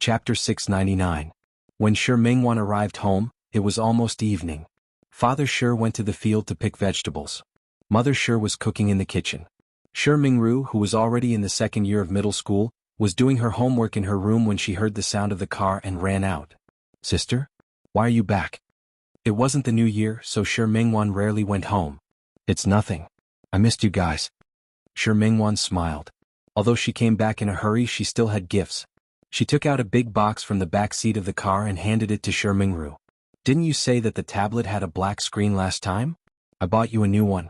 Chapter 699. When Shi Mingwan arrived home, it was almost evening. Father Shi went to the field to pick vegetables. Mother Shi was cooking in the kitchen. Shi Mingru, who was already in the second year of middle school, was doing her homework in her room when she heard the sound of the car and ran out. "Sister? Why are you back?" It wasn't the new year, so Shi Mingwan rarely went home. "It's nothing. I missed you guys." Shi Mingwan smiled. Although she came back in a hurry, she still had gifts. She took out a big box from the back seat of the car and handed it to Shi Mingru. "Didn't you say that the tablet had a black screen last time? I bought you a new one."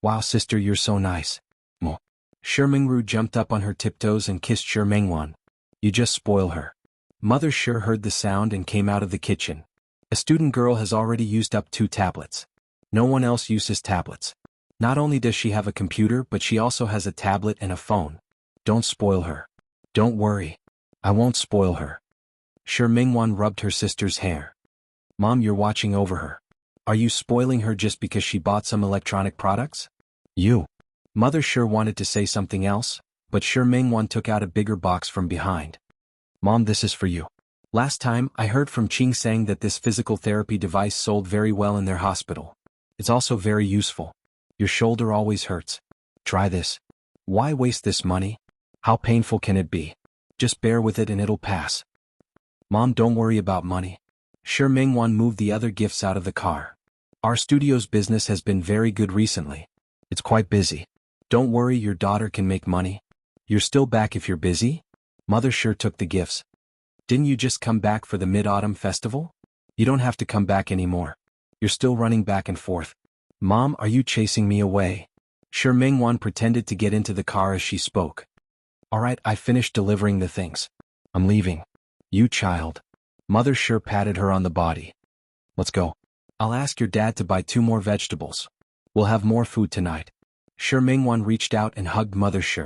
"Wow, sister, you're so nice." Mo. Shi Mingru jumped up on her tiptoes and kissed Shi Mingwan. "You just spoil her." Mother Shi heard the sound and came out of the kitchen. "A student girl has already used up 2 tablets. No one else uses tablets. Not only does she have a computer, but she also has a tablet and a phone. Don't spoil her." "Don't worry. I won't spoil her." Shi Mingwan rubbed her sister's hair. "Mom, you're watching over her. Are you spoiling her just because she bought some electronic products?" "You." Mother Shi wanted to say something else, but Shi Mingwan took out a bigger box from behind. "Mom, this is for you. Last time, I heard from Ching saying that this physical therapy device sold very well in their hospital. It's also very useful. Your shoulder always hurts. Try this. Why waste this money? How painful can it be? Just bear with it and it'll pass." "Mom, don't worry about money." Shi Mingwan moved the other gifts out of the car. "Our studio's business has been very good recently. It's quite busy. Don't worry, your daughter can make money. You're still back if you're busy?" Mother Shi took the gifts. "Didn't you just come back for the Mid-Autumn Festival? You don't have to come back anymore. You're still running back and forth." "Mom, are you chasing me away?" Shi Mingwan pretended to get into the car as she spoke. "All right, I finished delivering the things. I'm leaving." "You child." Mother Shi patted her on the body. "Let's go. I'll ask your dad to buy 2 more vegetables. We'll have more food tonight." Shi Mingwan reached out and hugged Mother Shi.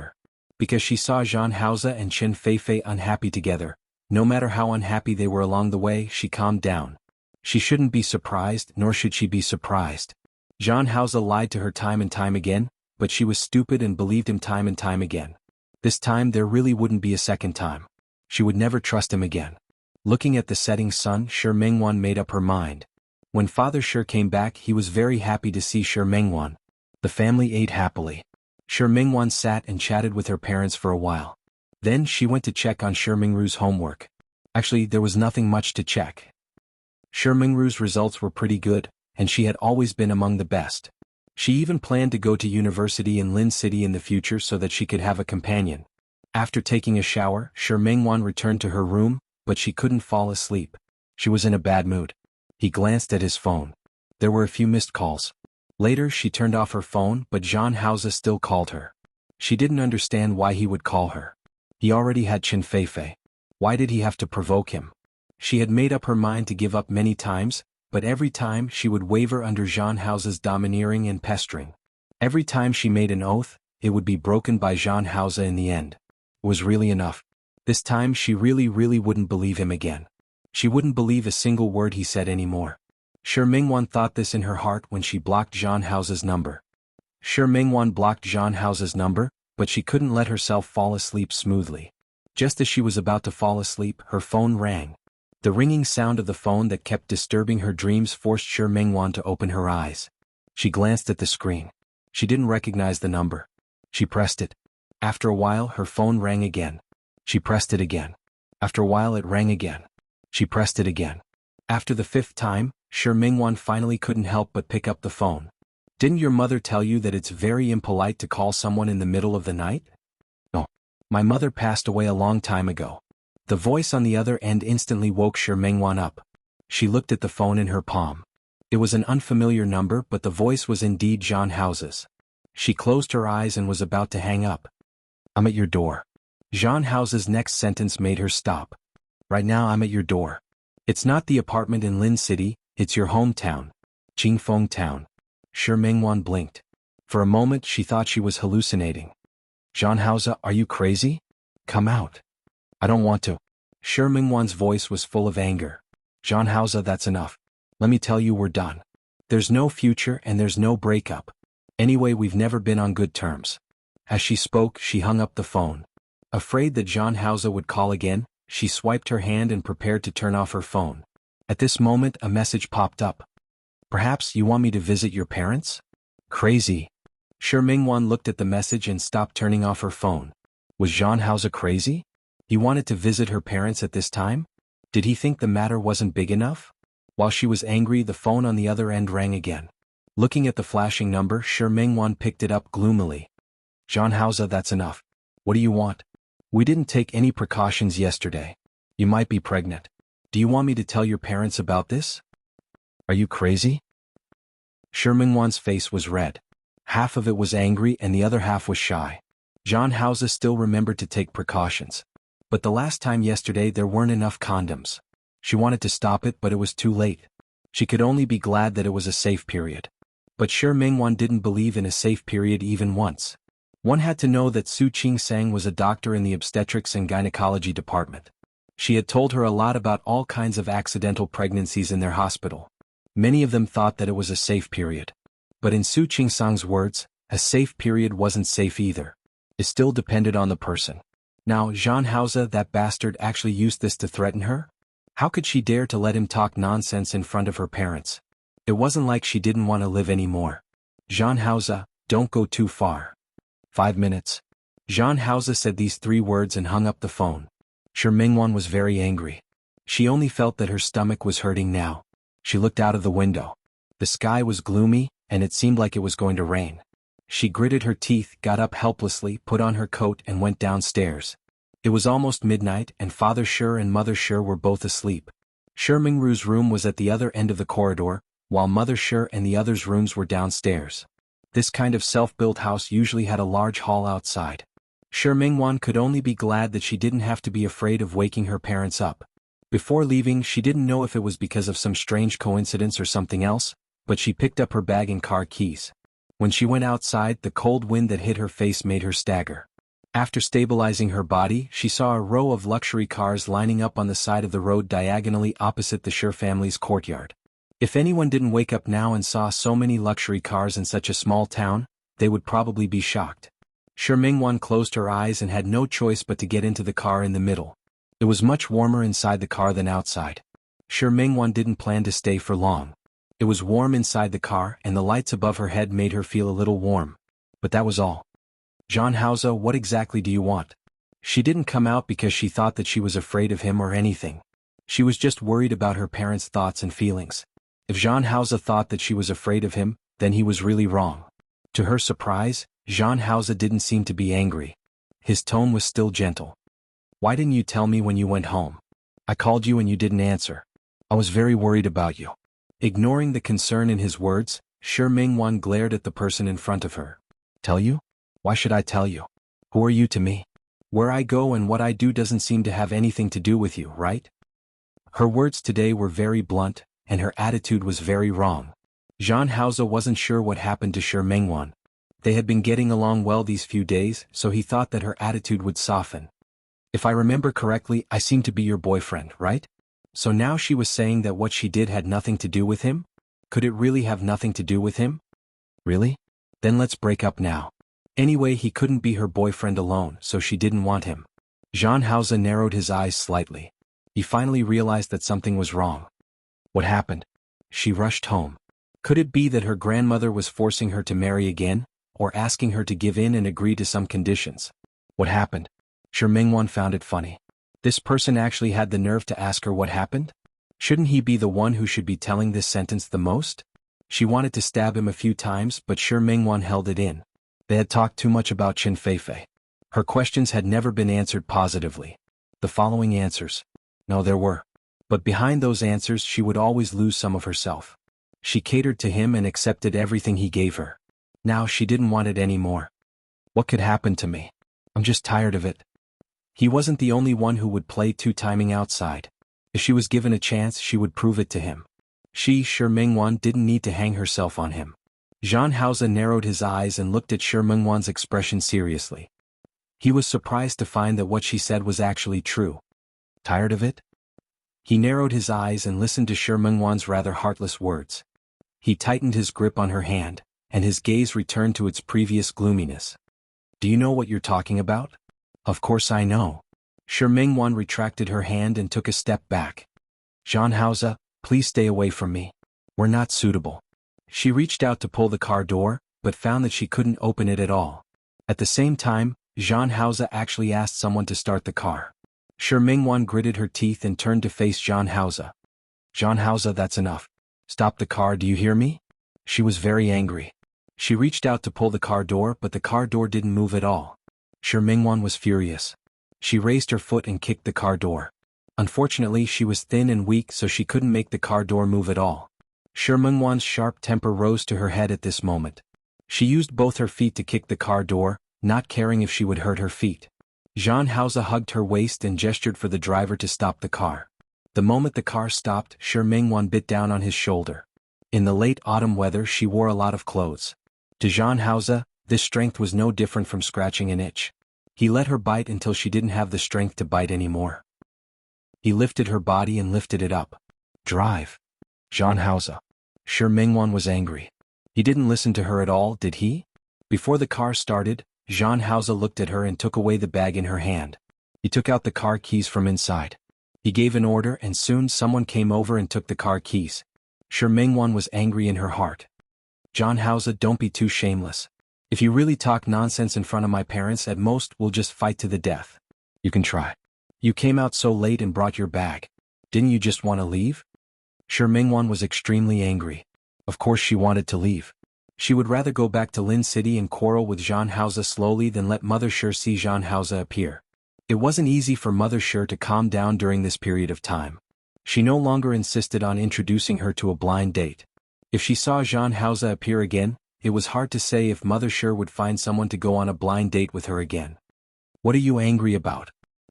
Because she saw Zhang Haoze and Chen Feifei unhappy together, no matter how unhappy they were along the way, she calmed down. She shouldn't be surprised, nor should she be surprised. Zhang Haoze lied to her time and time again, but she was stupid and believed him time and time again. This time there really wouldn't be a second time. She would never trust him again. Looking at the setting sun, Shi Mingwan made up her mind. When Father Shi came back, he was very happy to see Shi Mingwan. The family ate happily. Shi Mingwan sat and chatted with her parents for a while. Then she went to check on Shi Mingru's homework. Actually, there was nothing much to check. Shi Mingru's results were pretty good, and she had always been among the best. She even planned to go to university in Lin City in the future so that she could have a companion. After taking a shower, Shi Mingwan returned to her room, but she couldn't fall asleep. She was in a bad mood. He glanced at his phone. There were a few missed calls. Later she turned off her phone, but Zhang Haoze still called her. She didn't understand why he would call her. He already had Chen Feifei. Why did he have to provoke him? She had made up her mind to give up many times, but every time she would waver under Zhang Haoze's domineering and pestering. Every time she made an oath, it would be broken by Zhang Haoze in the end. It was really enough. This time she really wouldn't believe him again. She wouldn't believe a single word he said anymore. Shi Mingwan thought this in her heart when she blocked Zhang Haoze's number. Shi Mingwan blocked Zhang Haoze's number, but she couldn't let herself fall asleep smoothly. Just as she was about to fall asleep, her phone rang. The ringing sound of the phone that kept disturbing her dreams forced Shi Mingwan to open her eyes. She glanced at the screen. She didn't recognize the number. She pressed it. After a while, her phone rang again. She pressed it again. After a while, it rang again. She pressed it again. After the 5th time, Shi Mingwan finally couldn't help but pick up the phone. "Didn't your mother tell you that it's very impolite to call someone in the middle of the night?" "No. My mother passed away a long time ago." The voice on the other end instantly woke Shi Mingwan up. She looked at the phone in her palm. It was an unfamiliar number, but the voice was indeed Zhang Haoze's. She closed her eyes and was about to hang up. "I'm at your door." Zhang Haoze's next sentence made her stop. "Right now I'm at your door. It's not the apartment in Lin City, it's your hometown. Jingfeng Town." Shi Mingwan blinked. For a moment she thought she was hallucinating. "Zhang Haoze, are you crazy? Come out." "I don't want to." Shi Mingwan's voice was full of anger. "Zhang Haoze, that's enough. Let me tell you, we're done. There's no future and there's no breakup. Anyway, we've never been on good terms." As she spoke, she hung up the phone. Afraid that Zhang Haoze would call again, She swiped her hand and prepared to turn off her phone. At this moment, a message popped up. Perhaps you want me to visit your parents? Crazy. Shi Mingwan looked at the message and stopped turning off her phone. Was Zhang Haoze crazy? He wanted to visit her parents at this time? Did he think the matter wasn't big enough? While she was angry, the phone on the other end rang again. Looking at the flashing number, Shi Mingwan picked it up gloomily. Zhang Haoze, that's enough. What do you want? We didn't take any precautions yesterday. You might be pregnant. Do you want me to tell your parents about this? Are you crazy? Shi Mingwan's face was red. Half of it was angry and the other half was shy. Zhang Haoze still remembered to take precautions. But the last time yesterday there weren't enough condoms. She wanted to stop it, but it was too late. She could only be glad that it was a safe period. But Shi Mingwan didn't believe in a safe period even once. One had to know that Su Qingsang was a doctor in the obstetrics and gynecology department. She had told her a lot about all kinds of accidental pregnancies in their hospital. Many of them thought that it was a safe period. But in Su Qingsang's words, a safe period wasn't safe either. It still depended on the person. Now, Zhang Haoze, that bastard, actually used this to threaten her? How could she dare to let him talk nonsense in front of her parents? It wasn't like she didn't want to live anymore. Zhang Haoze, don't go too far. 5 minutes. Zhang Haoze said these 3 words and hung up the phone. Shi Mingwan was very angry. She only felt that her stomach was hurting now. She looked out of the window. The sky was gloomy, and it seemed like it was going to rain. She gritted her teeth, got up helplessly, put on her coat and went downstairs. It was almost midnight and Father Shi and Mother Shi were both asleep. Shi Mingru's room was at the other end of the corridor, while Mother Shi and the others' rooms were downstairs. This kind of self-built house usually had a large hall outside. Shi Mingwan could only be glad that she didn't have to be afraid of waking her parents up. Before leaving, she didn't know if it was because of some strange coincidence or something else, but she picked up her bag and car keys. When she went outside, the cold wind that hit her face made her stagger. After stabilizing her body, she saw a row of luxury cars lining up on the side of the road diagonally opposite the Shi family's courtyard. If anyone didn't wake up now and saw so many luxury cars in such a small town, they would probably be shocked. Shi Mingwan closed her eyes and had no choice but to get into the car in the middle. It was much warmer inside the car than outside. Shi Mingwan didn't plan to stay for long. It was warm inside the car and the lights above her head made her feel a little warm. But that was all. Zhang Haoze, what exactly do you want? She didn't come out because she thought that she was afraid of him or anything. She was just worried about her parents' thoughts and feelings. If Zhang Haoze thought that she was afraid of him, then he was really wrong. To her surprise, Zhang Haoze didn't seem to be angry. His tone was still gentle. Why didn't you tell me when you went home? I called you and you didn't answer. I was very worried about you. Ignoring the concern in his words, Shi Mingwan glared at the person in front of her. Tell you? Why should I tell you? Who are you to me? Where I go and what I do doesn't seem to have anything to do with you, right? Her words today were very blunt, and her attitude was very wrong. Zhang Haoze wasn't sure what happened to Shi Mingwan. They had been getting along well these few days, so he thought that her attitude would soften. If I remember correctly, I seem to be your boyfriend, right? So now she was saying that what she did had nothing to do with him? Could it really have nothing to do with him? Really? Then let's break up now. Anyway, he couldn't be her boyfriend alone, so she didn't want him. Zhang Haoze narrowed his eyes slightly. He finally realized that something was wrong. What happened? She rushed home. Could it be that her grandmother was forcing her to marry again, or asking her to give in and agree to some conditions? What happened? Shi Mingwan found it funny. This person actually had the nerve to ask her what happened? Shouldn't he be the one who should be telling this sentence the most? She wanted to stab him a few times, but Shi Mingwan held it in. They had talked too much about Qin Feifei. Her questions had never been answered positively. The following answers. No, there were. But behind those answers she would always lose some of herself. She catered to him and accepted everything he gave her. Now she didn't want it anymore. What could happen to me? I'm just tired of it. He wasn't the only one who would play two-timing outside. If she was given a chance, she would prove it to him. Shi Mingwan didn't need to hang herself on him. Zhang Haoze narrowed his eyes and looked at Shi Mingwan's expression seriously. He was surprised to find that what she said was actually true. Tired of it? He narrowed his eyes and listened to Shi Mingwan's rather heartless words. He tightened his grip on her hand, and his gaze returned to its previous gloominess. Do you know what you're talking about? Of course I know. Shi Mingwan retracted her hand and took a step back. Jean Hausa, please stay away from me. We're not suitable. She reached out to pull the car door, but found that she couldn't open it at all. At the same time, Jean Hausa actually asked someone to start the car. Shi Mingwan gritted her teeth and turned to face Jean Hausa. Jean Hausa, that's enough. Stop the car, do you hear me? She was very angry. She reached out to pull the car door, but the car door didn't move at all. Shi Mingwan was furious. She raised her foot and kicked the car door. Unfortunately, she was thin and weak, so she couldn't make the car door move at all. Shi Mingwan's sharp temper rose to her head at this moment. She used both her feet to kick the car door, not caring if she would hurt her feet. Jean Hausa hugged her waist and gestured for the driver to stop the car. The moment the car stopped, Shi Mingwan bit down on his shoulder. In the late autumn weather, she wore a lot of clothes. To Jean Hausa, this strength was no different from scratching an itch. He let her bite until she didn't have the strength to bite anymore. He lifted her body and lifted it up. Drive. Jean Hausa. Shi Mingwan was angry. He didn't listen to her at all, did he? Before the car started, Jean Hausa looked at her and took away the bag in her hand. He took out the car keys from inside. He gave an order and soon someone came over and took the car keys. Shi Mingwan was angry in her heart. Jean Hausa, don't be too shameless. If you really talk nonsense in front of my parents, at most we'll just fight to the death. You can try. You came out so late and brought your bag. Didn't you just want to leave? Shi Mingwan was extremely angry. Of course she wanted to leave. She would rather go back to Lin City and quarrel with Jean Hausa slowly than let Mother Shi see Jean Hausa appear. It wasn't easy for Mother Shi to calm down during this period of time. She no longer insisted on introducing her to a blind date. If she saw Jean Hausa appear again, it was hard to say if Mother Shi would find someone to go on a blind date with her again. What are you angry about?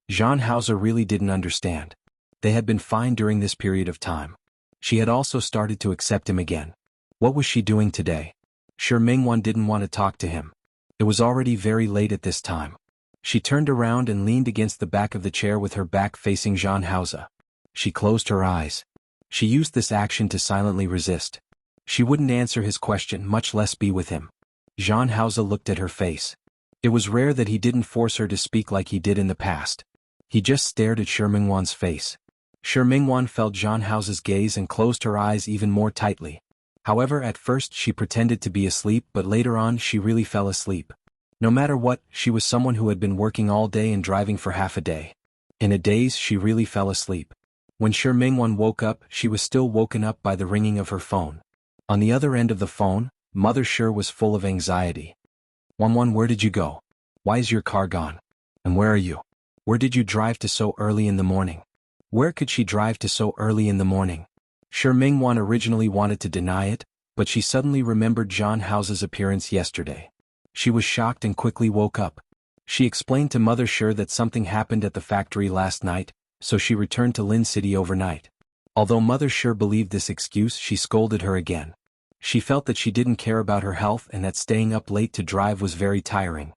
Jean Hausa really didn't understand. They had been fine during this period of time. She had also started to accept him again. What was she doing today? Shi Mingwan didn't want to talk to him. It was already very late at this time. She turned around and leaned against the back of the chair with her back facing Jean Hausa. She closed her eyes. She used this action to silently resist. She wouldn't answer his question, much less be with him. Jean Hausa looked at her face. It was rare that he didn't force her to speak like he did in the past. He just stared at Shi Mingwan's face. Shi Mingwan felt Jean Hausa's gaze and closed her eyes even more tightly. However, at first she pretended to be asleep, but later on she really fell asleep. No matter what, she was someone who had been working all day and driving for half a day. In a daze, she really fell asleep. When Shi Mingwan woke up, she was still woken up by the ringing of her phone. On the other end of the phone, Mother Shi was full of anxiety. "Wanwan, where did you go? Why is your car gone? And where are you? Where did you drive to so early in the morning?" Where could she drive to so early in the morning? Shi Mingwan originally wanted to deny it, but she suddenly remembered Jean Hausa's appearance yesterday. She was shocked and quickly woke up. She explained to Mother Shi that something happened at the factory last night, so she returned to Lin City overnight. Although Mother Shi believed this excuse, she scolded her again. She felt that she didn't care about her health and that staying up late to drive was very tiring.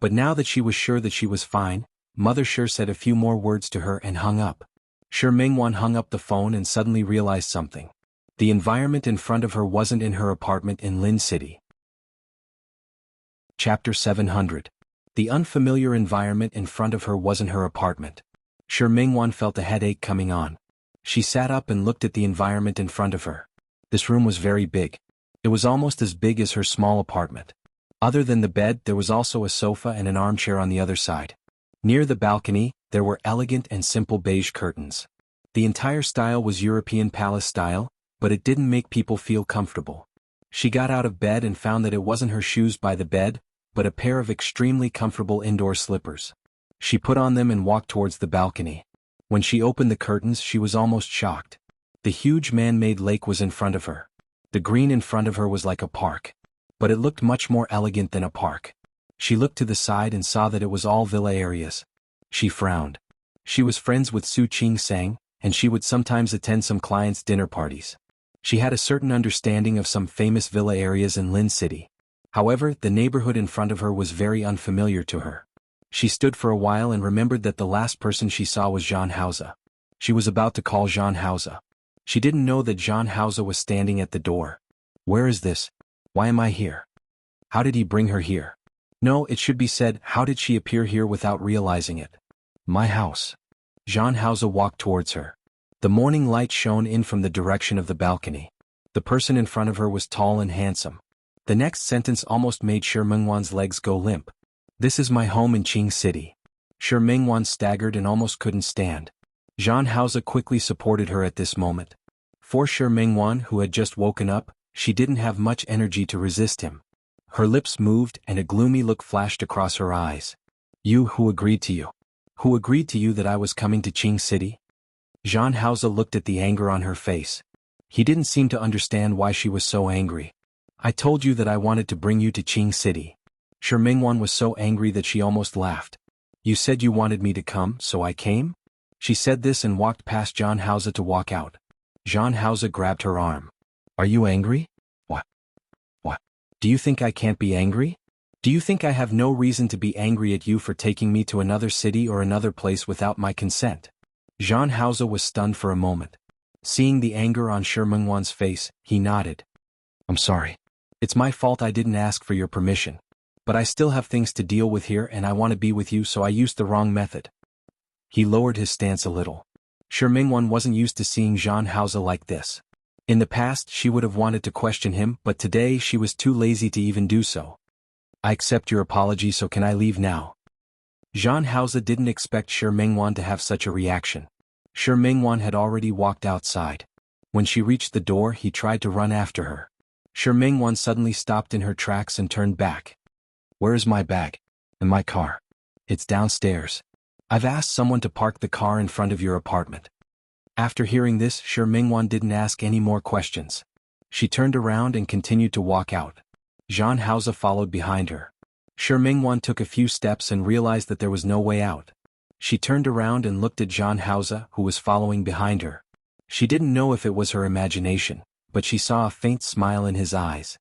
But now that she was sure that she was fine, Mother Shi said a few more words to her and hung up. Shi Mingwan hung up the phone and suddenly realized something. The environment in front of her wasn't in her apartment in Lin City. Chapter 700. The unfamiliar environment in front of her wasn't her apartment. Shi Mingwan felt a headache coming on. She sat up and looked at the environment in front of her. This room was very big. It was almost as big as her small apartment. Other than the bed, there was also a sofa and an armchair on the other side. Near the balcony, there were elegant and simple beige curtains. The entire style was European palace style, but it didn't make people feel comfortable. She got out of bed and found that it wasn't her shoes by the bed, but a pair of extremely comfortable indoor slippers. She put on them and walked towards the balcony. When she opened the curtains, she was almost shocked. The huge man-made lake was in front of her. The green in front of her was like a park. But it looked much more elegant than a park. She looked to the side and saw that it was all villa areas. She frowned. She was friends with Su Qing-sang, and she would sometimes attend some clients' dinner parties. She had a certain understanding of some famous villa areas in Lin City. However, the neighborhood in front of her was very unfamiliar to her. She stood for a while and remembered that the last person she saw was Jean Hausa. She was about to call Jean Hausa. She didn't know that Jean Hausa was standing at the door. Where is this? Why am I here? How did he bring her here? No, it should be said, how did she appear here without realizing it? My house. Jean Hausa walked towards her. The morning light shone in from the direction of the balcony. The person in front of her was tall and handsome. The next sentence almost made Shi Mengwan's legs go limp. This is my home in Qing City. Shi Mengwan staggered and almost couldn't stand. Jean Hausa quickly supported her at this moment. For Shi Mengwan, who had just woken up, she didn't have much energy to resist him. Her lips moved and a gloomy look flashed across her eyes. You who agreed to you? Who agreed to you that I was coming to Qing City? Jean Hausa looked at the anger on her face. He didn't seem to understand why she was so angry. I told you that I wanted to bring you to Qing City. Shi Mengwan was so angry that she almost laughed. You said you wanted me to come, so I came? She said this and walked past Jean Hausa to walk out. Jean Hausa grabbed her arm. Are you angry? What? What? Do you think I can't be angry? Do you think I have no reason to be angry at you for taking me to another city or another place without my consent? Jean Hausa was stunned for a moment. Seeing the anger on Shi Mengwan's face, he nodded. I'm sorry. It's my fault I didn't ask for your permission. But I still have things to deal with here and I want to be with you, so I used the wrong method. He lowered his stance a little. Shi Mengwan wasn't used to seeing Jean Hausa like this. In the past she would have wanted to question him, but today she was too lazy to even do so. I accept your apology, so can I leave now? Jean Hausa didn't expect Shi Mengwan to have such a reaction. Shi Mengwan had already walked outside. When she reached the door, he tried to run after her. Shi Mengwan suddenly stopped in her tracks and turned back. Where is my bag? And my car? It's downstairs. I've asked someone to park the car in front of your apartment. After hearing this, Shi Mengwan didn't ask any more questions. She turned around and continued to walk out. Jean Hausa followed behind her. Shi Mengwan took a few steps and realized that there was no way out. She turned around and looked at Jean Hausa, who was following behind her. She didn't know if it was her imagination, but she saw a faint smile in his eyes.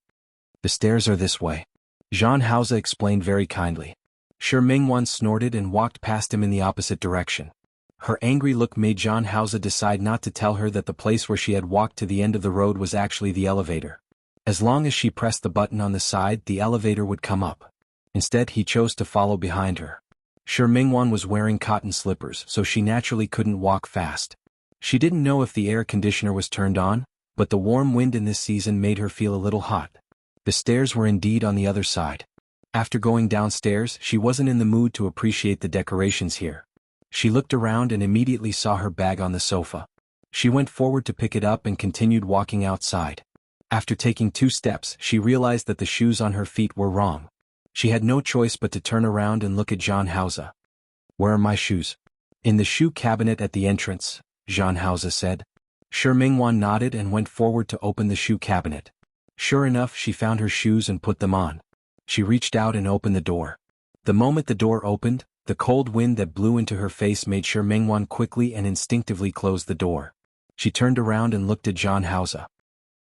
The stairs are this way. Jean Hausa explained very kindly. Shi Mengwan snorted and walked past him in the opposite direction. Her angry look made Jean Hausa decide not to tell her that the place where she had walked to the end of the road was actually the elevator. As long as she pressed the button on the side, the elevator would come up. Instead, he chose to follow behind her. Shi Mengwan was wearing cotton slippers, so she naturally couldn't walk fast. She didn't know if the air conditioner was turned on, but the warm wind in this season made her feel a little hot. The stairs were indeed on the other side. After going downstairs, she wasn't in the mood to appreciate the decorations here. She looked around and immediately saw her bag on the sofa. She went forward to pick it up and continued walking outside. After taking 2 steps, she realized that the shoes on her feet were wrong. She had no choice but to turn around and look at Jean Hausa. Where are my shoes? In the shoe cabinet at the entrance, Jean Hausa said. Shi Mengwan nodded and went forward to open the shoe cabinet. Sure enough, she found her shoes and put them on. She reached out and opened the door. The moment the door opened, the cold wind that blew into her face made Shi Mengwan quickly and instinctively close the door. She turned around and looked at Jean Hausa.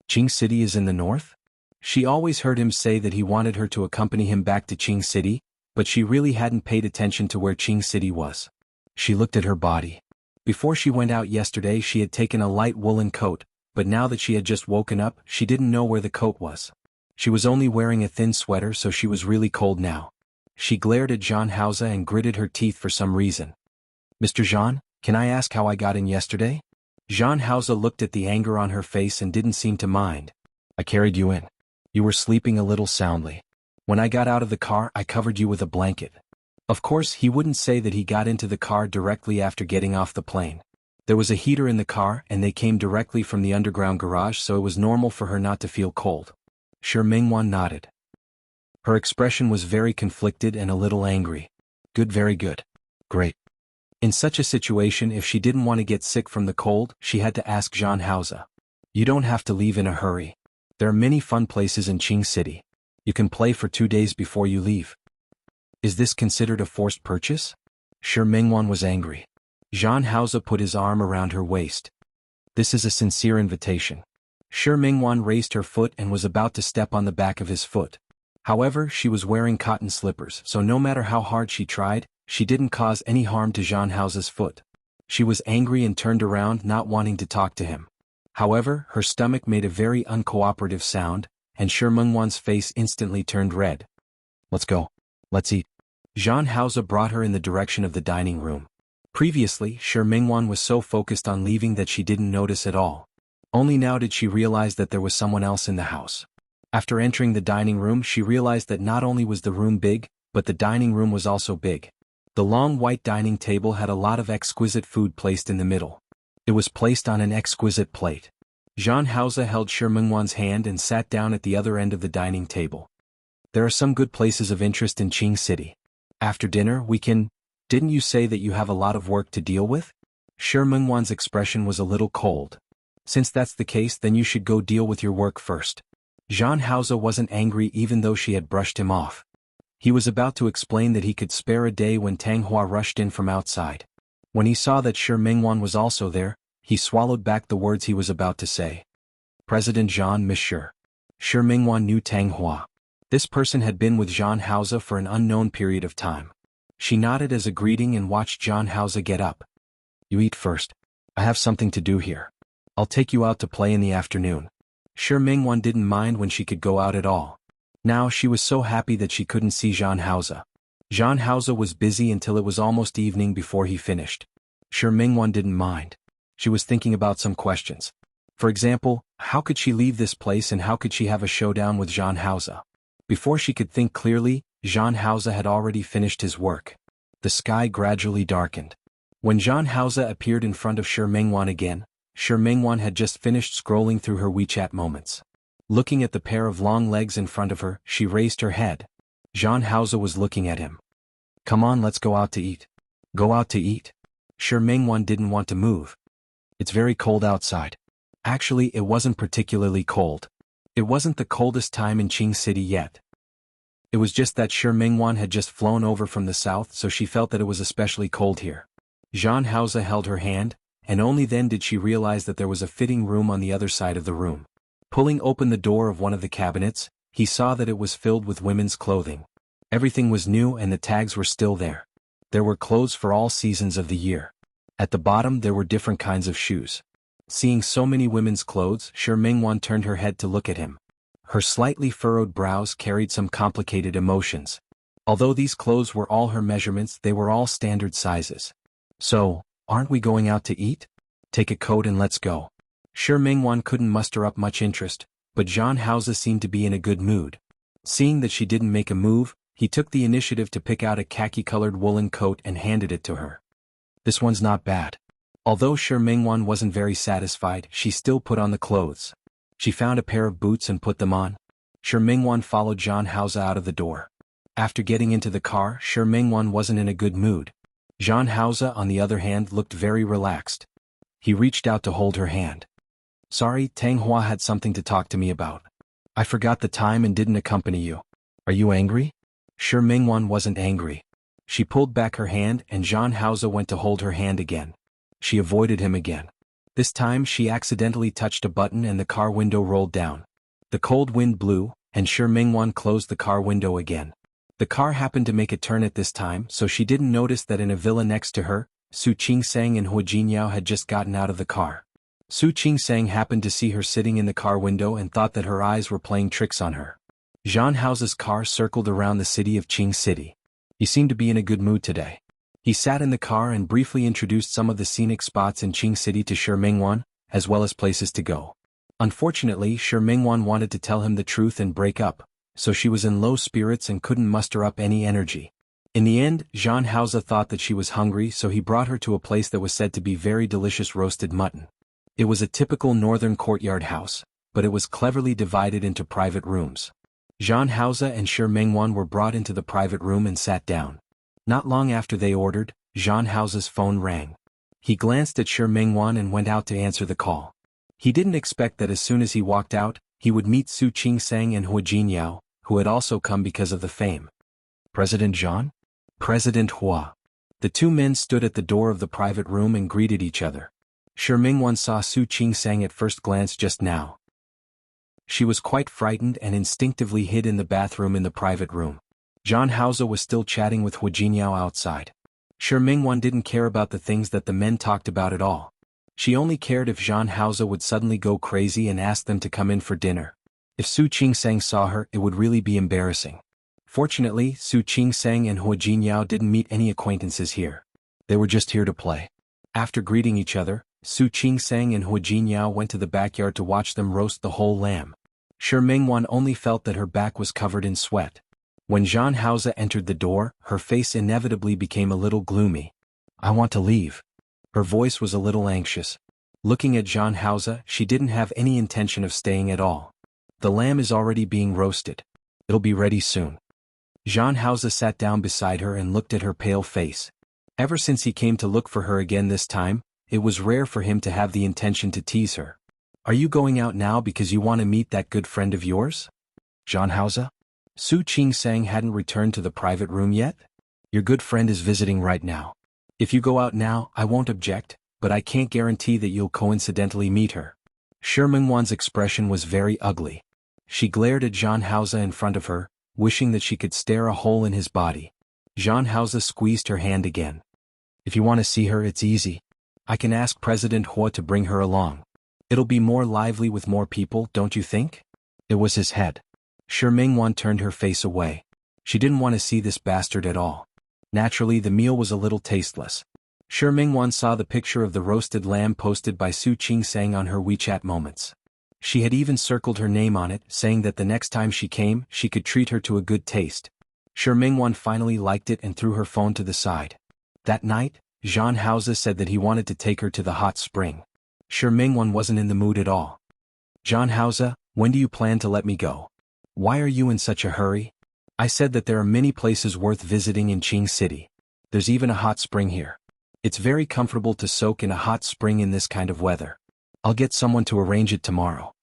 Qing City is in the north? She always heard him say that he wanted her to accompany him back to Qing City, but she really hadn't paid attention to where Qing City was. She looked at her body. Before she went out yesterday, she had taken a light woolen coat, but now that she had just woken up, she didn't know where the coat was. She was only wearing a thin sweater, so she was really cold now. She glared at Jean Hausa and gritted her teeth for some reason. Mr. Jean, can I ask how I got in yesterday? Jean Hausa looked at the anger on her face and didn't seem to mind. I carried you in. You were sleeping a little soundly. When I got out of the car, I covered you with a blanket. Of course, he wouldn't say that he got into the car directly after getting off the plane. There was a heater in the car and they came directly from the underground garage, so it was normal for her not to feel cold. Shi Mengwan nodded. Her expression was very conflicted and a little angry. Good, very good. Great. In such a situation, if she didn't want to get sick from the cold, she had to ask Jean Hausa. You don't have to leave in a hurry. There are many fun places in Qing City. You can play for 2 days before you leave. Is this considered a forced purchase? Shi Mengwan was angry. Jean Hausa put his arm around her waist. This is a sincere invitation. Shi Mengwan raised her foot and was about to step on the back of his foot. However, she was wearing cotton slippers, so no matter how hard she tried, she didn't cause any harm to Jean Hausa's foot. She was angry and turned around, not wanting to talk to him. However, her stomach made a very uncooperative sound, and Shi Mengwan's face instantly turned red. Let's go. Let's eat. Jean Hausa brought her in the direction of the dining room. Previously, Shi Mingwan was so focused on leaving that she didn't notice at all. Only now did she realize that there was someone else in the house. After entering the dining room, she realized that not only was the room big, but the dining room was also big. The long white dining table had a lot of exquisite food placed in the middle. It was placed on an exquisite plate. Zhang Haoze held Shi Mingwan's hand and sat down at the other end of the dining table. There are some good places of interest in Qing City. After dinner, we can... Didn't you say that you have a lot of work to deal with? Shi Mingwan's expression was a little cold. Since that's the case, then you should go deal with your work first. Zhang Haoze wasn't angry even though she had brushed him off. He was about to explain that he could spare a day when Tang Hua rushed in from outside. When he saw that Shi Mingwan was also there, he swallowed back the words he was about to say. President Zhang, Monsieur. Shi Mingwan knew Tang Hua. This person had been with Zhang Haoze for an unknown period of time. She nodded as a greeting and watched Zhang Haoze get up. You eat first. I have something to do here. I'll take you out to play in the afternoon. Shi Mingwan didn't mind when she could go out at all. Now she was so happy that she couldn't see Zhang Haoze. Zhang Haoze was busy until it was almost evening before he finished. Shi Mingwan didn't mind. She was thinking about some questions. For example, how could she leave this place and how could she have a showdown with Zhang Haoze? Before she could think clearly, Zhang Haoze had already finished his work. The sky gradually darkened. When Zhang Haoze appeared in front of Shi Mingwan again, Shi Mingwan had just finished scrolling through her WeChat moments. Looking at the pair of long legs in front of her, she raised her head. Zhang Haoze was looking at him. Come on, let's go out to eat. Go out to eat? Shi Mingwan didn't want to move. It's very cold outside. Actually, it wasn't particularly cold. It wasn't the coldest time in Qing City yet. It was just that Shi Mingwan had just flown over from the south, so she felt that it was especially cold here. Zhang Haoze held her hand, and only then did she realize that there was a fitting room on the other side of the room. Pulling open the door of one of the cabinets, he saw that it was filled with women's clothing. Everything was new and the tags were still there. There were clothes for all seasons of the year. At the bottom there were different kinds of shoes. Seeing so many women's clothes, Shi Mingwan turned her head to look at him. Her slightly furrowed brows carried some complicated emotions. Although these clothes were all her measurements, they were all standard sizes. So, aren't we going out to eat? Take a coat and let's go. Shi Mingwan couldn't muster up much interest, but Zhang Haoze seemed to be in a good mood. Seeing that she didn't make a move, he took the initiative to pick out a khaki-colored woolen coat and handed it to her. This one's not bad. Although Shi Mingwan wasn't very satisfied, she still put on the clothes. She found a pair of boots and put them on. Shi Mingwan followed Zhang Haoze out of the door. After getting into the car, Shi Mingwan wasn't in a good mood. Zhang Haoze, on the other hand, looked very relaxed. He reached out to hold her hand. Sorry, Tang Hua had something to talk to me about. I forgot the time and didn't accompany you. Are you angry? Shi Mingwan wasn't angry. She pulled back her hand and Zhang Haoze went to hold her hand again. She avoided him again. This time she accidentally touched a button and the car window rolled down. The cold wind blew, and Shi Mingwan closed the car window again. The car happened to make a turn at this time, so she didn't notice that in a villa next to her, Su Qingsang and Hua Jinyao had just gotten out of the car. Su Qingsang happened to see her sitting in the car window and thought that her eyes were playing tricks on her. Zhang Haoze's car circled around the city of Qing City. He seemed to be in a good mood today. He sat in the car and briefly introduced some of the scenic spots in Qing City to Shi Mingwan, as well as places to go. Unfortunately, Shi Mingwan wanted to tell him the truth and break up, so she was in low spirits and couldn't muster up any energy. In the end, Zhang Haoze thought that she was hungry, so he brought her to a place that was said to be very delicious roasted mutton. It was a typical northern courtyard house, but it was cleverly divided into private rooms. Zhang Haoze and Shi Mingwan were brought into the private room and sat down. Not long after they ordered, Zhang Haoze's phone rang. He glanced at Shi Mingwan and went out to answer the call. He didn't expect that as soon as he walked out, he would meet Su Qingsang and Hua Jinyao, who had also come because of the fame. President Zhang? President Hua. The two men stood at the door of the private room and greeted each other. Shi Mingwan saw Su Qingsang at first glance just now. She was quite frightened and instinctively hid in the bathroom in the private room. Zhang Haoze was still chatting with Hua Jinyao outside. Shi Mingwan didn't care about the things that the men talked about at all. She only cared if Zhang Haoze would suddenly go crazy and ask them to come in for dinner. If Su Qingsang saw her, it would really be embarrassing. Fortunately, Su Qingsang and Hua Jinyao didn't meet any acquaintances here. They were just here to play. After greeting each other, Su Qingsang and Hu Jinyao went to the backyard to watch them roast the whole lamb. Shi Mingwan only felt that her back was covered in sweat. When Zhang Haoze entered the door, her face inevitably became a little gloomy. "I want to leave." Her voice was a little anxious. Looking at Zhang Haoze, she didn't have any intention of staying at all. "The lamb is already being roasted. It'll be ready soon." Zhang Haoze sat down beside her and looked at her pale face. Ever since he came to look for her again this time, it was rare for him to have the intention to tease her. "Are you going out now because you want to meet that good friend of yours?" "Zhang Haoze?" Su Qingsang hadn't returned to the private room yet? "Your good friend is visiting right now. If you go out now, I won't object, but I can't guarantee that you'll coincidentally meet her." Shi Mingwan's expression was very ugly. She glared at Zhang Haoze in front of her, wishing that she could stare a hole in his body. Zhang Haoze squeezed her hand again. "If you want to see her, it's easy. I can ask President Hua to bring her along. It'll be more lively with more people, don't you think?" It was his head. Shi Mingwan turned her face away. She didn't want to see this bastard at all. Naturally, the meal was a little tasteless. Shi Mingwan saw the picture of the roasted lamb posted by Su Qingsang on her WeChat Moments. She had even circled her name on it, saying that the next time she came, she could treat her to a good taste. Shi Mingwan finally liked it and threw her phone to the side. That night, Zhang Haoze said that he wanted to take her to the hot spring. Shi Mingwan wasn't in the mood at all. "Zhang Haoze, when do you plan to let me go? Why are you in such a hurry? I said that there are many places worth visiting in Qing City. There's even a hot spring here. It's very comfortable to soak in a hot spring in this kind of weather. I'll get someone to arrange it tomorrow."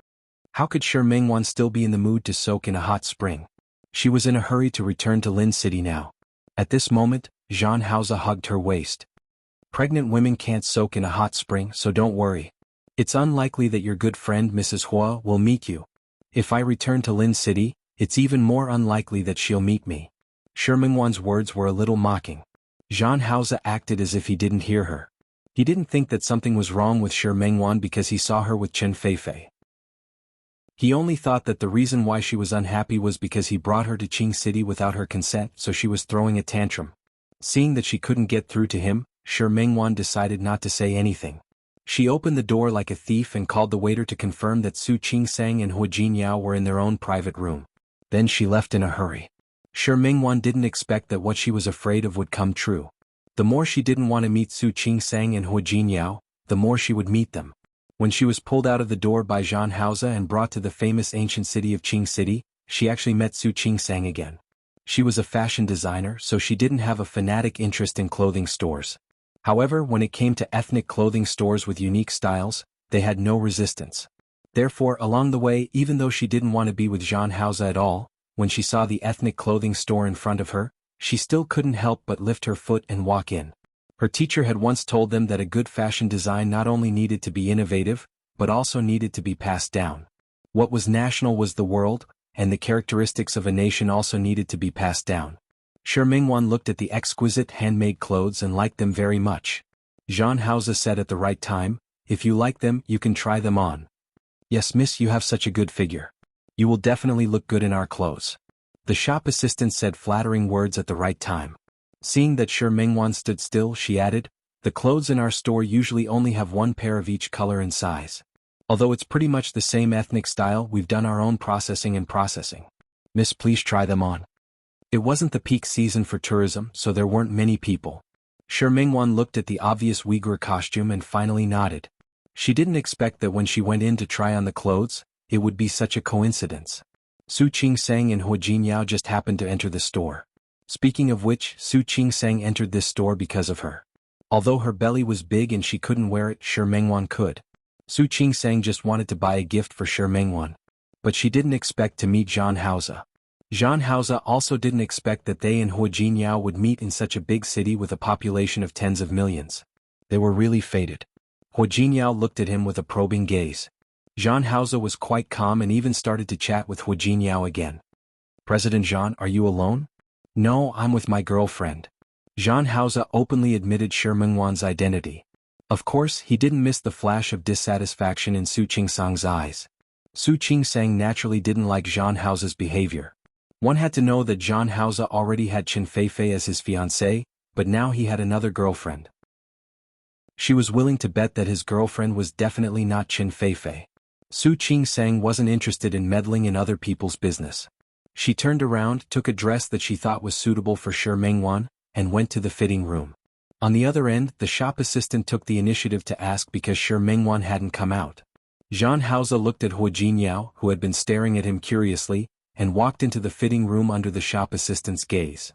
How could Shi Mingwan still be in the mood to soak in a hot spring? She was in a hurry to return to Lin City now. At this moment, Zhang Haoze hugged her waist. "Pregnant women can't soak in a hot spring, so don't worry. It's unlikely that your good friend Mrs. Hua will meet you. If I return to Lin City, it's even more unlikely that she'll meet me." Shi Mingwan's words were a little mocking. Zhang Haoze acted as if he didn't hear her. He didn't think that something was wrong with Shi Mingwan because he saw her with Chen Feifei. He only thought that the reason why she was unhappy was because he brought her to Qing City without her consent, so she was throwing a tantrum. Seeing that she couldn't get through to him, Shi Mingwan decided not to say anything. She opened the door like a thief and called the waiter to confirm that Su Qingsang and Hu Jinyao were in their own private room. Then she left in a hurry. Shi Mingwan didn't expect that what she was afraid of would come true. The more she didn't want to meet Su Qingsang and Hu Jinyao, the more she would meet them. When she was pulled out of the door by Zhang Haoze and brought to the famous ancient city of Qing City, she actually met Su Qingsang again. She was a fashion designer, so she didn't have a fanatic interest in clothing stores. However, when it came to ethnic clothing stores with unique styles, they had no resistance. Therefore, along the way, even though she didn't want to be with Zhang Haoze at all, when she saw the ethnic clothing store in front of her, she still couldn't help but lift her foot and walk in. Her teacher had once told them that a good fashion design not only needed to be innovative, but also needed to be passed down. What was national was the world, and the characteristics of a nation also needed to be passed down. Shi Mingwan looked at the exquisite handmade clothes and liked them very much. Zhang Haoze said at the right time, "If you like them, you can try them on." "Yes, miss, you have such a good figure. You will definitely look good in our clothes." The shop assistant said flattering words at the right time. Seeing that Shi Mingwan stood still, she added, "The clothes in our store usually only have one pair of each color and size. Although it's pretty much the same ethnic style, we've done our own processing and processing. Miss, please try them on." It wasn't the peak season for tourism, so there weren't many people. Shi Mingwan looked at the obvious Uyghur costume and finally nodded. She didn't expect that when she went in to try on the clothes, it would be such a coincidence. Su Qingsang and Hu Jinyao just happened to enter the store. Speaking of which, Su Qingsang entered this store because of her. Although her belly was big and she couldn't wear it, Shi Mingwan could. Su Qingsang just wanted to buy a gift for Shi Mingwan. But she didn't expect to meet Zhang Haoze. Zhang Haoze also didn't expect that they and Hu Jinyao would meet in such a big city with a population of tens of millions. They were really fated. Hu Jinyao looked at him with a probing gaze. Zhang Haoze was quite calm and even started to chat with Hu Jinyao again. "President Zhang, are you alone?" "No, I'm with my girlfriend." Zhang Haoze openly admitted Shi Mingwan's identity. Of course, he didn't miss the flash of dissatisfaction in Su Qingsang's eyes. Su Qingsang naturally didn't like Zhang Haoze's behavior. One had to know that Zhang Haoze already had Chen Feifei as his fiancée, but now he had another girlfriend. She was willing to bet that his girlfriend was definitely not Qin Feifei. Su Qingsang wasn't interested in meddling in other people's business. She turned around, took a dress that she thought was suitable for Shi Mengwan, and went to the fitting room. On the other end, the shop assistant took the initiative to ask because Shi Mengwan hadn't come out. Zhang Haoze looked at Hu Jinyao, who had been staring at him curiously, and walked into the fitting room under the shop assistant's gaze.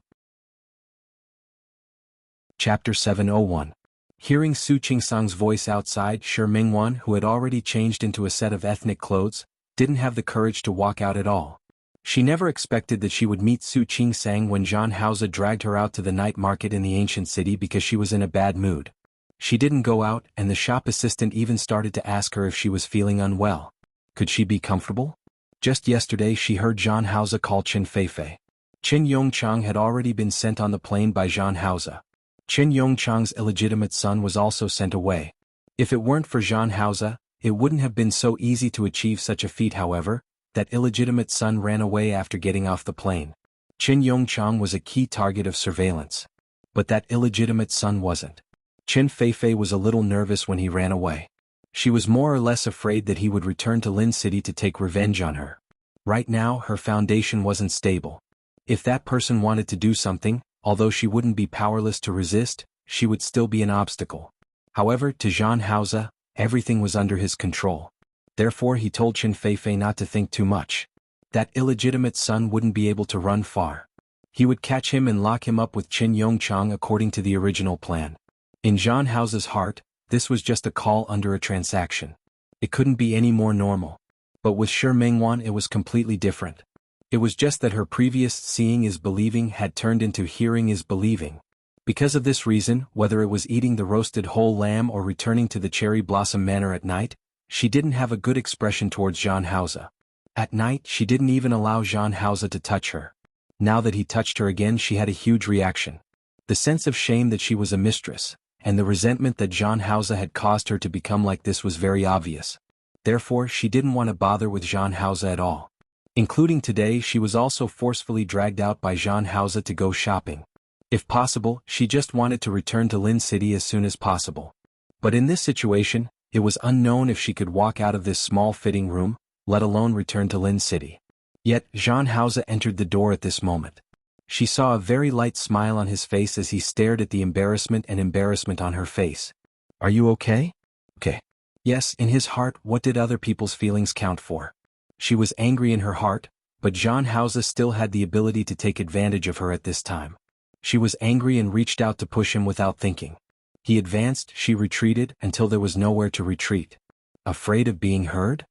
Chapter 701. Hearing Su Qingsang's voice outside, Shi Mengwan, who had already changed into a set of ethnic clothes, didn't have the courage to walk out at all. She never expected that she would meet Su Qingsang when Zhang Haoze dragged her out to the night market in the ancient city because she was in a bad mood. She didn't go out, and the shop assistant even started to ask her if she was feeling unwell. Could she be comfortable? Just yesterday she heard Zhang Haoze call Qin Feifei. Qin Yongchang had already been sent on the plane by Zhang Haoze. Qin Yongchang's illegitimate son was also sent away. If it weren't for Zhang Haoze, it wouldn't have been so easy to achieve such a feat. However, that illegitimate son ran away after getting off the plane. Qin Yongchang was a key target of surveillance. But that illegitimate son wasn't. Qin Feifei was a little nervous when he ran away. She was more or less afraid that he would return to Lin City to take revenge on her. Right now her foundation wasn't stable. If that person wanted to do something, although she wouldn't be powerless to resist, she would still be an obstacle. However, to Zhang Haoze, everything was under his control. Therefore he told Qin Feifei not to think too much. That illegitimate son wouldn't be able to run far. He would catch him and lock him up with Qin Yongchang according to the original plan. In Zhang Haoze's heart, this was just a call under a transaction. It couldn't be any more normal. But with Shi Mengwan it was completely different. It was just that her previous seeing is believing had turned into hearing is believing. Because of this reason, whether it was eating the roasted whole lamb or returning to the Cherry Blossom Manor at night, she didn't have a good expression towards Zhang Haoze. At night she didn't even allow Zhang Haoze to touch her. Now that he touched her again she had a huge reaction. The sense of shame that she was a mistress, and the resentment that Zhang Haoze had caused her to become like this was very obvious. Therefore she didn't want to bother with Zhang Haoze at all. Including today she was also forcefully dragged out by Zhang Haoze to go shopping. If possible, she just wanted to return to Lin City as soon as possible. But in this situation, it was unknown if she could walk out of this small fitting room, let alone return to Lin City. Yet, Zhang Haoze entered the door at this moment. She saw a very light smile on his face as he stared at the embarrassment on her face. "Are you okay?" "Okay." Yes, in his heart, what did other people's feelings count for? She was angry in her heart, but Zhang Haoze still had the ability to take advantage of her at this time. She was angry and reached out to push him without thinking. He advanced, she retreated, until there was nowhere to retreat. Afraid of being heard?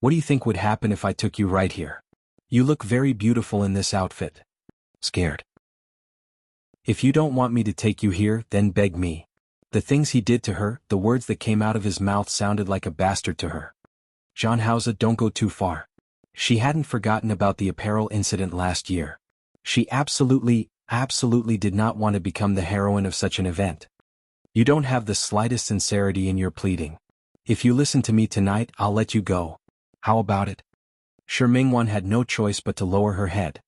What do you think would happen if I took you right here? You look very beautiful in this outfit. Scared. If you don't want me to take you here, then beg me. The things he did to her, the words that came out of his mouth sounded like a bastard to her. Zhang Haoze, don't go too far. She hadn't forgotten about the apparel incident last year. She absolutely did not want to become the heroine of such an event. You don't have the slightest sincerity in your pleading. If you listen to me tonight, I'll let you go. How about it? Shi Mengwan had no choice but to lower her head.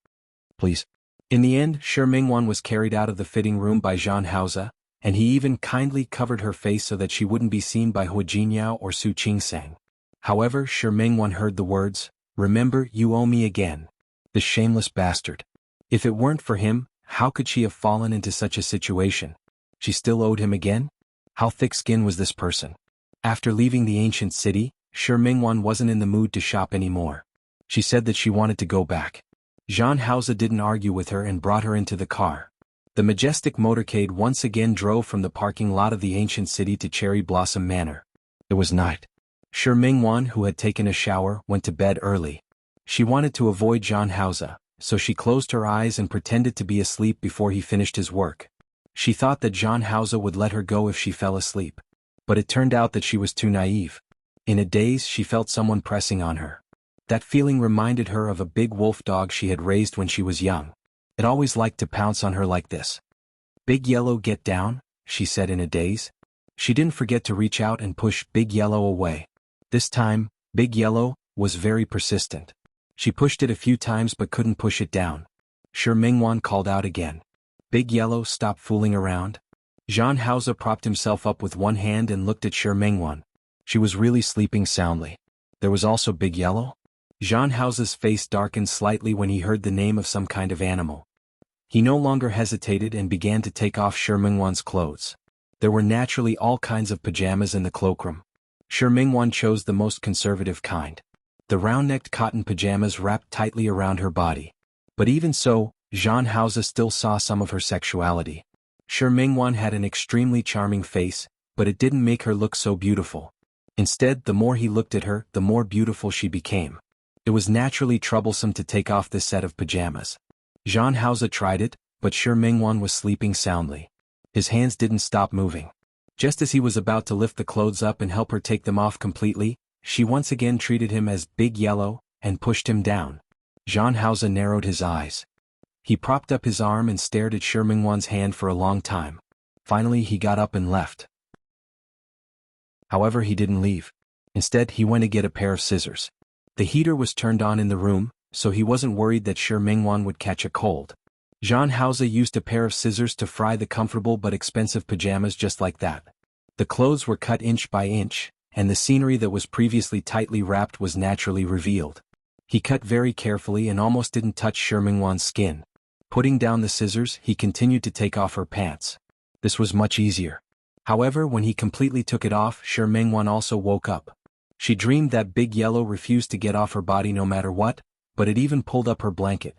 Please. In the end, Shi Mengwan was carried out of the fitting room by Zhang Haoze, and he even kindly covered her face so that she wouldn't be seen by Hu Jinyao or Su Qingsang. However, Shi Mengwan heard the words, "Remember, you owe me again." The shameless bastard. If it weren't for him, how could she have fallen into such a situation? She still owed him again? How thick-skinned was this person? After leaving the ancient city, Shi Mengwan wasn't in the mood to shop anymore. She said that she wanted to go back. Zhang Haoze didn't argue with her and brought her into the car. The majestic motorcade once again drove from the parking lot of the ancient city to Cherry Blossom Manor. It was night. Shi Mengwan, who had taken a shower, went to bed early. She wanted to avoid Zhang Haoze, so she closed her eyes and pretended to be asleep before he finished his work. She thought that Zhang Haoze would let her go if she fell asleep. But it turned out that she was too naive. In a daze she felt someone pressing on her. That feeling reminded her of a big wolf dog she had raised when she was young. It always liked to pounce on her like this. "Big Yellow, get down," she said in a daze. She didn't forget to reach out and push Big Yellow away. This time, Big Yellow was very persistent. She pushed it a few times but couldn't push it down. Shi Mengwan called out again. Big Yellow, stop fooling around. Jean Hausa propped himself up with one hand and looked at Shi Mingwan. She was really sleeping soundly. There was also Big Yellow? Jean Hausa's face darkened slightly when he heard the name of some kind of animal. He no longer hesitated and began to take off Shi Mingwan's clothes. There were naturally all kinds of pajamas in the cloakroom. Shi Mingwan chose the most conservative kind. The round-necked cotton pajamas wrapped tightly around her body. But even so, Jean Hausa still saw some of her sexuality. Shi Mingwan had an extremely charming face, but it didn't make her look so beautiful. Instead, the more he looked at her, the more beautiful she became. It was naturally troublesome to take off this set of pajamas. Jean Hausa tried it, but Shi Mingwan was sleeping soundly. His hands didn't stop moving. Just as he was about to lift the clothes up and help her take them off completely, she once again treated him as Big Yellow and pushed him down. Jean Hausa narrowed his eyes. He propped up his arm and stared at Shi Mingwan's hand for a long time. Finally he got up and left. However, he didn't leave. Instead, he went to get a pair of scissors. The heater was turned on in the room, so he wasn't worried that Shi Mingwan would catch a cold. Jean Hausa used a pair of scissors to fry the comfortable but expensive pajamas just like that. The clothes were cut inch by inch, and the scenery that was previously tightly wrapped was naturally revealed. He cut very carefully and almost didn't touch Shi Mingwan's skin. Putting down the scissors, he continued to take off her pants. This was much easier. However, when he completely took it off, Shi Mingwan also woke up. She dreamed that Big Yellow refused to get off her body no matter what, but it even pulled up her blanket.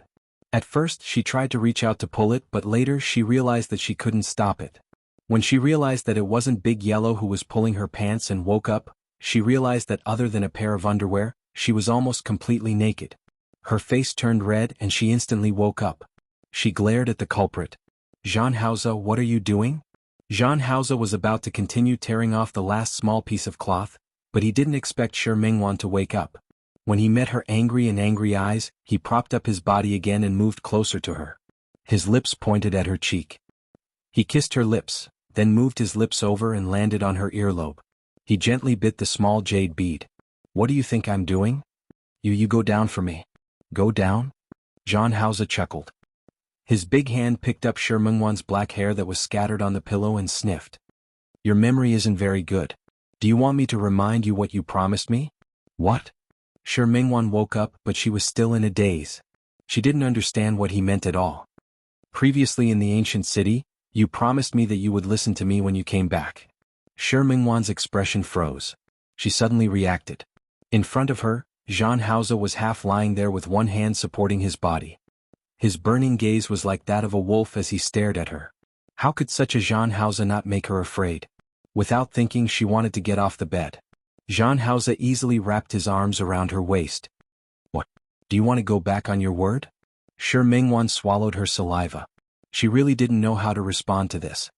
At first, she tried to reach out to pull it, but later she realized that she couldn't stop it. When she realized that it wasn't Big Yellow who was pulling her pants and woke up, she realized that other than a pair of underwear, she was almost completely naked. Her face turned red and she instantly woke up. She glared at the culprit. Jean Hausa, what are you doing? Jean Hausa was about to continue tearing off the last small piece of cloth, but he didn't expect Shi Mingwan to wake up. When he met her angry eyes, he propped up his body again and moved closer to her. His lips pointed at her cheek. He kissed her lips, then moved his lips over and landed on her earlobe. He gently bit the small jade bead. What do you think I'm doing? You go down for me. Go down? Jean Hausa chuckled. His big hand picked up Shi Mingwan's black hair that was scattered on the pillow and sniffed. Your memory isn't very good. Do you want me to remind you what you promised me? What? Shi Mingwan woke up, but she was still in a daze. She didn't understand what he meant at all. Previously in the ancient city, you promised me that you would listen to me when you came back. Shi Mingwan's expression froze. She suddenly reacted. In front of her, Jean Hausa was half lying there with one hand supporting his body. His burning gaze was like that of a wolf as he stared at her. How could such a Jean Hausa not make her afraid? Without thinking, she wanted to get off the bed. Jean Hausa easily wrapped his arms around her waist. What? Do you want to go back on your word? Shi Mingwan swallowed her saliva. She really didn't know how to respond to this.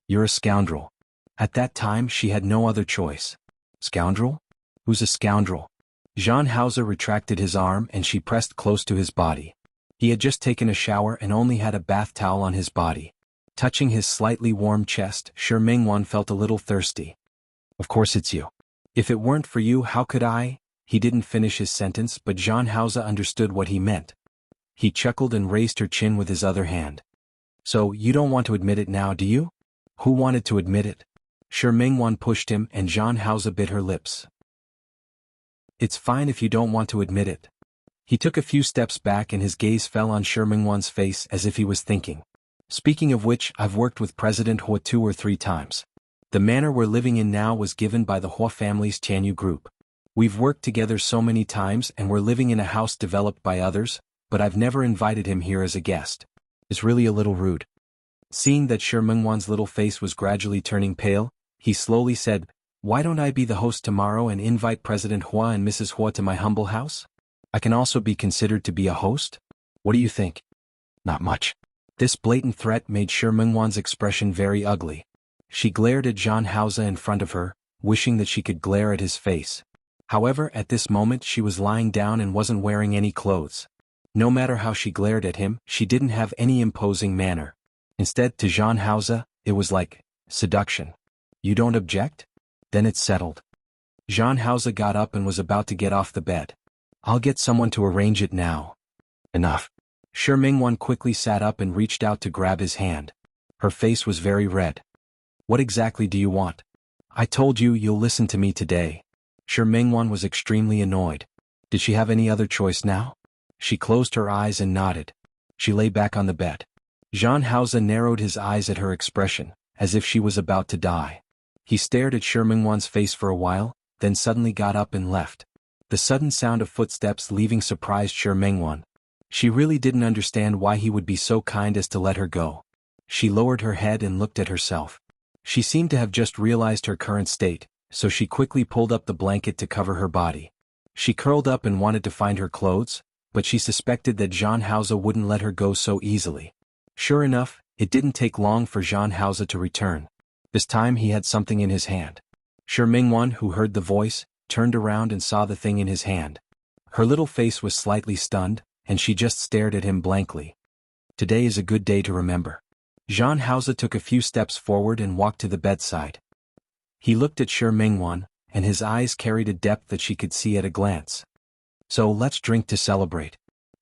You're a scoundrel. At that time, she had no other choice. Scoundrel? Who's a scoundrel? Jean Hausa retracted his arm and she pressed close to his body. He had just taken a shower and only had a bath towel on his body. Touching his slightly warm chest, Shi Mingwan felt a little thirsty. Of course it's you. If it weren't for you, how could I? He didn't finish his sentence, but Jean Hausa understood what he meant. He chuckled and raised her chin with his other hand. So, you don't want to admit it now, do you? Who wanted to admit it? Shi Mingwan pushed him and Jean Hausa bit her lips. It's fine if you don't want to admit it. He took a few steps back and his gaze fell on Shi Mingwan's face as if he was thinking. Speaking of which, I've worked with President Hua 2 or 3 times. The manor we're living in now was given by the Hua family's Tianyu group. We've worked together so many times and we're living in a house developed by others, but I've never invited him here as a guest. It's really a little rude. Seeing that Shi Mingwan's little face was gradually turning pale, he slowly said, Why don't I be the host tomorrow and invite President Hua and Mrs. Hua to my humble house? I can also be considered to be a host? What do you think? Not much. This blatant threat made Shi Mingwan's expression very ugly. She glared at Jean Hausa in front of her, wishing that she could glare at his face. However, at this moment she was lying down and wasn't wearing any clothes. No matter how she glared at him, she didn't have any imposing manner. Instead, to Jean Hausa, it was like seduction. You don't object? Then it's settled. Jean Hausa got up and was about to get off the bed. I'll get someone to arrange it now. Enough. Shi Mingwan quickly sat up and reached out to grab his hand. Her face was very red. What exactly do you want? I told you you'll listen to me today. Shi Mingwan was extremely annoyed. Did she have any other choice now? She closed her eyes and nodded. She lay back on the bed. Zhang Haoze narrowed his eyes at her expression, as if she was about to die. He stared at Shi Mingwan's face for a while, then suddenly got up and left. The sudden sound of footsteps leaving surprised Shi Mingwan. She really didn't understand why he would be so kind as to let her go. She lowered her head and looked at herself. She seemed to have just realized her current state, so she quickly pulled up the blanket to cover her body. She curled up and wanted to find her clothes, but she suspected that Zhang Haoze wouldn't let her go so easily. Sure enough, it didn't take long for Zhang Haoze to return. This time he had something in his hand. Shi Mingwan, who heard the voice, turned around and saw the thing in his hand. Her little face was slightly stunned, and she just stared at him blankly. Today is a good day to remember. Zhang Haoze took a few steps forward and walked to the bedside. He looked at Shi Mingwan, and his eyes carried a depth that she could see at a glance. So let's drink to celebrate.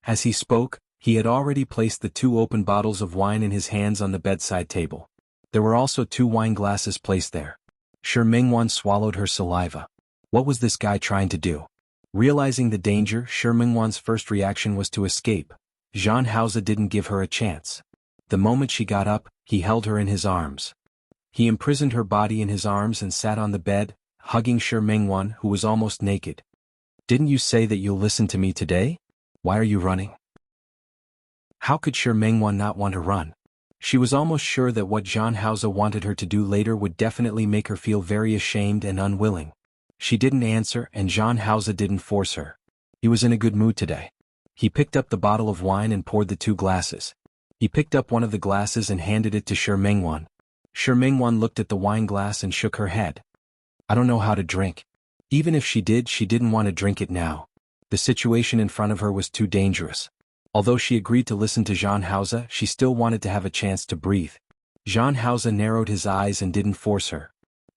As he spoke, he had already placed the 2 open bottles of wine in his hands on the bedside table. There were also 2 wine glasses placed there. Shi Mingwan swallowed her saliva. What was this guy trying to do? Realizing the danger, Shi Mingwan's first reaction was to escape. Zhang Haoze didn't give her a chance. The moment she got up, he held her in his arms. He imprisoned her body in his arms and sat on the bed, hugging Shi Mingwan, who was almost naked. Didn't you say that you'll listen to me today? Why are you running? How could Shi Mingwan not want to run? She was almost sure that what Zhang Haoze wanted her to do later would definitely make her feel very ashamed and unwilling. She didn't answer, and Zhang Haoze didn't force her. He was in a good mood today. He picked up the bottle of wine and poured the 2 glasses. He picked up one of the glasses and handed it to Shi Mingwan. Shi Mingwan looked at the wine glass and shook her head. I don't know how to drink. Even if she did, she didn't want to drink it now. The situation in front of her was too dangerous. Although she agreed to listen to Zhang Haoze, she still wanted to have a chance to breathe. Zhang Haoze narrowed his eyes and didn't force her.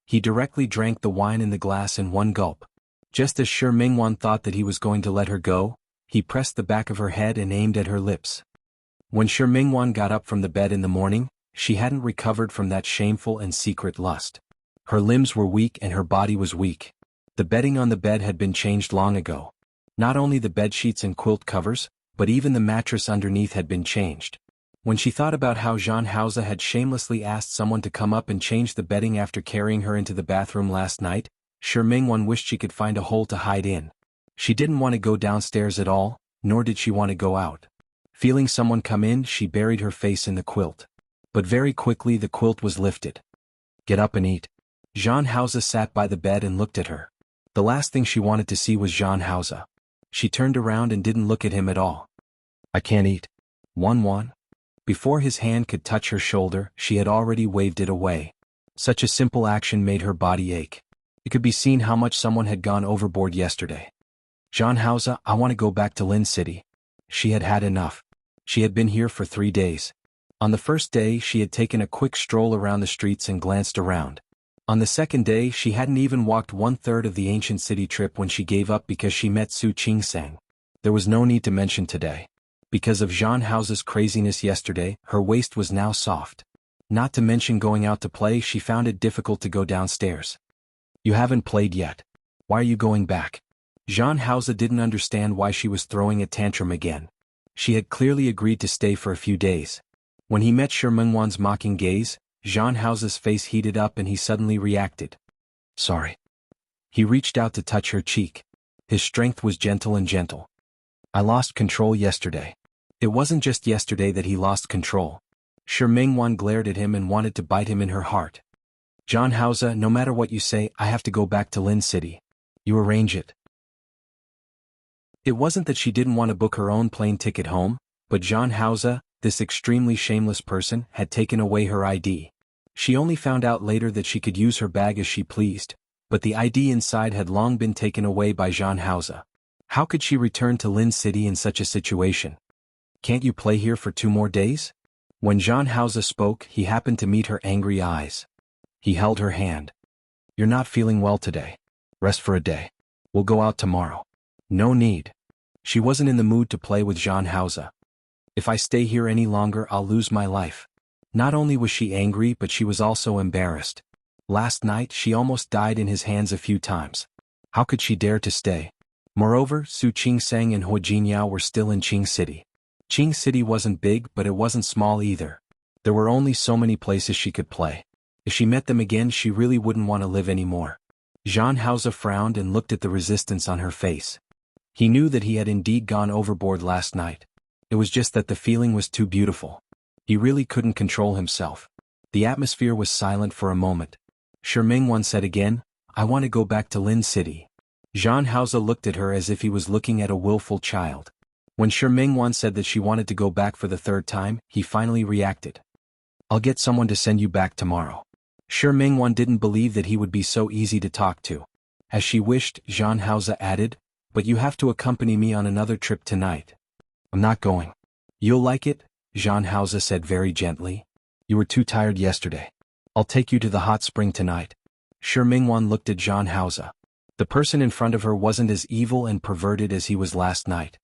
He directly drank the wine in the glass in one gulp. Just as Shi Mingwan thought that he was going to let her go, he pressed the back of her head and aimed at her lips. When Shi Mingwan got up from the bed in the morning, she hadn't recovered from that shameful and secret lust. Her limbs were weak and her body was weak. The bedding on the bed had been changed long ago. Not only the bedsheets and quilt covers, but even the mattress underneath had been changed. When she thought about how Zhang Haoze had shamelessly asked someone to come up and change the bedding after carrying her into the bathroom last night, Shi Mingwan wished she could find a hole to hide in. She didn't want to go downstairs at all, nor did she want to go out. Feeling someone come in, she buried her face in the quilt. But very quickly the quilt was lifted. Get up and eat. Zhang Haoze sat by the bed and looked at her. The last thing she wanted to see was Zhang Haoze. She turned around and didn't look at him at all. I can't eat. One. Before his hand could touch her shoulder, she had already waved it away. Such a simple action made her body ache. It could be seen how much someone had gone overboard yesterday. Zhang Haoze, I want to go back to Lin City. She had had enough. She had been here for 3 days. On the first day, she had taken a quick stroll around the streets and glanced around. On the second day, she hadn't even walked 1/3 of the ancient city trip when she gave up because she met Su Qingsang. There was no need to mention today. Because of Zhang Haoze's craziness yesterday, her waist was now soft. Not to mention going out to play, she found it difficult to go downstairs. You haven't played yet. Why are you going back? Zhang Haoze didn't understand why she was throwing a tantrum again. She had clearly agreed to stay for a few days. When he met Shi Mingwan's mocking gaze, Zhang Haoze's face heated up and he suddenly reacted. Sorry. He reached out to touch her cheek. His strength was gentle and gentle. I lost control yesterday. It wasn't just yesterday that he lost control. Shi Mingwan glared at him and wanted to bite him in her heart. Zhang Haoze, no matter what you say, I have to go back to Lin City. You arrange it. It wasn't that she didn't want to book her own plane ticket home, but Zhang Haoze, this extremely shameless person, had taken away her ID. She only found out later that she could use her bag as she pleased, but the ID inside had long been taken away by Zhang Haoze. How could she return to Lin City in such a situation? Can't you play here for 2 more days? When Zhang Haoze spoke, he happened to meet her angry eyes. He held her hand. You're not feeling well today. Rest for a day. We'll go out tomorrow. No need. She wasn't in the mood to play with Zhang Haoze. If I stay here any longer I'll lose my life. Not only was she angry but she was also embarrassed. Last night she almost died in his hands a few times. How could she dare to stay? Moreover, Su Qingsang and Hu Jinyao were still in Qing City. Qing City wasn't big but it wasn't small either. There were only so many places she could play. If she met them again she really wouldn't want to live anymore. Zhang Haoze frowned and looked at the resistance on her face. He knew that he had indeed gone overboard last night. It was just that the feeling was too beautiful. He really couldn't control himself. The atmosphere was silent for a moment. Shi Mingwan said again, "I want to go back to Lin City." Zhang Haoze looked at her as if he was looking at a willful child. When Shi Mingwan said that she wanted to go back for the third time, he finally reacted. "I'll get someone to send you back tomorrow." Shi Mingwan didn't believe that he would be so easy to talk to. As she wished, Zhang Haoze added, "But you have to accompany me on another trip tonight." "I'm not going." "You'll like it," Zhang Haoze said very gently. "You were too tired yesterday. I'll take you to the hot spring tonight." Shi Mingwan looked at Zhang Haoze. The person in front of her wasn't as evil and perverted as he was last night.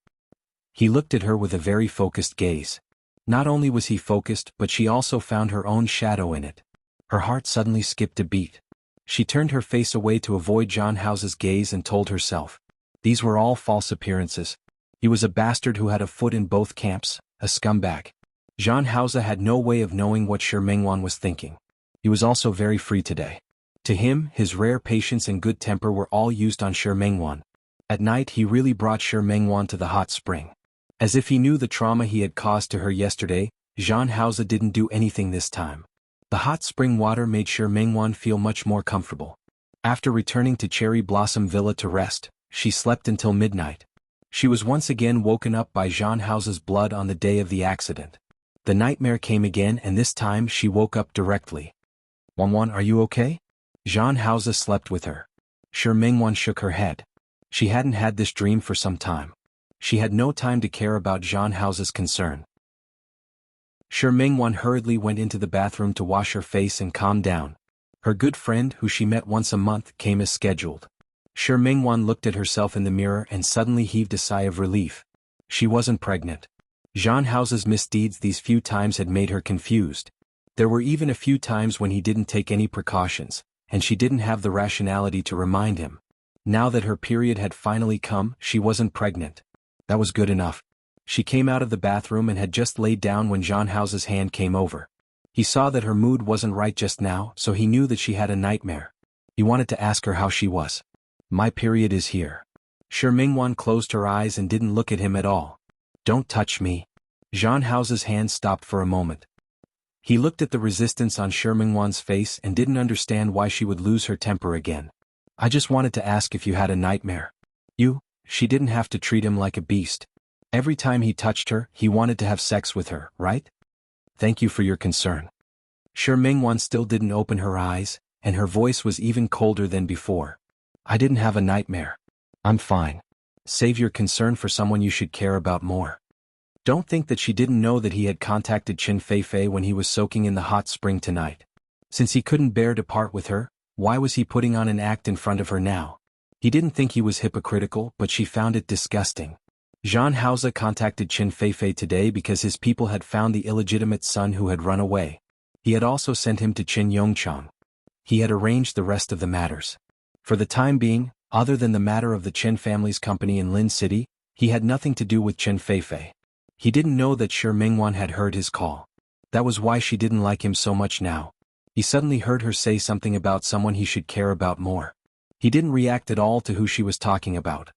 He looked at her with a very focused gaze. Not only was he focused but she also found her own shadow in it. Her heart suddenly skipped a beat. She turned her face away to avoid Zhang Haoze's gaze and told herself, these were all false appearances. He was a bastard who had a foot in both camps, a scumbag. Zhang Haoze had no way of knowing what Shi Mingwan was thinking. He was also very free today. To him, his rare patience and good temper were all used on Shi Mingwan. At night he really brought Shi Mingwan to the hot spring. As if he knew the trauma he had caused to her yesterday, Zhang Haoze didn't do anything this time. The hot spring water made Shi Mingwan feel much more comfortable. After returning to Cherry Blossom Villa to rest, she slept until midnight. She was once again woken up by Zhang Haoze's blood on the day of the accident. The nightmare came again and this time she woke up directly. "Wanwan, are you okay?" Zhang Haoze slept with her. Shi Mingwan shook her head. She hadn't had this dream for some time. She had no time to care about Zhang Haoze's concern. Shi Mingwan hurriedly went into the bathroom to wash her face and calm down. Her good friend, who she met once a month, came as scheduled. Shi Mingwan looked at herself in the mirror and suddenly heaved a sigh of relief. She wasn't pregnant. Zhang Haoze's misdeeds these few times had made her confused. There were even a few times when he didn't take any precautions, and she didn't have the rationality to remind him. Now that her period had finally come, she wasn't pregnant. That was good enough. She came out of the bathroom and had just laid down when Zhang Haoze's hand came over. He saw that her mood wasn't right just now, so he knew that she had a nightmare. He wanted to ask her how she was. "My period is here." Shi Mingwan closed her eyes and didn't look at him at all. "Don't touch me." Zhang Haoze's hand stopped for a moment. He looked at the resistance on Shi Mingwan's face and didn't understand why she would lose her temper again. "I just wanted to ask if you had a nightmare." She didn't have to treat him like a beast. Every time he touched her, he wanted to have sex with her, right? "Thank you for your concern." Shi Mingwan still didn't open her eyes, and her voice was even colder than before. "I didn't have a nightmare. I'm fine. Save your concern for someone you should care about more." Don't think that she didn't know that he had contacted Qin Feifei when he was soaking in the hot spring tonight. Since he couldn't bear to part with her, why was he putting on an act in front of her now? He didn't think he was hypocritical, but she found it disgusting. Zhang Haoze contacted Qin Feifei today because his people had found the illegitimate son who had run away. He had also sent him to Qin Yongchang. He had arranged the rest of the matters. For the time being, other than the matter of the Qin family's company in Lin City, he had nothing to do with Qin Feifei. He didn't know that Shi Mingwan had heard his call. That was why she didn't like him so much now. He suddenly heard her say something about someone he should care about more. He didn't react at all to who she was talking about.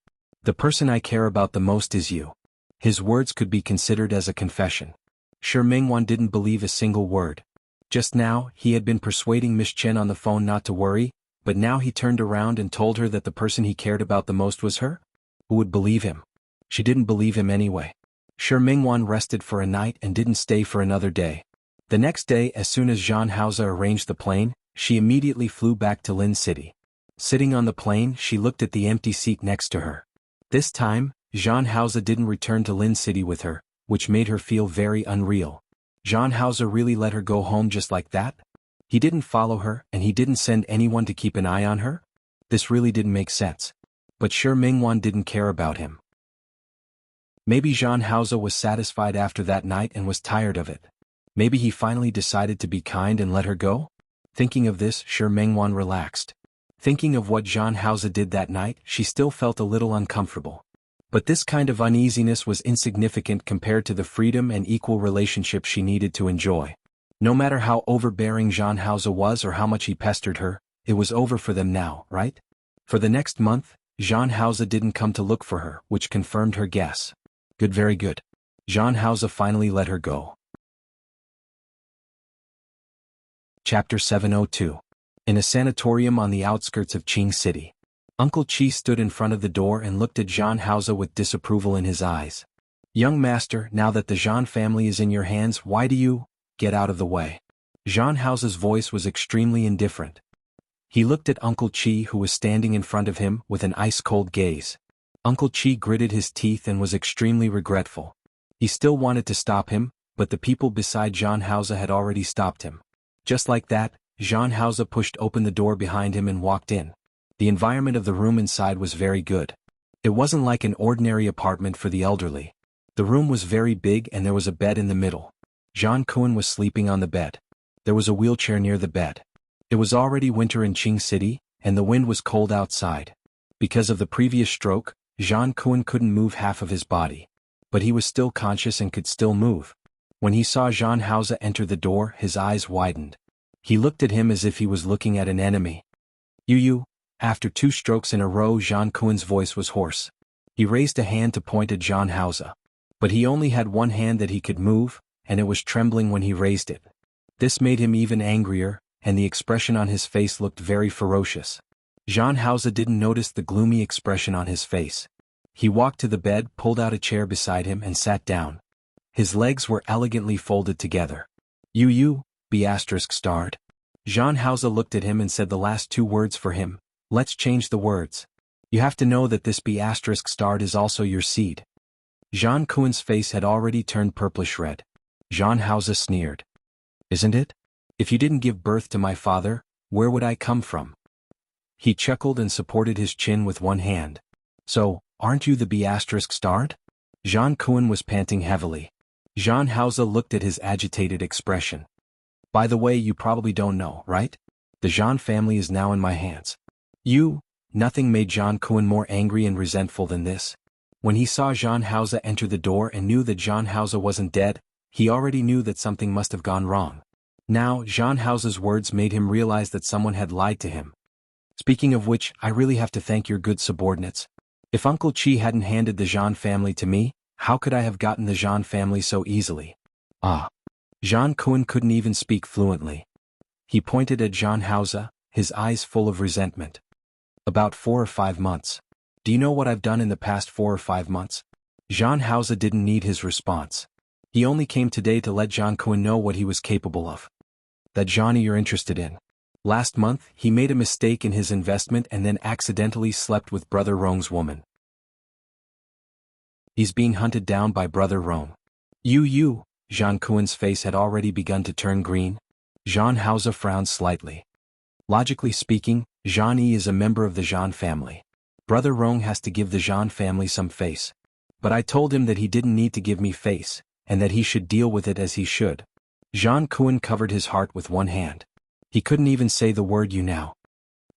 "The person I care about the most is you." His words could be considered as a confession. Shi Mingwan didn't believe a single word. Just now, he had been persuading Miss Chen on the phone not to worry, but now he turned around and told her that the person he cared about the most was her? Who would believe him? She didn't believe him anyway. Shi Mingwan rested for a night and didn't stay for another day. The next day, as soon as Zhang Haoze arranged the plane, she immediately flew back to Lin City. Sitting on the plane, she looked at the empty seat next to her. This time, Zhang Haoze didn't return to Lin City with her, which made her feel very unreal. Zhang Haoze really let her go home just like that? He didn't follow her, and he didn't send anyone to keep an eye on her? This really didn't make sense. But Shi Mingwan didn't care about him. Maybe Jean Hausa was satisfied after that night and was tired of it. Maybe he finally decided to be kind and let her go? Thinking of this, Shi Mengwan relaxed. Thinking of what Jean Hausa did that night, she still felt a little uncomfortable. But this kind of uneasiness was insignificant compared to the freedom and equal relationship she needed to enjoy. No matter how overbearing Jean Hausa was or how much he pestered her, it was over for them now, right? For the next month, Jean Hausa didn't come to look for her, which confirmed her guess. Good, very good. Jean Hausa finally let her go. Chapter 702. In a sanatorium on the outskirts of Qing City. Uncle Chi stood in front of the door and looked at Jean Hausa with disapproval in his eyes. Young master, now that the Jean family is in your hands, why do you get out of the way? Jean Hausa's voice was extremely indifferent. He looked at Uncle Chi, who was standing in front of him, with an ice-cold gaze. Uncle Chi gritted his teeth and was extremely regretful. He still wanted to stop him, but the people beside Jean Hausa had already stopped him. Just like that, Jean Hausa pushed open the door behind him and walked in. The environment of the room inside was very good. It wasn't like an ordinary apartment for the elderly. The room was very big and there was a bed in the middle. Jean Kuan was sleeping on the bed. There was a wheelchair near the bed. It was already winter in Qing City, and the wind was cold outside. Because of the previous stroke, Jean Kuan couldn't move half of his body. But he was still conscious and could still move. When he saw Jean Hausa enter the door, his eyes widened. He looked at him as if he was looking at an enemy. You. After 2 strokes in a row, Jean Kuan's voice was hoarse. He raised a hand to point at Jean Hausa. But he only had one hand that he could move, and it was trembling when he raised it. This made him even angrier, and the expression on his face looked very ferocious. Jean Hausa didn't notice the gloomy expression on his face. He walked to the bed, pulled out a chair beside him and sat down. His legs were elegantly folded together. You, be asterisk starred. Jean Hausa looked at him and said the last 2 words for him. Let's change the words. You have to know that this be asterisk starred is also your seed. Jean Kuan's face had already turned purplish red. Jean Hausa sneered. Isn't it? If you didn't give birth to my father, where would I come from? He chuckled and supported his chin with one hand. So, aren't you the be asterisk starred? Jean Kuan was panting heavily. Jean Hausa looked at his agitated expression. By the way, you probably don't know, right? The Jean family is now in my hands. Nothing made Jean Kuan more angry and resentful than this. When he saw Jean Hausa enter the door and knew that Jean Hausa wasn't dead, he already knew that something must have gone wrong. Now, Jean Hausa's words made him realize that someone had lied to him. Speaking of which, I really have to thank your good subordinates. If Uncle Chi hadn't handed the Jean family to me, how could I have gotten the Jean family so easily? Jean Kuan couldn't even speak fluently. He pointed at Jean Hausa, his eyes full of resentment. About 4 or 5 months. Do you know what I've done in the past 4 or 5 months? Jean Hausa didn't need his response. He only came today to let Jean Kuan know what he was capable of. That Johnny you're interested in. Last month, he made a mistake in his investment and then accidentally slept with Brother Rong's woman. He's being hunted down by Brother Rong. Jean Kuan's face had already begun to turn green. Jean Hausa frowned slightly. Logically speaking, Jean Yi is a member of the Jean family. Brother Rong has to give the Jean family some face. But I told him that he didn't need to give me face, and that he should deal with it as he should. Jean Kuan covered his heart with one hand. He couldn't even say the word you now.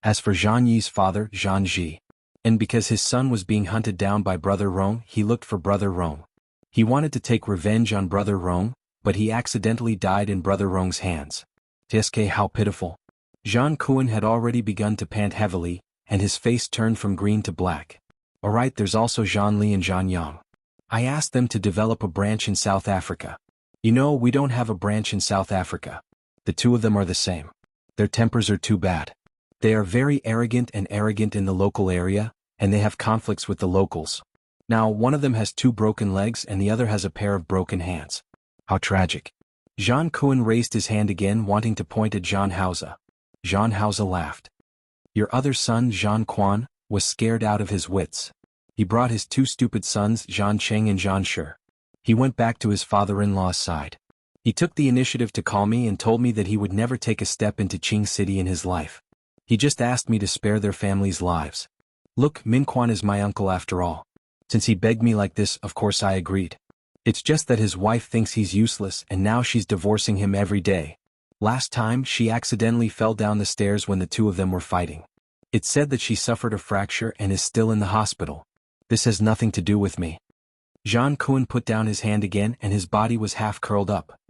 As for Jean Yi's father, Jean Ji. And because his son was being hunted down by Brother Rong, he looked for Brother Rong. He wanted to take revenge on Brother Rong, but he accidentally died in Brother Rong's hands. TSK, how pitiful. Jean Kuan had already begun to pant heavily, and his face turned from green to black. Alright, there's also Jean Li and Jean Yang. I asked them to develop a branch in South Africa. You know, we don't have a branch in South Africa. The 2 of them are the same. Their tempers are too bad. They are very arrogant in the local area, and they have conflicts with the locals. Now, one of them has 2 broken legs and the other has a pair of broken hands. How tragic. Jean Kuan raised his hand again, wanting to point at Jean Hausa. Jean Hausa laughed. Your other son, Jean Quan, was scared out of his wits. He brought his 2 stupid sons, Jean Cheng and Jean Shi. He went back to his father-in-law's side. He took the initiative to call me and told me that he would never take a step into Qing City in his life. He just asked me to spare their families' lives. Look, Min Quan is my uncle after all. Since he begged me like this, of course I agreed. It's just that his wife thinks he's useless and now she's divorcing him every day. Last time, she accidentally fell down the stairs when the two of them were fighting. It's said that she suffered a fracture and is still in the hospital. This has nothing to do with me. Jean Kuan put down his hand again and his body was half curled up.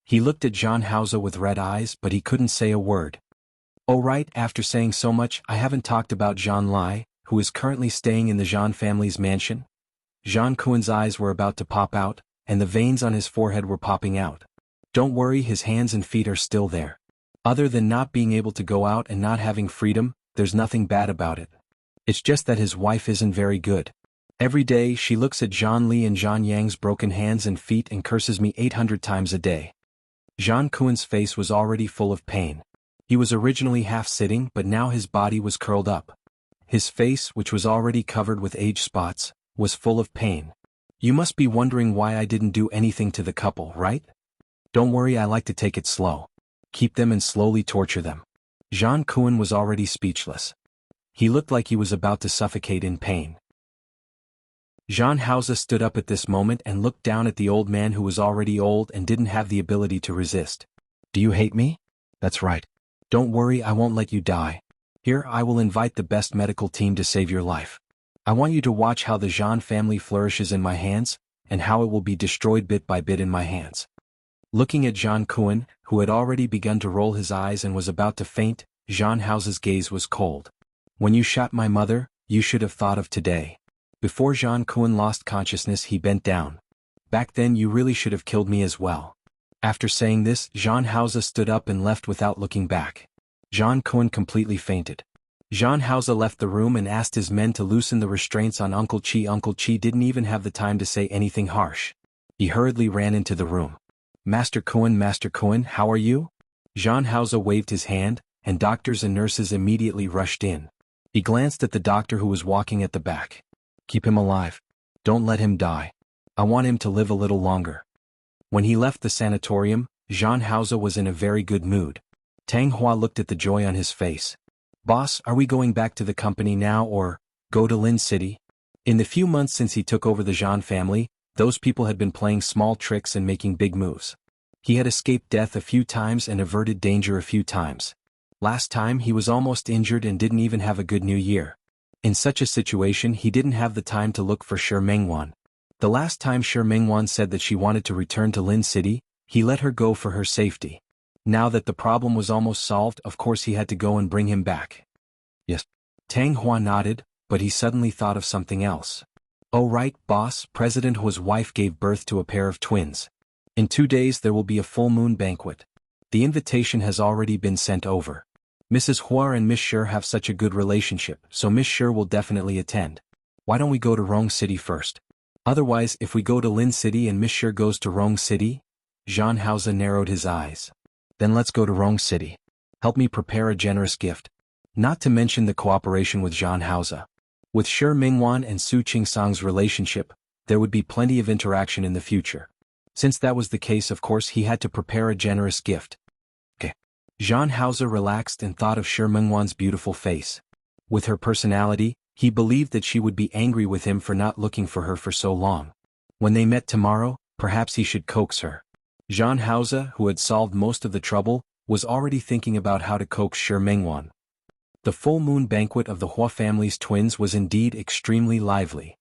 He looked at Jean Hauser with red eyes, but he couldn't say a word. Oh right, after saying so much, I haven't talked about Jean Lai, who is currently staying in the Jean family's mansion. Jean Kuan's eyes were about to pop out, and the veins on his forehead were popping out. Don't worry, his hands and feet are still there. Other than not being able to go out and not having freedom, there's nothing bad about it. It's just that his wife isn't very good. Every day she looks at Jean Li and Jean Yang's broken hands and feet and curses me 800 times a day. Jean Kuan's face was already full of pain. He was originally half sitting, but now his body was curled up. His face, which was already covered with age spots, was full of pain. You must be wondering why I didn't do anything to the couple, right? Don't worry, I like to take it slow. Keep them and slowly torture them. Jean Kuan was already speechless. He looked like he was about to suffocate in pain. Jean Hauser stood up at this moment and looked down at the old man who was already old and didn't have the ability to resist. Do you hate me? That's right. Don't worry, I won't let you die. Here, I will invite the best medical team to save your life. I want you to watch how the Jean family flourishes in my hands, and how it will be destroyed bit by bit in my hands. Looking at Jean Kuan, who had already begun to roll his eyes and was about to faint, Jean Hauser's gaze was cold. When you shot my mother, you should have thought of today. Before Jean Kuan lost consciousness, he bent down. Back then you really should have killed me as well. After saying this, Jean Hauser stood up and left without looking back. Jean Kuan completely fainted. Jean Hauser left the room and asked his men to loosen the restraints on Uncle Chi. Uncle Chi didn't even have the time to say anything harsh. He hurriedly ran into the room. Master Kuan, how are you? Jean Hauser waved his hand, and doctors and nurses immediately rushed in. He glanced at the doctor who was walking at the back. Keep him alive. Don't let him die. I want him to live a little longer. When he left the sanatorium, Jean Hauser was in a very good mood. Tang Hua looked at the joy on his face. Boss, are we going back to the company now or go to Lin City? In the few months since he took over the Jean family, those people had been playing small tricks and making big moves. He had escaped death a few times and averted danger a few times. Last time he was almost injured and didn't even have a good New Year. In such a situation he didn't have the time to look for Shi Mengwan. The last time Shi Mengwan said that she wanted to return to Lin City, he let her go for her safety. Now that the problem was almost solved, of course he had to go and bring him back. Yes. Tang Hua nodded, but he suddenly thought of something else. Oh right, boss, President Hua's wife gave birth to a pair of twins. In 2 days there will be a full moon banquet. The invitation has already been sent over. Mrs. Hua and Miss Shi have such a good relationship, so Miss Shi will definitely attend. Why don't we go to Rong City first? Otherwise, if we go to Lin City and Miss Shi goes to Rong City? Jean Hauser narrowed his eyes. Then let's go to Rong City. Help me prepare a generous gift. Not to mention the cooperation with Jean Hauser. With Shi Mingwan and Su Qingsang's relationship, there would be plenty of interaction in the future. Since that was the case, of course he had to prepare a generous gift. Okay. Jean Hauser relaxed and thought of Shi Mingwan's beautiful face. With her personality, he believed that she would be angry with him for not looking for her for so long. When they met tomorrow, perhaps he should coax her. Jean Hauser, who had solved most of the trouble, was already thinking about how to coax Shi Mingwan. The full moon banquet of the Hua family's twins was indeed extremely lively.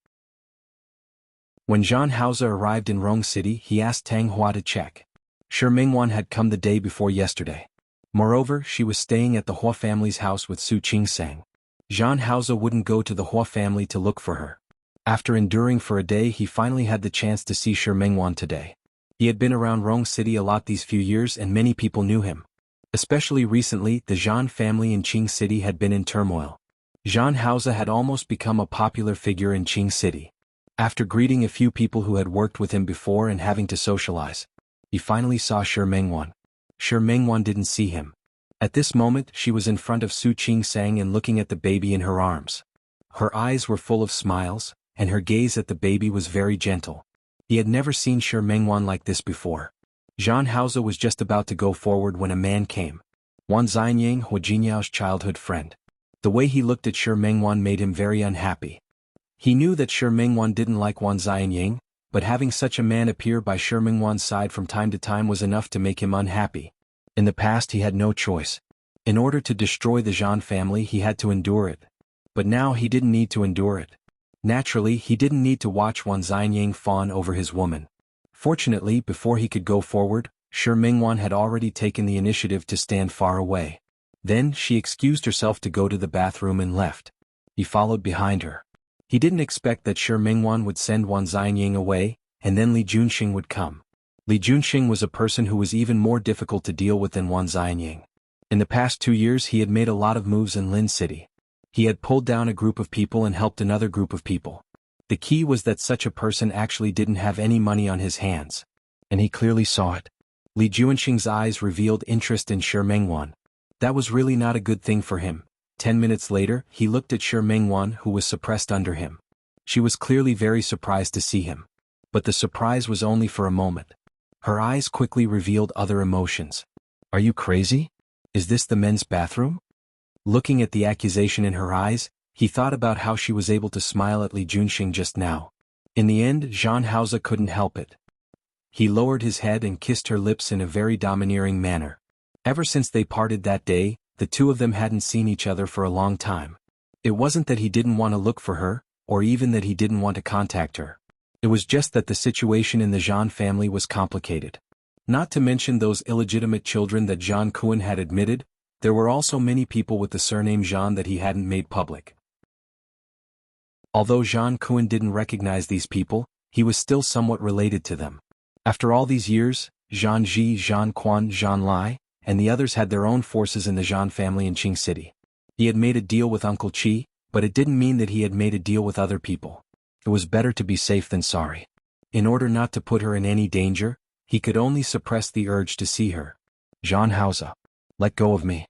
When Jean Hauser arrived in Rong City, he asked Tang Hua to check. Shi Mingwan had come the day before yesterday. Moreover, she was staying at the Hua family's house with Su Qingsang. Jean Hauser wouldn't go to the Hua family to look for her. After enduring for a day, he finally had the chance to see Shi Mingwan today. He had been around Rong City a lot these few years and many people knew him. Especially recently, the Jean family in Qing City had been in turmoil. Jean Hauser had almost become a popular figure in Qing City. After greeting a few people who had worked with him before and having to socialize, he finally saw Shi Mingwan. Shi Mingwan didn't see him. At this moment, she was in front of Su Qingsang and looking at the baby in her arms. Her eyes were full of smiles, and her gaze at the baby was very gentle. He had never seen Shi Mingwan like this before. Jean Hauser was just about to go forward when a man came. Wan Xianyang, Hua Jinyao's childhood friend. The way he looked at Shi Mingwan made him very unhappy. He knew that Shi Mingwan didn't like Wan Xianying, but having such a man appear by Shi Mingwan's side from time to time was enough to make him unhappy. In the past he had no choice. In order to destroy the Zhan family he had to endure it. But now he didn't need to endure it. Naturally, he didn't need to watch Wan Xianying fawn over his woman. Fortunately, before he could go forward, Shi Mingwan had already taken the initiative to stand far away. Then she excused herself to go to the bathroom and left. He followed behind her. He didn't expect that Shi Mingwan would send Wan Xianying away, and then Li Junxing would come. Li Junxing was a person who was even more difficult to deal with than Wan Xianying. In the past 2 years he had made a lot of moves in Lin City. He had pulled down a group of people and helped another group of people. The key was that such a person actually didn't have any money on his hands. And he clearly saw it. Li Junxing's eyes revealed interest in Shi Mingwan. That was really not a good thing for him. 10 minutes later, he looked at Shi Mingwan, who was suppressed under him. She was clearly very surprised to see him. But the surprise was only for a moment. Her eyes quickly revealed other emotions. Are you crazy? Is this the men's bathroom? Looking at the accusation in her eyes, he thought about how she was able to smile at Li Junxing just now. In the end, Zhan Haoze couldn't help it. He lowered his head and kissed her lips in a very domineering manner. Ever since they parted that day, the two of them hadn't seen each other for a long time. It wasn't that he didn't want to look for her, or even that he didn't want to contact her. It was just that the situation in the Zhan family was complicated. Not to mention those illegitimate children that Zhan Kuan had admitted, there were also many people with the surname Zhan that he hadn't made public. Although Zhan Kuan didn't recognize these people, he was still somewhat related to them. After all these years, Zhan Ji, Zhan Quan, Zhan Lai, and the others had their own forces in the Zhan family in Qing City. He had made a deal with Uncle Qi, but it didn't mean that he had made a deal with other people. It was better to be safe than sorry. In order not to put her in any danger, he could only suppress the urge to see her. Zhan Haoze, let go of me.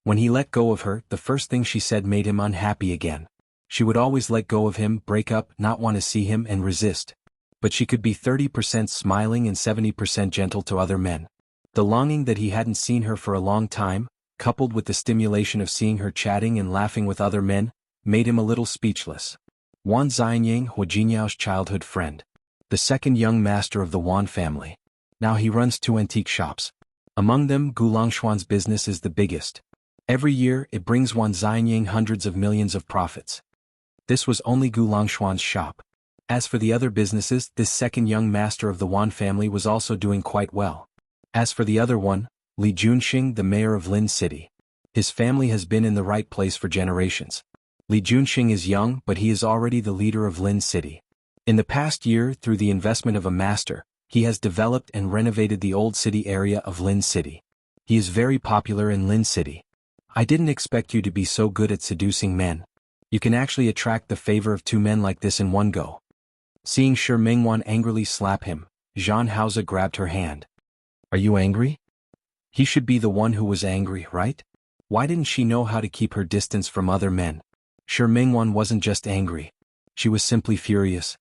When he let go of her, the first thing she said made him unhappy again. She would always let go of him, break up, not want to see him and resist. But she could be 30% smiling and 70% gentle to other men. The longing that he hadn't seen her for a long time, coupled with the stimulation of seeing her chatting and laughing with other men, made him a little speechless. Wan Xianying, Hua Jinyao's childhood friend. The second young master of the Wan family. Now he runs 2 antique shops. Among them, Gu Longshuan's business is the biggest. Every year, it brings Wan Xianying hundreds of millions of profits. This was only Gu Longshuan's shop. As for the other businesses, this second young master of the Wan family was also doing quite well. As for the other one, Li Junxing, the mayor of Lin City. His family has been in the right place for generations. Li Junxing is young, but he is already the leader of Lin City. In the past year, through the investment of a master, he has developed and renovated the old city area of Lin City. He is very popular in Lin City. I didn't expect you to be so good at seducing men. You can actually attract the favor of 2 men like this in one go. Seeing Shi Mingwan angrily slap him, Zhan Haoze grabbed her hand. Are you angry? He should be the one who was angry, right? Why didn't she know how to keep her distance from other men? Shi Mingwan wasn't just angry. She was simply furious.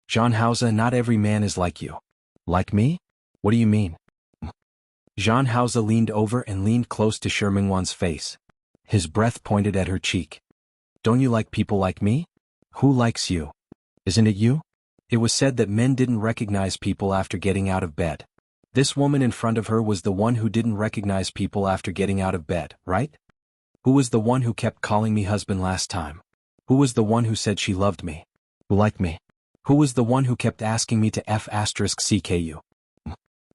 Zhan Haoze, not every man is like you. Like me? What do you mean? Zhan Haoze leaned over and leaned close to Shi Mingwan's face. His breath pointed at her cheek. Don't you like people like me? Who likes you? Isn't it you? It was said that men didn't recognize people after getting out of bed. This woman in front of her was the one who didn't recognize people after getting out of bed, right? Who was the one who kept calling me husband last time? Who was the one who said she loved me? Who liked me? Who was the one who kept asking me to F***CKU?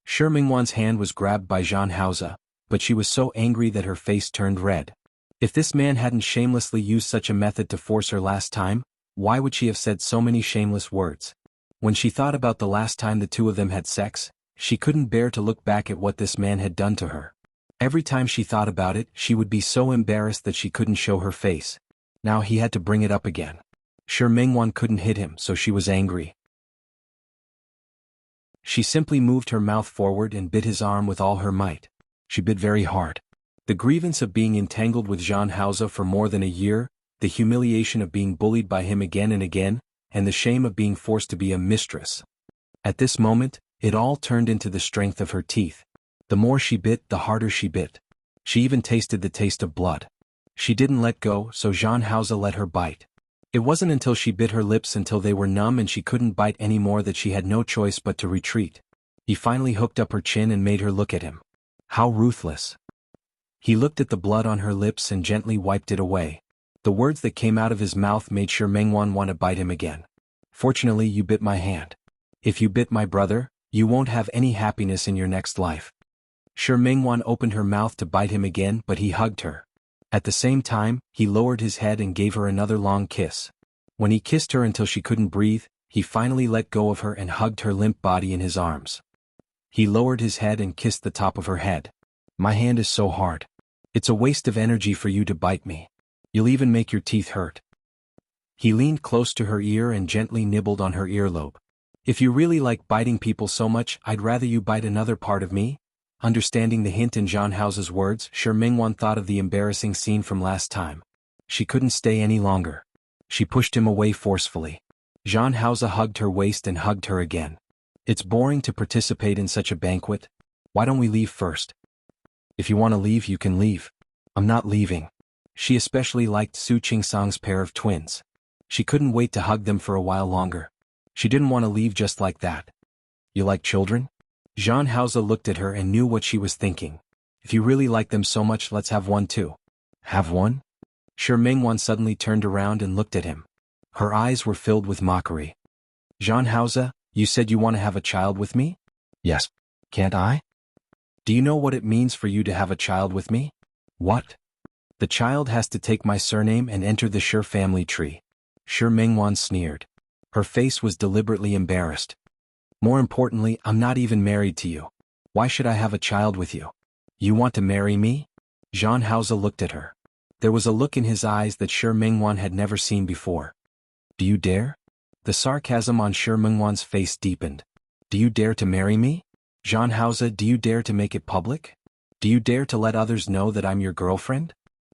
Shi Mingwan's hand was grabbed by Zhan Haoze, but she was so angry that her face turned red. If this man hadn't shamelessly used such a method to force her last time, why would she have said so many shameless words? When she thought about the last time the two of them had sex, she couldn't bear to look back at what this man had done to her. Every time she thought about it, she would be so embarrassed that she couldn't show her face. Now he had to bring it up again. Shi Mingwan couldn't hit him, so she was angry. She simply moved her mouth forward and bit his arm with all her might. She bit very hard. The grievance of being entangled with Zhan Haoze for more than a year, the humiliation of being bullied by him again and again, and the shame of being forced to be a mistress. At this moment, it all turned into the strength of her teeth. The more she bit, the harder she bit. She even tasted the taste of blood. She didn't let go, so Zhan Haoze let her bite. It wasn't until she bit her lips until they were numb and she couldn't bite anymore that she had no choice but to retreat. He finally hooked up her chin and made her look at him. How ruthless. He looked at the blood on her lips and gently wiped it away. The words that came out of his mouth made Shi Mengwan want to bite him again. Fortunately, you bit my hand. If you bit my brother, you won't have any happiness in your next life. Shi Mengwan opened her mouth to bite him again, but he hugged her. At the same time, he lowered his head and gave her another long kiss. When he kissed her until she couldn't breathe, he finally let go of her and hugged her limp body in his arms. He lowered his head and kissed the top of her head. My hand is so hard. It's a waste of energy for you to bite me. You'll even make your teeth hurt. He leaned close to her ear and gently nibbled on her earlobe. If you really like biting people so much, I'd rather you bite another part of me. Understanding the hint in Zhang Hao's words, Shi Mengwan thought of the embarrassing scene from last time. She couldn't stay any longer. She pushed him away forcefully. Zhang Hao hugged her waist and hugged her again. It's boring to participate in such a banquet. Why don't we leave first? If you want to leave, you can leave. I'm not leaving. She especially liked Su Qingsang's pair of twins. She couldn't wait to hug them for a while longer. She didn't want to leave just like that. You like children? Zhang Hao looked at her and knew what she was thinking. If you really like them so much, let's have one too. Have one? Shi Mengwan suddenly turned around and looked at him. Her eyes were filled with mockery. Zhang Hao, you said you want to have a child with me? Yes. Can't I? Do you know what it means for you to have a child with me? What? The child has to take my surname and enter the Shi family tree. Shi Mengwan sneered. Her face was deliberately embarrassed. More importantly, I'm not even married to you. Why should I have a child with you? You want to marry me? Zhang Hao looked at her. There was a look in his eyes that Shi Mengwan had never seen before. Do you dare? The sarcasm on Shi Mengwan's face deepened. Do you dare to marry me? Zhang Hao, do you dare to make it public? Do you dare to let others know that I'm your girlfriend?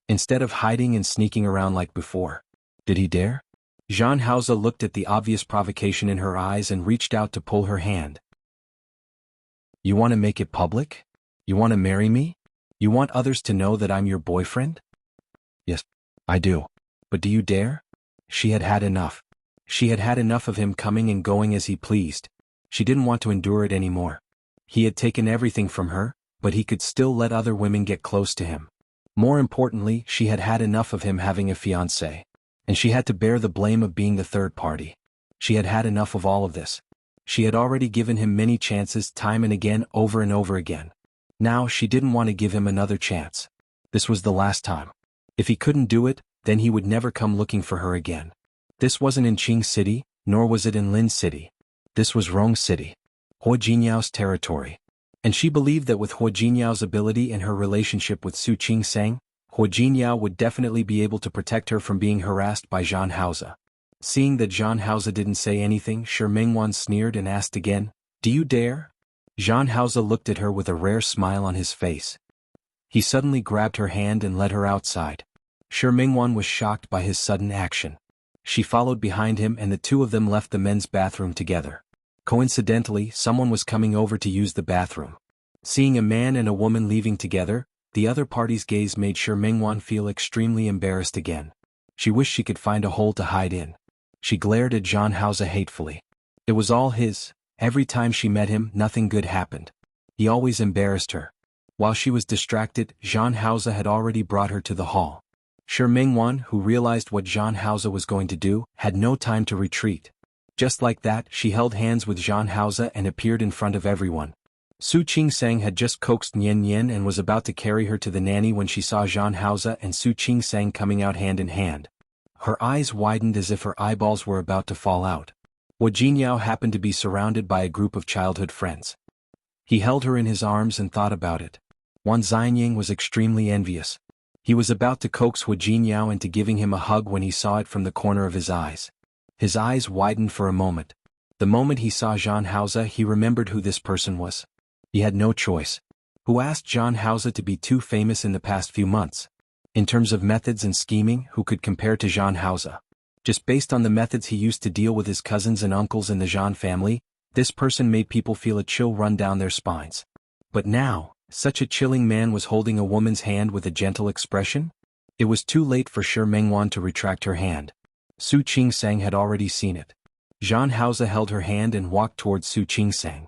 Instead of hiding and sneaking around like before. Did he dare? Zhang Hao looked at the obvious provocation in her eyes and reached out to pull her hand. You want to make it public? You want to marry me? You want others to know that I'm your boyfriend? Yes, I do. But do you dare? She had had enough. She had had enough of him coming and going as he pleased. She didn't want to endure it anymore. He had taken everything from her, but he could still let other women get close to him. More importantly, she had had enough of him having a fiancé. And she had to bear the blame of being the third party. She had had enough of all of this. She had already given him many chances time and again, over and over again. Now she didn't want to give him another chance. This was the last time. If he couldn't do it, then he would never come looking for her again. This wasn't in Qing City, nor was it in Lin City. This was Rong City. Huo Jinyao's territory. And she believed that with Huo Jinyao's ability and her relationship with Su Qingsang, Huo Jinyao would definitely be able to protect her from being harassed by Zhang Hao. Seeing that Zhang Hao didn't say anything, Shi Mengwan sneered and asked again, Do you dare? Zhang Hao looked at her with a rare smile on his face. He suddenly grabbed her hand and led her outside. Shi Mengwan was shocked by his sudden action. She followed behind him and the two of them left the men's bathroom together. Coincidentally, someone was coming over to use the bathroom. Seeing a man and a woman leaving together, the other party's gaze made Shi Mengwan feel extremely embarrassed again. She wished she could find a hole to hide in. She glared at Zhang Hao hatefully. It was all his. Every time she met him, nothing good happened. He always embarrassed her. While she was distracted, Zhang Hao had already brought her to the hall. Shi Mengwan, who realized what Zhang Hao was going to do, had no time to retreat. Just like that, she held hands with Zhang Hao and appeared in front of everyone. Su Qingsang had just coaxed Nian Nian and was about to carry her to the nanny when she saw Zhang Hao and Su Qingsang coming out hand in hand. Her eyes widened as if her eyeballs were about to fall out. Huo Jinyao happened to be surrounded by a group of childhood friends. He held her in his arms and thought about it. Wan Xianying was extremely envious. He was about to coax Huo Jinyao into giving him a hug when he saw it from the corner of his eyes. His eyes widened for a moment. The moment he saw Zhang Hao, he remembered who this person was. He had no choice. Who asked Zhang Hao to be too famous in the past few months? In terms of methods and scheming, who could compare to Zhang Hao? Just based on the methods he used to deal with his cousins and uncles in the Zhang family, this person made people feel a chill run down their spines. But now, such a chilling man was holding a woman's hand with a gentle expression? It was too late for Shi Mengwan to retract her hand. Su Qingsang had already seen it. Zhang Haoze held her hand and walked towards Su Qingsang.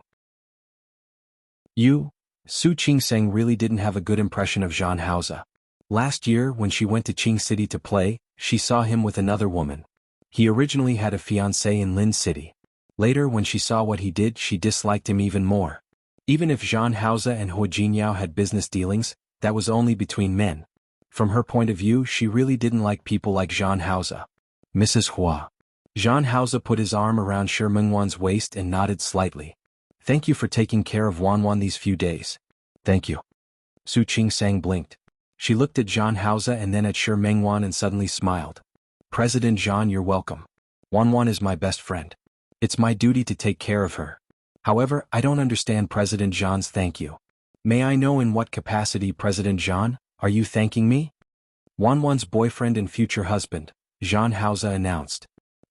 Su Qingsang really didn't have a good impression of Zhang Haoze. Last year when she went to Qing City to play, she saw him with another woman. He originally had a fiancée in Lin City. Later when she saw what he did, she disliked him even more. Even if Zhang Haoze and Hu Jingyao had business dealings, that was only between men. From her point of view, she really didn't like people like Zhang Haoze. Mrs. Hua. Zhang Haoze put his arm around Shi Mengwan's waist and nodded slightly. Thank you for taking care of Wanwan these few days. Thank you. Su Qingsang blinked. She looked at Zhang Haoze and then at Shi Mengwan and suddenly smiled. President Zhang, you're welcome. Wanwan is my best friend. It's my duty to take care of her. However, I don't understand President Zhang's thank you. May I know in what capacity, President Zhang, are you thanking me? Wanwan's boyfriend and future husband, Zhang Haoze announced.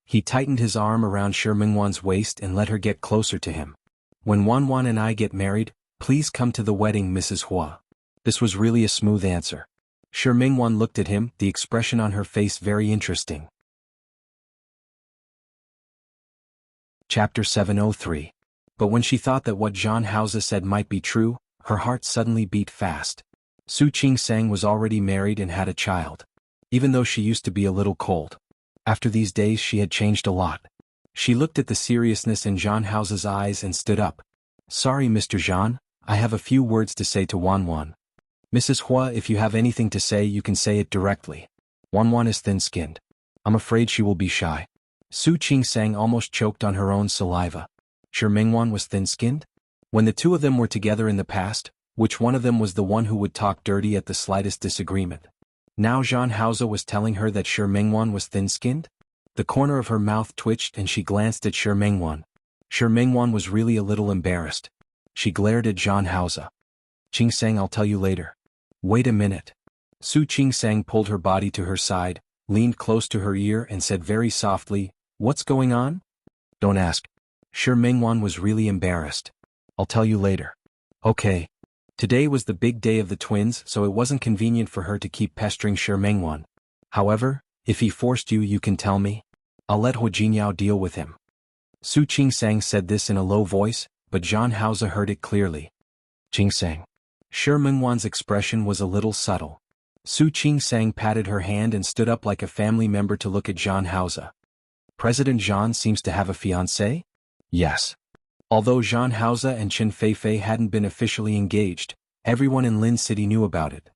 He tightened his arm around Shi Mengwan's waist and let her get closer to him. When Wanwan and I get married, please come to the wedding, Mrs. Hua. This was really a smooth answer. Shi Mengwan looked at him, the expression on her face very interesting. Chapter 703. But when she thought that what Zhang Haoze said might be true, her heart suddenly beat fast. Su Qingsang was already married and had a child. Even though she used to be a little cold. After these days she had changed a lot. She looked at the seriousness in Zhang Haoze's eyes and stood up. Sorry, Mr. Zhang, I have a few words to say to Wanwan. Mrs. Hua, if you have anything to say, you can say it directly. Wanwan is thin-skinned. I'm afraid she will be shy. Su Qingsang almost choked on her own saliva. Shi Mengwan was thin-skinned? When the two of them were together in the past, which one of them was the one who would talk dirty at the slightest disagreement? Now Zhang Haoze was telling her that Shi Mengwan was thin-skinned? The corner of her mouth twitched and she glanced at Shi Mengwan. Shi Mengwan was really a little embarrassed. She glared at Zhang Haoze. Qingsang, I'll tell you later. Wait a minute. Su Qingsang pulled her body to her side, leaned close to her ear and said very softly, What's going on? Don't ask. Shi Mengwan was really embarrassed. I'll tell you later. Okay. Today was the big day of the twins, so it wasn't convenient for her to keep pestering Shi Mengwan. However, if he forced you, you can tell me. I'll let Hu Jingyao deal with him. Su Qingsang said this in a low voice, but Zhang Haoze heard it clearly. Qingsang. Shi Mengwan's expression was a little subtle. Su Qingsang patted her hand and stood up like a family member to look at Zhang Haoze. President Zhang seems to have a fiancée? Yes. Although Zhang Haoze and Chen Feifei hadn't been officially engaged, everyone in Lin City knew about it.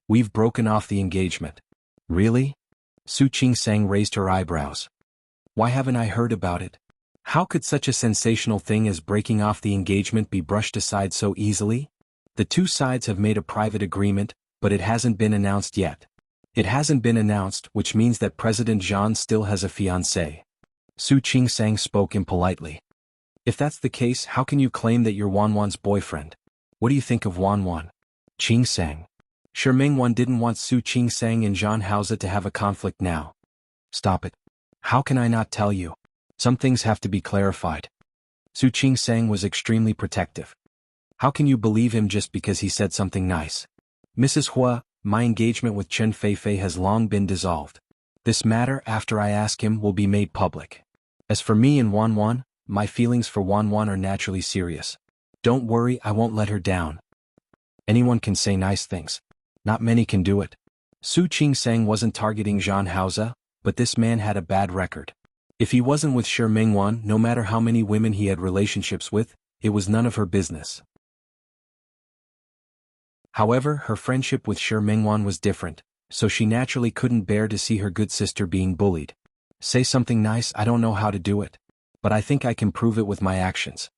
We've broken off the engagement. Really? Su Qingsang raised her eyebrows. Why haven't I heard about it? How could such a sensational thing as breaking off the engagement be brushed aside so easily? The two sides have made a private agreement, but it hasn't been announced yet. It hasn't been announced, which means that President Zhang still has a fiancée. Su Qingsang spoke impolitely. If that's the case, how can you claim that you're Wanwan's boyfriend? What do you think of Wanwan? Qingsang. Shi Mengwan didn't want Su Qingsang and Zhang Haoze to have a conflict now. Stop it. How can I not tell you? Some things have to be clarified. Su Qingsang was extremely protective. How can you believe him just because he said something nice? Mrs. Hua, my engagement with Chen Feifei has long been dissolved. This matter, after I ask him, will be made public. As for me and Wanwan, my feelings for Wanwan are naturally serious. Don't worry, I won't let her down. Anyone can say nice things. Not many can do it. Su Qingsang wasn't targeting Zhang Haoze, but this man had a bad record. If he wasn't with Shi Mengwan, no matter how many women he had relationships with, it was none of her business. However, her friendship with Shi Mengwan was different, so she naturally couldn't bear to see her good sister being bullied. Say something nice, I don't know how to do it. But I think I can prove it with my actions.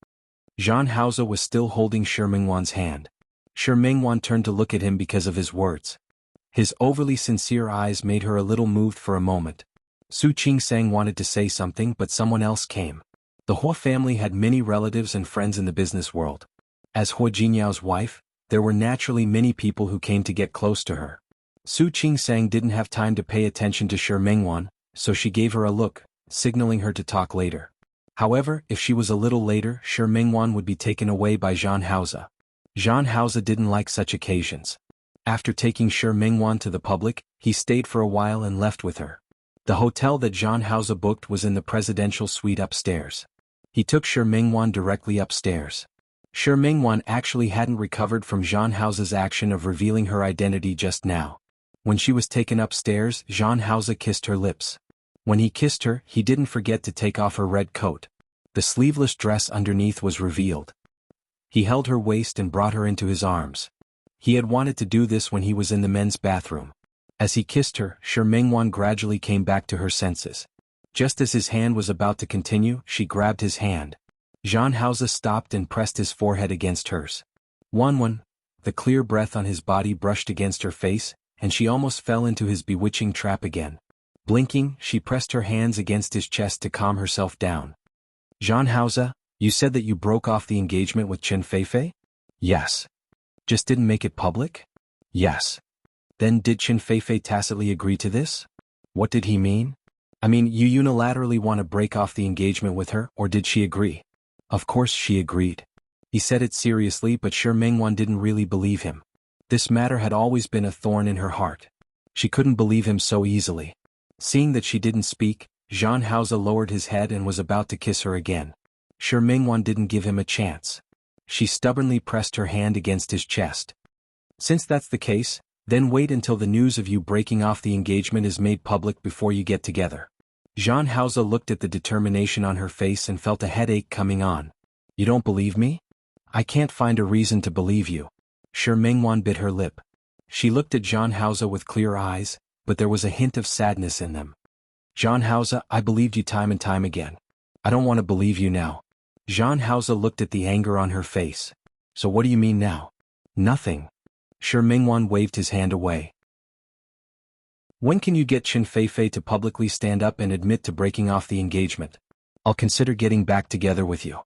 Zhang Haoze was still holding Shi Mengwan's hand. Shi Mengwan turned to look at him because of his words. His overly sincere eyes made her a little moved for a moment. Su Qingsang wanted to say something, but someone else came. The Hua family had many relatives and friends in the business world. As Hu Jinyao's wife, there were naturally many people who came to get close to her. Su Qingsang didn't have time to pay attention to Shi Mengwan, so she gave her a look, signaling her to talk later. However, if she was a little later, Shi Mengwan would be taken away by Zhang Haoze. Zhang Haoze didn't like such occasions. After taking Shi Mengwan to the public, he stayed for a while and left with her. The hotel that Zhang Haoze booked was in the presidential suite upstairs. He took Shi Mingwan directly upstairs. Shi Mingwan actually hadn't recovered from Zhang Haoze's action of revealing her identity just now. When she was taken upstairs, Zhang Haoze kissed her lips. When he kissed her, he didn't forget to take off her red coat. The sleeveless dress underneath was revealed. He held her waist and brought her into his arms. He had wanted to do this when he was in the men's bathroom. As he kissed her, Shi Mingwan gradually came back to her senses. Just as his hand was about to continue, she grabbed his hand. Zhang Haoze stopped and pressed his forehead against hers. One. The clear breath on his body brushed against her face, and she almost fell into his bewitching trap again. Blinking, she pressed her hands against his chest to calm herself down. Zhang Haoze, you said that you broke off the engagement with Chen Feifei? Yes. Just didn't make it public? Yes. Then did Chen Feifei tacitly agree to this? What did he mean? I mean, you unilaterally want to break off the engagement with her, or did she agree? Of course she agreed. He said it seriously, but Shi Mingwan didn't really believe him. This matter had always been a thorn in her heart. She couldn't believe him so easily. Seeing that she didn't speak, Zhang Haoze lowered his head and was about to kiss her again. Shi Mingwan didn't give him a chance. She stubbornly pressed her hand against his chest. Since that's the case, then wait until the news of you breaking off the engagement is made public before you get together. Zhang Haoze looked at the determination on her face and felt a headache coming on. You don't believe me? I can't find a reason to believe you. Shi Mingwan bit her lip. She looked at Zhang Haoze with clear eyes, but there was a hint of sadness in them. Zhang Haoze, I believed you time and time again. I don't want to believe you now. Zhang Haoze looked at the anger on her face. So what do you mean now? Nothing. Shi Mingwan waved his hand away. When can you get Chen Feifei to publicly stand up and admit to breaking off the engagement? I'll consider getting back together with you.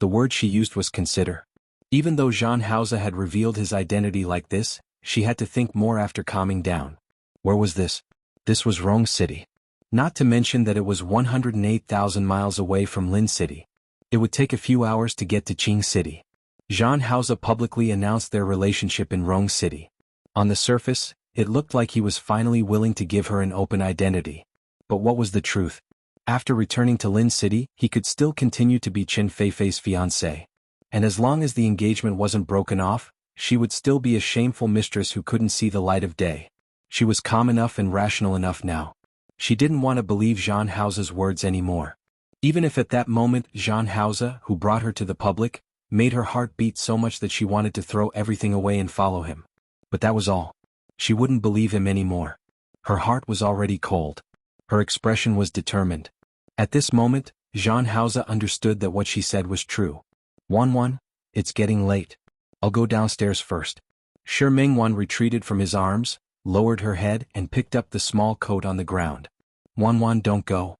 The word she used was consider. Even though Zhang Haoze had revealed his identity like this, she had to think more after calming down. Where was this? This was Rong City. Not to mention that it was 108,000 miles away from Lin City. It would take a few hours to get to Qing City. Zhang Haoze publicly announced their relationship in Rong City. On the surface, it looked like he was finally willing to give her an open identity. But what was the truth? After returning to Lin City, he could still continue to be Chen Feifei's fiancée. And as long as the engagement wasn't broken off, she would still be a shameful mistress who couldn't see the light of day. She was calm enough and rational enough now. She didn't want to believe Zhang Haoze's words anymore. Even if at that moment Zhang Haoze, who brought her to the public, made her heart beat so much that she wanted to throw everything away and follow him. But that was all. She wouldn't believe him anymore. Her heart was already cold. Her expression was determined. At this moment, Zhang Haoze understood that what she said was true. One, it's getting late. I'll go downstairs first. Shi Mingwan retreated from his arms, lowered her head and picked up the small coat on the ground. Wan, don't go.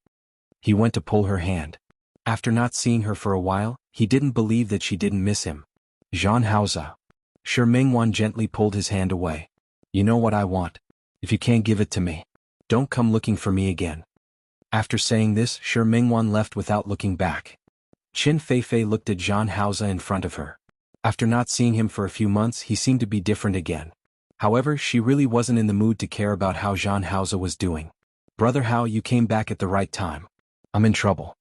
He went to pull her hand. After not seeing her for a while, he didn't believe that she didn't miss him. Zhang Haoze. Shi Mingwan gently pulled his hand away. You know what I want. If you can't give it to me, don't come looking for me again. After saying this, Shi Mingwan left without looking back. Chen Feifei looked at Zhang Haoze in front of her. After not seeing him for a few months, he seemed to be different again. However, she really wasn't in the mood to care about how Zhang Haoze was doing. Brother Hao, you came back at the right time. I'm in trouble.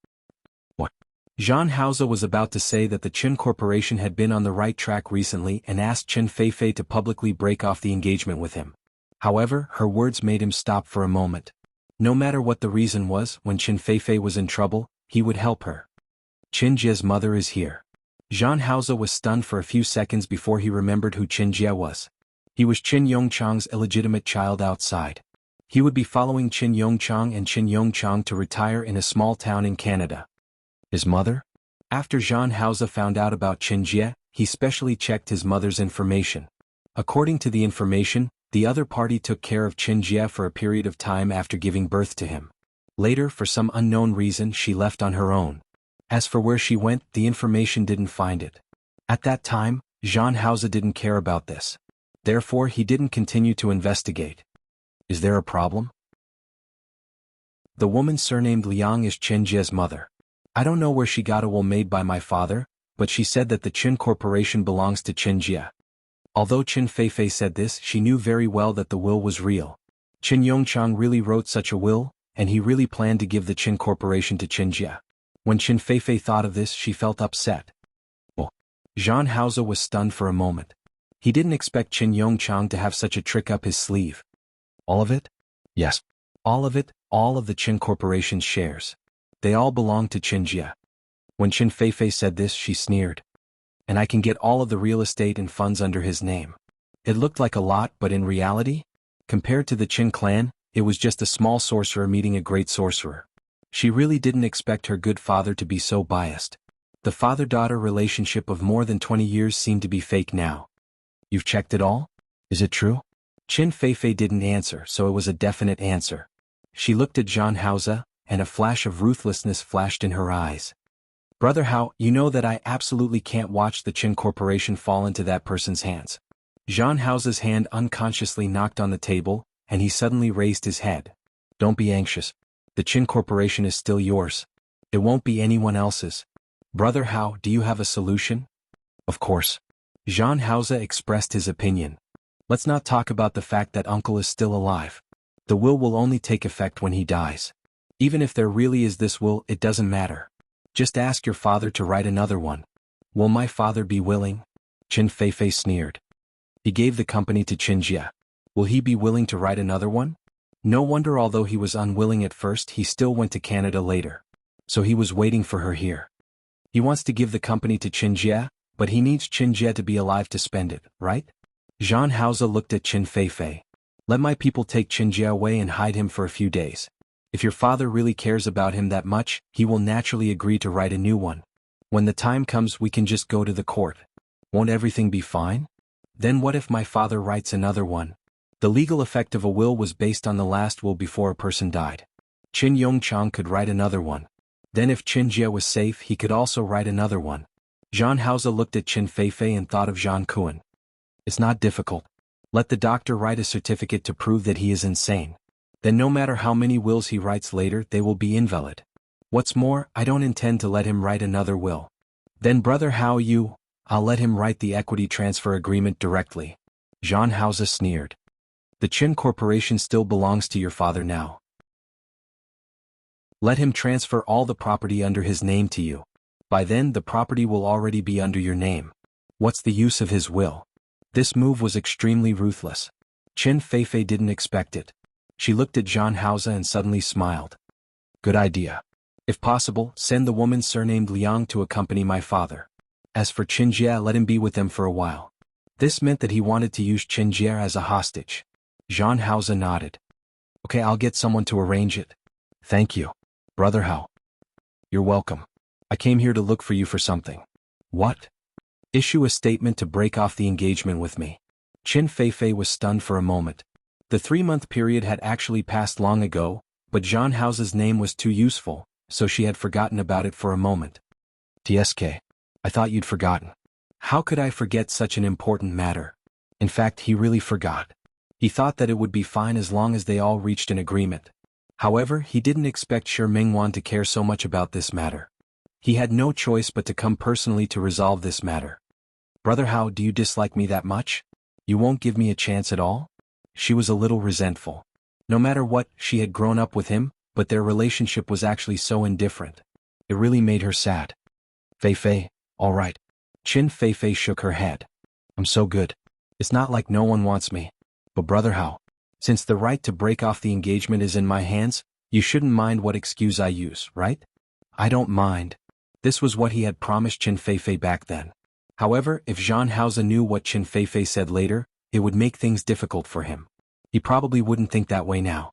What? Zhang Haoze was about to say that the Chen Corporation had been on the right track recently and asked Chen Feifei to publicly break off the engagement with him. However, her words made him stop for a moment. No matter what the reason was, when Chen Feifei was in trouble, he would help her. Chen Jie's mother is here. Zhang Haoze was stunned for a few seconds before he remembered who Chen Jie was. He was Qin Yongchang's illegitimate child outside. He would be following Qin Yongchang and Qin Yongchang to retire in a small town in Canada. His mother? After Zhang Haoze found out about Chen Jie, he specially checked his mother's information. According to the information, the other party took care of Chen Jie for a period of time after giving birth to him. Later, for some unknown reason, she left on her own. As for where she went, the information didn't find it. At that time, Zhang Haoze didn't care about this. Therefore, he didn't continue to investigate. Is there a problem? The woman surnamed Liang is Chen Jie's mother. I don't know where she got a will made by my father, but she said that the Qin Corporation belongs to Chen Jie. Although Chen Feifei said this, she knew very well that the will was real. Qin Yongchang really wrote such a will, and he really planned to give the Qin Corporation to Qin Jia. When Qin Feifei thought of this, she felt upset. Oh. Zhang Haoze was stunned for a moment. He didn't expect Qin Yongchang to have such a trick up his sleeve. All of it? Yes. All of it, all of the Qin Corporation's shares. They all belong to Qin Jia. When Qin Feifei said this, she sneered. And I can get all of the real estate and funds under his name. It looked like a lot, but in reality, compared to the Qin clan, it was just a small sorcerer meeting a great sorcerer. She really didn't expect her good father to be so biased. The father-daughter relationship of more than 20 years seemed to be fake now. You've checked it all? Is it true? Qin Feifei didn't answer, so it was a definite answer. She looked at Zhang Haoze, and a flash of ruthlessness flashed in her eyes. Brother Hao, you know that I absolutely can't watch the Qin Corporation fall into that person's hands. Zhang Haoze's hand unconsciously knocked on the table, and he suddenly raised his head. Don't be anxious. The Qin Corporation is still yours. It won't be anyone else's. Brother Hao, do you have a solution? Of course. Zhang Haoze expressed his opinion. Let's not talk about the fact that uncle is still alive. The will only take effect when he dies. Even if there really is this will, it doesn't matter. Just ask your father to write another one. Will my father be willing? Qin Feifei sneered. He gave the company to Qin Jia. Will he be willing to write another one? No wonder although he was unwilling at first, he still went to Canada later. So he was waiting for her here. He wants to give the company to Qin Jia, but he needs Qin Jia to be alive to spend it, right? Zhang Haoze looked at Qin Feifei. Let my people take Qin Jia away and hide him for a few days. If your father really cares about him that much, he will naturally agree to write a new one. When the time comes, we can just go to the court. Won't everything be fine? Then what if my father writes another one? The legal effect of a will was based on the last will before a person died. Qin Yongchang could write another one. Then if Qin Jia was safe, he could also write another one. Zhang Haoze looked at Qin Feifei and thought of Zhang Kuan. It's not difficult. Let the doctor write a certificate to prove that he is insane. Then no matter how many wills he writes later, they will be invalid. What's more, I don't intend to let him write another will. Then Brother Hao, I'll let him write the equity transfer agreement directly. Zhang Haoze sneered. The Qin Corporation still belongs to your father now. Let him transfer all the property under his name to you. By then the property will already be under your name. What's the use of his will? This move was extremely ruthless. Qin Feifei didn't expect it. She looked at Zhang Haoze and suddenly smiled. Good idea. If possible, send the woman surnamed Liang to accompany my father. As for Qin Jia, let him be with them for a while. This meant that he wanted to use Qin Jia as a hostage. Zhang Haoze nodded. Okay, I'll get someone to arrange it. Thank you, Brother Hao. You're welcome. I came here to look for you for something. What? Issue a statement to break off the engagement with me. Qin Feifei was stunned for a moment. The 3-month period had actually passed long ago, but Zhang Haoze's name was too useful, so she had forgotten about it for a moment. TSK. I thought you'd forgotten. How could I forget such an important matter? In fact, he really forgot. He thought that it would be fine as long as they all reached an agreement. However, he didn't expect Shi Mingwan to care so much about this matter. He had no choice but to come personally to resolve this matter. Brother Hao, do you dislike me that much? You won't give me a chance at all? She was a little resentful. No matter what, she had grown up with him, but their relationship was actually so indifferent. It really made her sad. Feifei, all right. Qin Feifei shook her head. I'm so good. It's not like no one wants me. But Brother Hao, since the right to break off the engagement is in my hands, you shouldn't mind what excuse I use, right? I don't mind. This was what he had promised Qin Feifei back then. However, if Zhang Haoze knew what Qin Feifei said later, it would make things difficult for him. He probably wouldn't think that way now.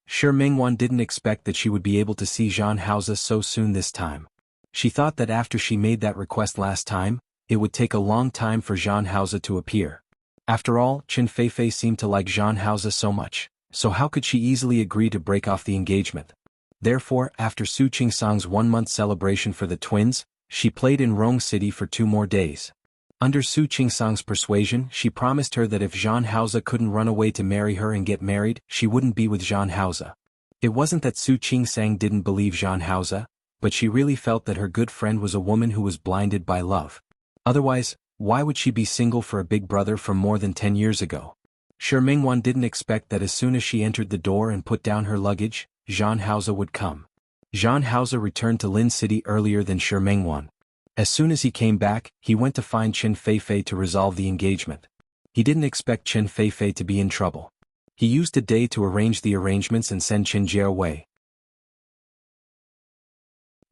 Shi Mingwan didn't expect that she would be able to see Zhang Haoze so soon this time. She thought that after she made that request last time, it would take a long time for Zhang Haoze to appear. After all, Qin Feifei seemed to like Zhang Haoze so much, so how could she easily agree to break off the engagement? Therefore, after Su Qingsang's 1-month celebration for the twins, she played in Rong City for 2 more days. Under Su Qingsang's persuasion, she promised her that if Zhang Haoze couldn't run away to marry her and get married, she wouldn't be with Zhang Haoze. It wasn't that Su Qingsang didn't believe Zhang Haoze, but she really felt that her good friend was a woman who was blinded by love. Otherwise, why would she be single for a big brother from more than 10 years ago? Shi Mingwan didn't expect that as soon as she entered the door and put down her luggage, Zhang Haoze would come. Zhang Haoze returned to Lin City earlier than Shi Mingwan. As soon as he came back, he went to find Qin Feifei to resolve the engagement. He didn't expect Qin Feifei to be in trouble. He used a day to arrange the arrangements and send Qin Jie away.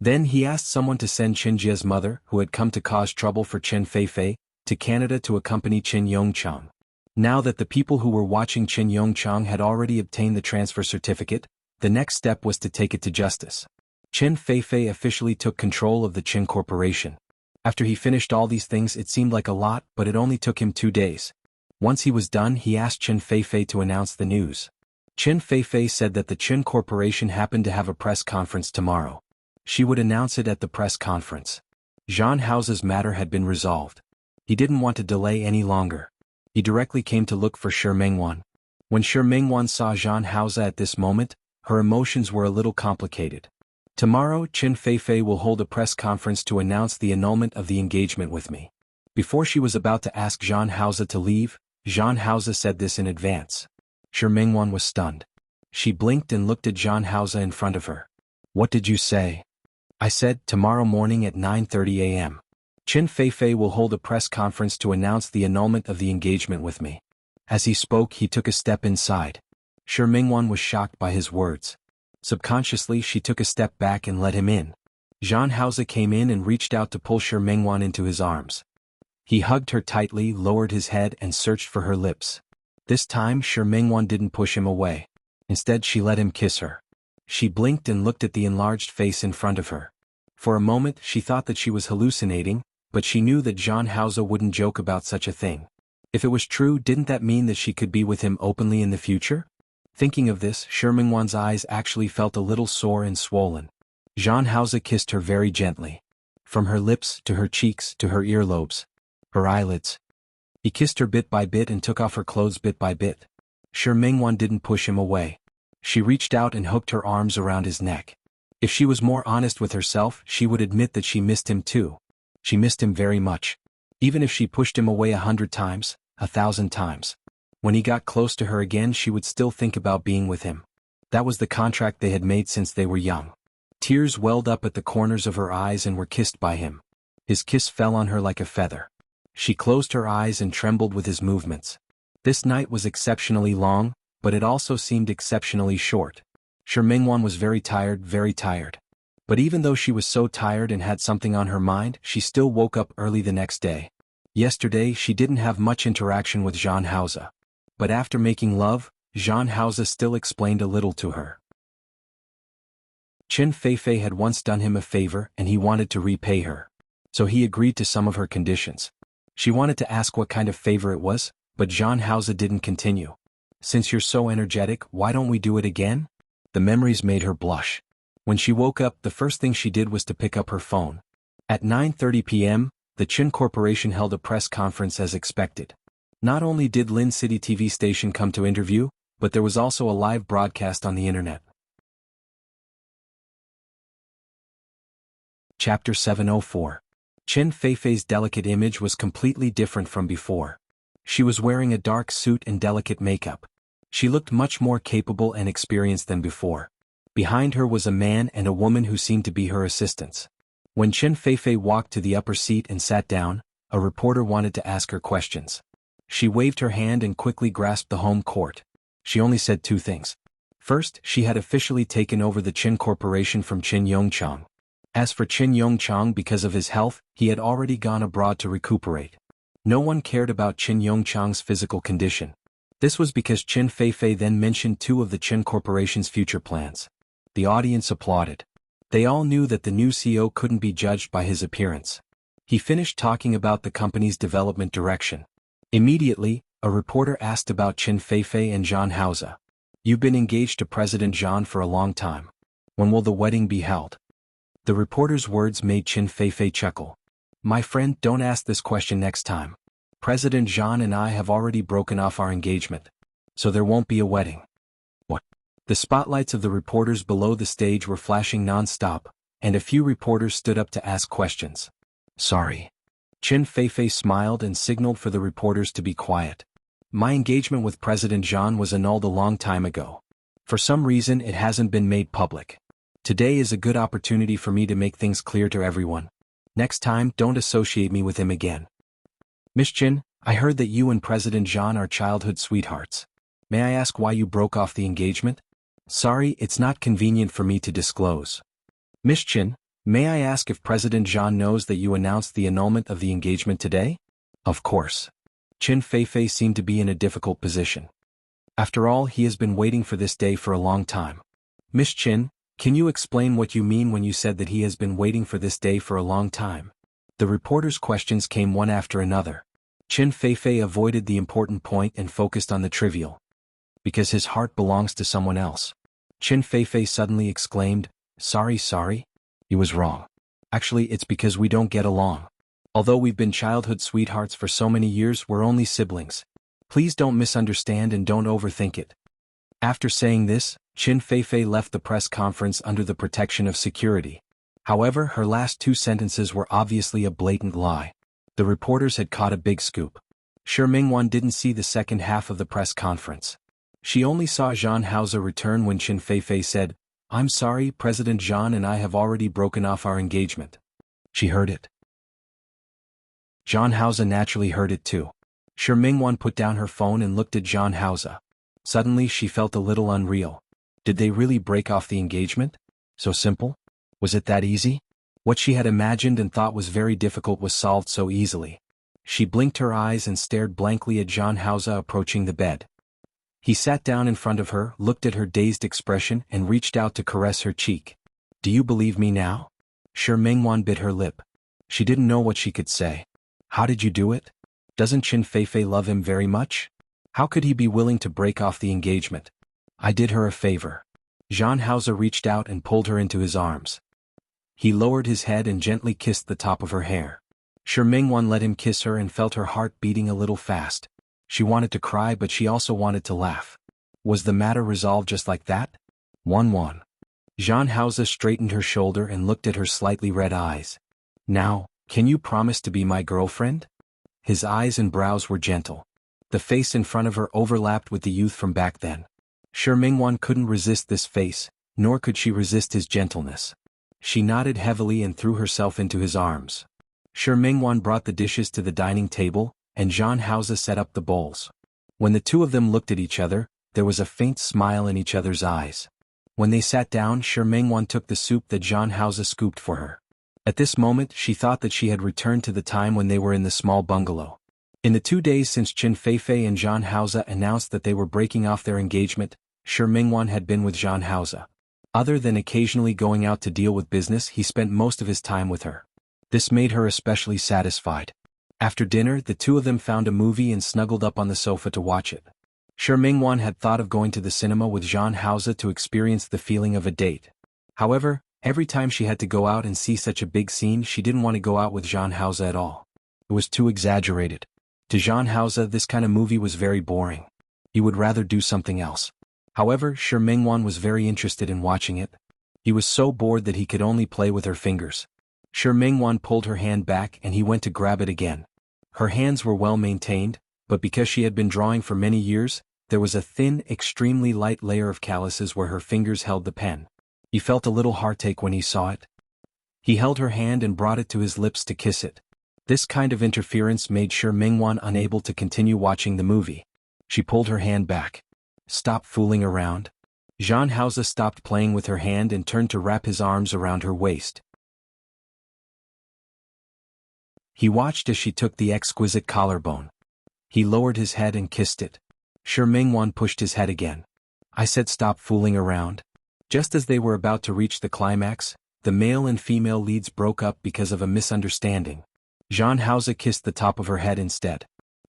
Then he asked someone to send Qin Jie's mother, who had come to cause trouble for Qin Feifei, to Canada to accompany Qin Yongchang. Now that the people who were watching Qin Yongchang had already obtained the transfer certificate, the next step was to take it to justice. Qin Feifei officially took control of the Qin Corporation. After he finished all these things, it seemed like a lot, but it only took him 2 days. Once he was done, he asked Qin Feifei to announce the news. Qin Feifei said that the Qin Corporation happened to have a press conference tomorrow. She would announce it at the press conference. Zhang Haoze's matter had been resolved. He didn't want to delay any longer. He directly came to look for Shi Mingwan. When Shi Mingwan saw Zhang Haoze at this moment, her emotions were a little complicated. Tomorrow, Qin Feifei will hold a press conference to announce the annulment of the engagement with me. Before she was about to ask Zhang Haoze to leave, Zhang Haoze said this in advance. Shi Mingwan was stunned. She blinked and looked at Zhang Haoze in front of her. "What did you say?" "I said, tomorrow morning at 9:30 a.m. Qin Feifei will hold a press conference to announce the annulment of the engagement with me." As he spoke, he took a step inside. Shi Mingwan was shocked by his words. Subconsciously, she took a step back and let him in. Zhang Haoze came in and reached out to pull Shi Mingwan into his arms. He hugged her tightly, lowered his head and searched for her lips. This time, Shi Mingwan didn't push him away. Instead, she let him kiss her. She blinked and looked at the enlarged face in front of her. For a moment, she thought that she was hallucinating, but she knew that Zhang Haoze wouldn't joke about such a thing. If it was true, didn't that mean that she could be with him openly in the future? Thinking of this, Shi Mingwan's eyes actually felt a little sore and swollen. Zhang Haoze kissed her very gently. From her lips, to her cheeks, to her earlobes. Her eyelids. He kissed her bit by bit and took off her clothes bit by bit. Shi Mingwan didn't push him away. She reached out and hooked her arms around his neck. If she was more honest with herself, she would admit that she missed him too. She missed him very much. Even if she pushed him away 100 times, 1,000 times. When he got close to her again, she would still think about being with him. That was the contract they had made since they were young. Tears welled up at the corners of her eyes and were kissed by him. His kiss fell on her like a feather. She closed her eyes and trembled with his movements. This night was exceptionally long, but it also seemed exceptionally short. Shi Mingwan was very tired, very tired. But even though she was so tired and had something on her mind, she still woke up early the next day. Yesterday, she didn't have much interaction with Zhang Haoze. But after making love, Zhang Haoze still explained a little to her. Qin Feifei had once done him a favor and he wanted to repay her. So he agreed to some of her conditions. She wanted to ask what kind of favor it was, but Zhang Haoze didn't continue. "Since you're so energetic, why don't we do it again?" The memories made her blush. When she woke up, the first thing she did was to pick up her phone. At 9:30 p.m., the Qin Corporation held a press conference as expected. Not only did Lin City TV station come to interview, but there was also a live broadcast on the internet. Chapter 704. Qin Feifei's delicate image was completely different from before. She was wearing a dark suit and delicate makeup. She looked much more capable and experienced than before. Behind her was a man and a woman who seemed to be her assistants. When Qin Feifei walked to the upper seat and sat down, a reporter wanted to ask her questions. She waved her hand and quickly grasped the home court. She only said 2 things. First, she had officially taken over the Qin Corporation from Qin Yongchang. As for Qin Yongchang, because of his health, he had already gone abroad to recuperate. No one cared about Qin Yongchang's physical condition. This was because Qin Feifei then mentioned 2 of the Qin Corporation's future plans. The audience applauded. They all knew that the new CEO couldn't be judged by his appearance. He finished talking about the company's development direction. Immediately, a reporter asked about Qin Feifei and Zhang Haoze. "You've been engaged to President Zhang for a long time. When will the wedding be held?" The reporter's words made Qin Feifei chuckle. "My friend, don't ask this question next time. President Zhang and I have already broken off our engagement. So there won't be a wedding." "What?" The spotlights of the reporters below the stage were flashing non-stop, and a few reporters stood up to ask questions. "Sorry." Qin Feifei smiled and signaled for the reporters to be quiet. "My engagement with President Zhang was annulled a long time ago. For some reason it hasn't been made public. Today is a good opportunity for me to make things clear to everyone. Next time, don't associate me with him again. Miss Chin, I heard that you and President Zhan are childhood sweethearts. May I ask why you broke off the engagement? Sorry, it's not convenient for me to disclose. Miss Chin, may I ask if President Zhan knows that you announced the annulment of the engagement today? Of course. Qin Feifei seemed to be in a difficult position. After all, he has been waiting for this day for a long time. Miss Qin, can you explain what you mean when you said that he has been waiting for this day for a long time? The reporter's questions came one after another. Qin Feifei avoided the important point and focused on the trivial. Because his heart belongs to someone else. Qin Feifei suddenly exclaimed, Sorry. He was wrong. Actually, it's because we don't get along. Although we've been childhood sweethearts for so many years, we're only siblings. Please don't misunderstand and don't overthink it. After saying this, Qin Feifei left the press conference under the protection of security. However, her last two sentences were obviously a blatant lie. The reporters had caught a big scoop. Shi Mingwan didn't see the second half of the press conference. She only saw Zhan Haoze return when Qin Feifei said, I'm sorry, President Zhan and I have already broken off our engagement. She heard it. Zhan Haoze naturally heard it too. Shi Mingwan put down her phone and looked at Zhan Haoze. Suddenly she felt a little unreal. Did they really break off the engagement? So simple? Was it that easy? What she had imagined and thought was very difficult was solved so easily. She blinked her eyes and stared blankly at Zhan Haoze approaching the bed. He sat down in front of her, looked at her dazed expression and reached out to caress her cheek. Do you believe me now? Shi Mingwan bit her lip. She didn't know what she could say. How did you do it? Doesn't Qin Feifei love him very much? How could he be willing to break off the engagement? I did her a favor. Zhan Haoze reached out and pulled her into his arms. He lowered his head and gently kissed the top of her hair. Shi Mingwan let him kiss her and felt her heart beating a little fast. She wanted to cry, but she also wanted to laugh. Was the matter resolved just like that? 1-1. Zhan Haoze straightened her shoulder and looked at her slightly red eyes. Now, can you promise to be my girlfriend? His eyes and brows were gentle. The face in front of her overlapped with the youth from back then. Shi Mingwan couldn't resist this face, nor could she resist his gentleness. She nodded heavily and threw herself into his arms. Shi Mingwan brought the dishes to the dining table, and Zhan Haoze set up the bowls. When the two of them looked at each other, there was a faint smile in each other's eyes. When they sat down, Shi Mingwan took the soup that Zhan Haoze scooped for her. At this moment, she thought that she had returned to the time when they were in the small bungalow. In the 2 days since Qin Feifei and Zhan Haoze announced that they were breaking off their engagement, Shi Mingwan had been with Zhan Haoze. Other than occasionally going out to deal with business, he spent most of his time with her. This made her especially satisfied. After dinner, the two of them found a movie and snuggled up on the sofa to watch it. Shi Mingwan had thought of going to the cinema with Zhan Haoze to experience the feeling of a date. However, every time she had to go out and see such a big scene, she didn't want to go out with Zhan Haoze at all. It was too exaggerated. To Zhan Haoze, this kind of movie was very boring. He would rather do something else. However, Shi Mingwan was very interested in watching it. He was so bored that he could only play with her fingers. Shi Mingwan pulled her hand back and he went to grab it again. Her hands were well maintained, but because she had been drawing for many years, there was a thin, extremely light layer of calluses where her fingers held the pen. He felt a little heartache when he saw it. He held her hand and brought it to his lips to kiss it. This kind of interference made Shi Mingwan unable to continue watching the movie. She pulled her hand back. Stop fooling around. Zhan Haoze stopped playing with her hand and turned to wrap his arms around her waist. He watched as she took the exquisite collarbone. He lowered his head and kissed it. Shi Mingwan pushed his head again. I said stop fooling around. Just as they were about to reach the climax, the male and female leads broke up because of a misunderstanding. Zhan Haoze kissed the top of her head instead.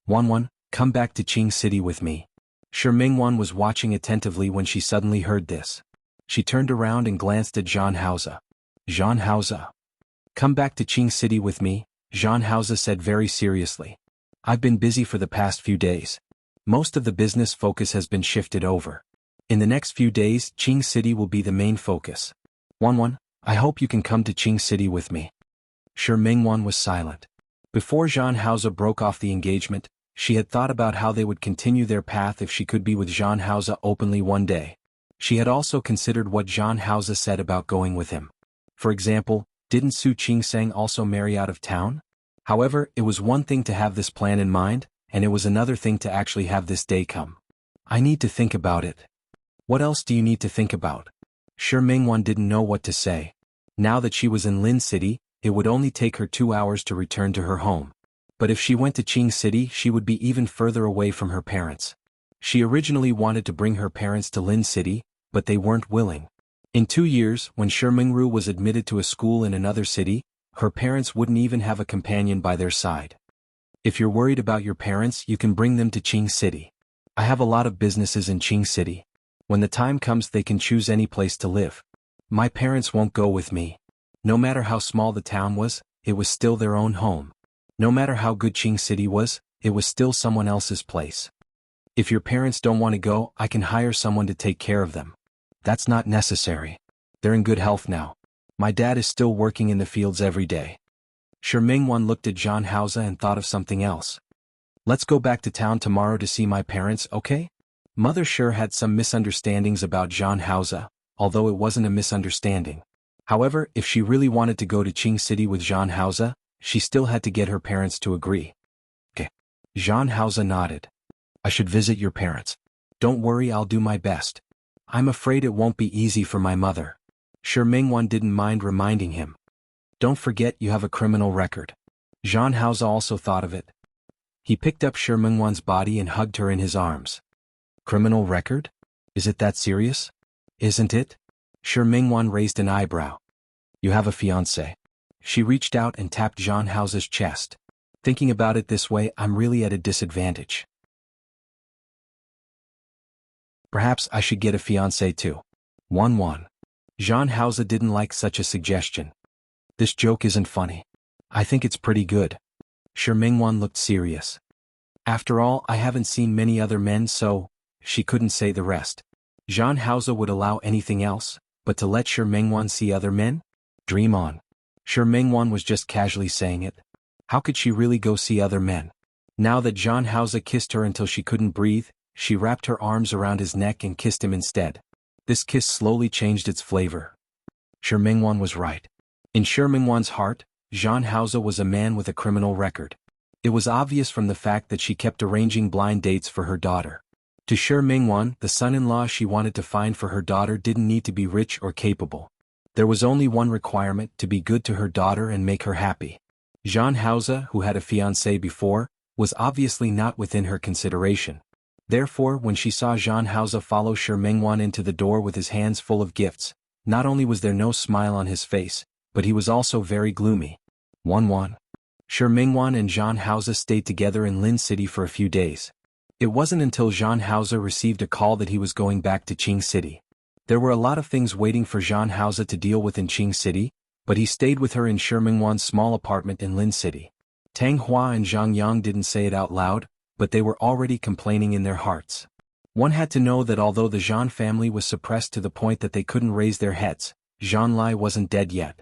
1-1, come back to Qing City with me. Shi Mingwan was watching attentively when she suddenly heard this. She turned around and glanced at Zhan Haoze. Zhan Haoze. Come back to Qing City with me, Zhan Haoze said very seriously. I've been busy for the past few days. Most of the business focus has been shifted over. In the next few days, Qing City will be the main focus. 1-1, I hope you can come to Qing City with me. Shi Mingwan was silent. Before Zhan Haoze broke off the engagement, she had thought about how they would continue their path if she could be with Zhan Haoze openly one day. She had also considered what Zhang Haoze said about going with him. For example, didn't Su Qingsang also marry out of town? However, it was one thing to have this plan in mind, and it was another thing to actually have this day come. I need to think about it. What else do you need to think about? Shi Mingwan didn't know what to say. Now that she was in Lin City, it would only take her 2 hours to return to her home. But if she went to Qing City, she would be even further away from her parents. She originally wanted to bring her parents to Lin City, but they weren't willing. In 2 years, when Shi Mingru was admitted to a school in another city, her parents wouldn't even have a companion by their side. If you're worried about your parents, you can bring them to Qing City. I have a lot of businesses in Qing City. When the time comes, they can choose any place to live. My parents won't go with me. No matter how small the town was, it was still their own home. No matter how good Qing City was, it was still someone else's place. If your parents don't want to go, I can hire someone to take care of them. That's not necessary. They're in good health now. My dad is still working in the fields every day. Shi Mingwan looked at Zhang Haoze and thought of something else. Let's go back to town tomorrow to see my parents, okay? Mother Shi had some misunderstandings about Zhang Haoze, although it wasn't a misunderstanding. However, if she really wanted to go to Qing City with Zhang Haoze, she still had to get her parents to agree. Okay. Zhang Haoze nodded. I should visit your parents. Don't worry, I'll do my best. I'm afraid it won't be easy for my mother. Shi Mingwan didn't mind reminding him. Don't forget you have a criminal record. Zhang Haoze also thought of it. He picked up Shi Mingwan's body and hugged her in his arms. Criminal record? Is it that serious? Isn't it? Shi Mingwan raised an eyebrow. You have a fiancé. She reached out and tapped Zhang Haoze's chest. Thinking about it this way, I'm really at a disadvantage. Perhaps I should get a fiancé too. 1-1. Zhang Haoze didn't like such a suggestion. This joke isn't funny. I think it's pretty good. Shi Mingwan looked serious. After all, I haven't seen many other men, so she couldn't say the rest. Zhang Haoze would allow anything else, but to let Shi Mingwan see other men? Dream on. Shi Mingwan was just casually saying it. How could she really go see other men? Now that Zhang Haoze kissed her until she couldn't breathe, she wrapped her arms around his neck and kissed him instead. This kiss slowly changed its flavor. Shi Mingwan was right. In Shi Mingwan's heart, Zhang Haoze was a man with a criminal record. It was obvious from the fact that she kept arranging blind dates for her daughter. To Shi Mingwan, the son-in-law she wanted to find for her daughter didn't need to be rich or capable. There was only one requirement: to be good to her daughter and make her happy. Zhang Haoze, who had a fiancé before, was obviously not within her consideration. Therefore, when she saw Zhang Haoze follow Shi Mingwan into the door with his hands full of gifts, not only was there no smile on his face, but he was also very gloomy. 1-1. Shi Mingwan and Zhang Haoze stayed together in Lin City for a few days. It wasn't until Zhang Haoze received a call that he was going back to Qing City. There were a lot of things waiting for Zhang Haoze to deal with in Qing City, but he stayed with her in Shi Mingwan's small apartment in Lin City. Tang Hua and Zhang Yang didn't say it out loud, but they were already complaining in their hearts. One had to know that although the Zhang family was suppressed to the point that they couldn't raise their heads, Zhang Lai wasn't dead yet.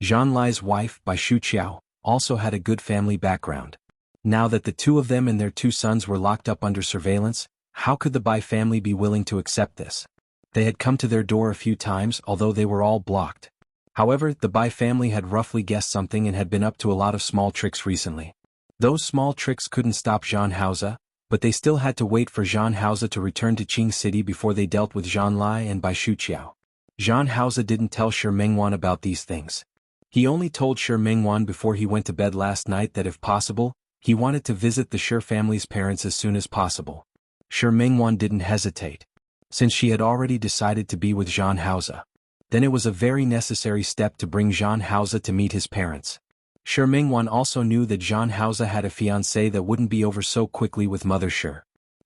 Zhang Lai's wife, Bai Shuqiao, also had a good family background. Now that the two of them and their 2 sons were locked up under surveillance, how could the Bai family be willing to accept this? They had come to their door a few times, although they were all blocked. However, the Bai family had roughly guessed something and had been up to a lot of small tricks recently. Those small tricks couldn't stop Zhang Haoze, but they still had to wait for Zhang Haoze to return to Qing City before they dealt with Zhang Lai and Bai Shuqiao. Zhang Haoze didn't tell Shi Mingwan about these things. He only told Shi Mingwan before he went to bed last night that if possible, he wanted to visit the Shi family's parents as soon as possible. Shi Mingwan didn't hesitate. Since she had already decided to be with Zhang Haoze, then it was a very necessary step to bring Zhang Haoze to meet his parents. Shi Mingwan also knew that Zhang Haoze had a fiancé that wouldn't be over so quickly with Mother Shi.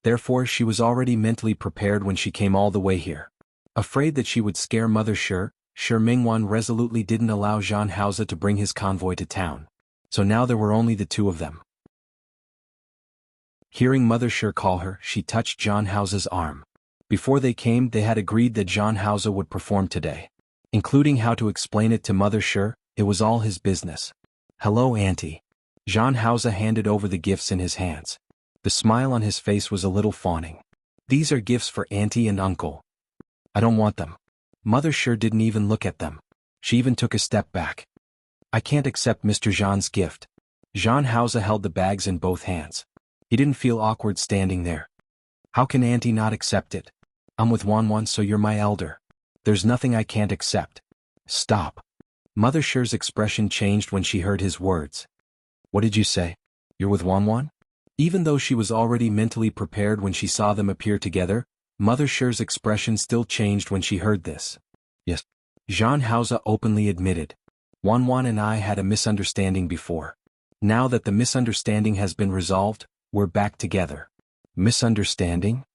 Therefore, she was already mentally prepared when she came all the way here. Afraid that she would scare Mother Shi, Shi Mingwan resolutely didn't allow Zhang Haoze to bring his convoy to town. So now there were only the 2 of them. Hearing Mother Shi call her, she touched Zhang Haoze's arm. Before they came, they had agreed that Zhang Haoze would perform today. Including how to explain it to Mother Shi, it was all his business. Hello, Auntie. Zhang Haoze handed over the gifts in his hands. The smile on his face was a little fawning. These are gifts for Auntie and Uncle. I don't want them. Mother sure didn't even look at them. She even took a step back. I can't accept Mr. Jean's gift. Jean Hausa held the bags in both hands. He didn't feel awkward standing there. How can Auntie not accept it? I'm with Wanwan, so you're my elder. There's nothing I can't accept. Stop. Mother Sure's expression changed when she heard his words. What did you say? You're with Wanwan? Even though she was already mentally prepared when she saw them appear together, Mother Sure's expression still changed when she heard this. Yes. Jean Hausa openly admitted. Wanwan and I had a misunderstanding before. Now that the misunderstanding has been resolved, we're back together. Misunderstanding?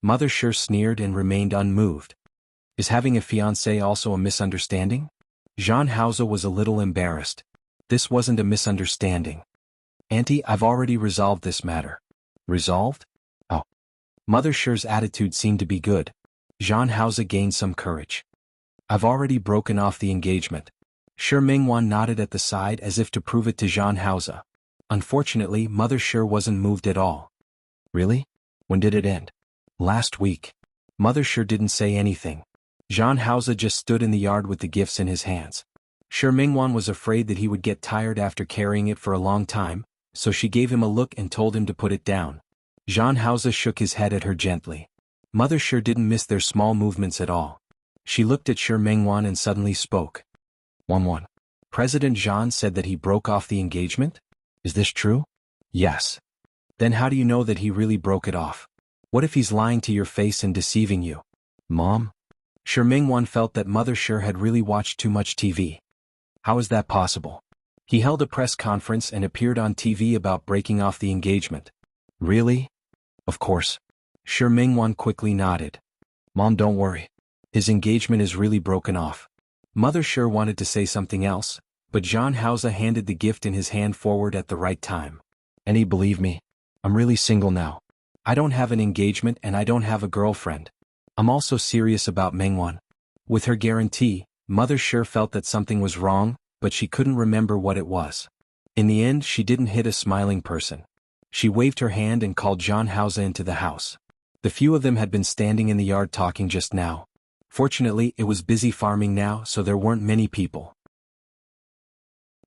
Mother Sure sneered and remained unmoved. Is having a fiancé also a misunderstanding? Jean Hausa was a little embarrassed. This wasn't a misunderstanding. Auntie, I've already resolved this matter. Resolved? Oh. Mother Sure's attitude seemed to be good. Jean Hausa gained some courage. I've already broken off the engagement. Sure Mingwan nodded at the side as if to prove it to Jean Hausa. Unfortunately, Mother Sure wasn't moved at all. Really? When did it end? Last week. Mother Sure didn't say anything. Jean Hausa just stood in the yard with the gifts in his hands. Sure Mingwan was afraid that he would get tired after carrying it for a long time, so she gave him a look and told him to put it down. Jean Hausa shook his head at her gently. Mother Sure didn't miss their small movements at all. She looked at Sure Mingwan and suddenly spoke. Wanwan. President Jean said that he broke off the engagement? Is this true? Yes. Then how do you know that he really broke it off? What if he's lying to your face and deceiving you? Mom? Sure Mingwan felt that Mother Sure had really watched too much TV. How is that possible? He held a press conference and appeared on TV about breaking off the engagement. Really? Of course. Sure Mingwan quickly nodded. Mom, don't worry. His engagement is really broken off. Mother Sure wanted to say something else, but Jean Hausa handed the gift in his hand forward at the right time. And believe me, I'm really single now. I don't have an engagement and I don't have a girlfriend. I'm also serious about Mingwan. With her guarantee, Mother Sure felt that something was wrong, but she couldn't remember what it was. In the end, she didn't hit a smiling person. She waved her hand and called Jean Hausa into the house. The few of them had been standing in the yard talking just now. Fortunately, it was busy farming now, so there weren't many people.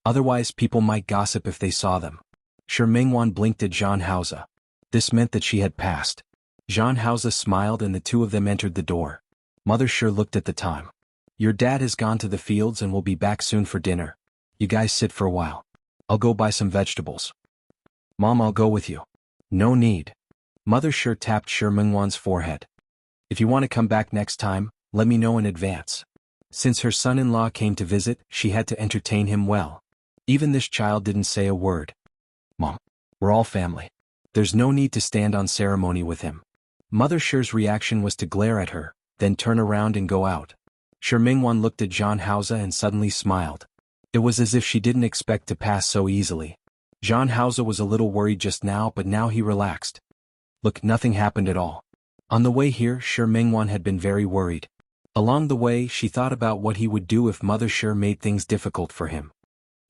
Otherwise, people might gossip if they saw them. Sure Mingwan blinked at Jean Hausa. This meant that she had passed. Jean Hausa smiled and the two of them entered the door. Mother Sure looked at the time. Your dad has gone to the fields and will be back soon for dinner. You guys sit for a while. I'll go buy some vegetables. Mom, I'll go with you. No need. Mother Sure tapped Sure Mingwan's forehead. If you want to come back next time, let me know in advance. Since her son-in-law came to visit, she had to entertain him well. Even this child didn't say a word. Mom, we're all family. There's no need to stand on ceremony with him. Mother Sure's reaction was to glare at her, then turn around and go out. Sure Mingwan looked at Jean Hausa and suddenly smiled. It was as if she didn't expect to pass so easily. Jean Hausa was a little worried just now, but now he relaxed. Look, nothing happened at all. On the way here, Sure Mingwan had been very worried. Along the way, she thought about what he would do if Mother Sure made things difficult for him.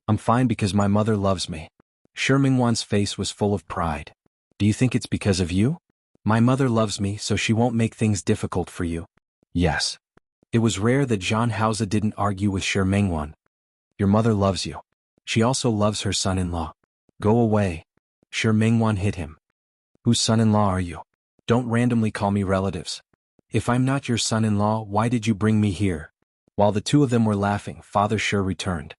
I'm fine because my mother loves me. Sure Mingwan's face was full of pride. Do you think it's because of you? My mother loves me, so she won't make things difficult for you. Yes. It was rare that Jean Hausa didn't argue with Sure Mingwan. Your mother loves you. She also loves her son-in-law. Go away. Sure Mingwan hit him. Whose son-in-law are you? Don't randomly call me relatives. If I'm not your son-in-law, why did you bring me here? While the two of them were laughing, Father Sure returned.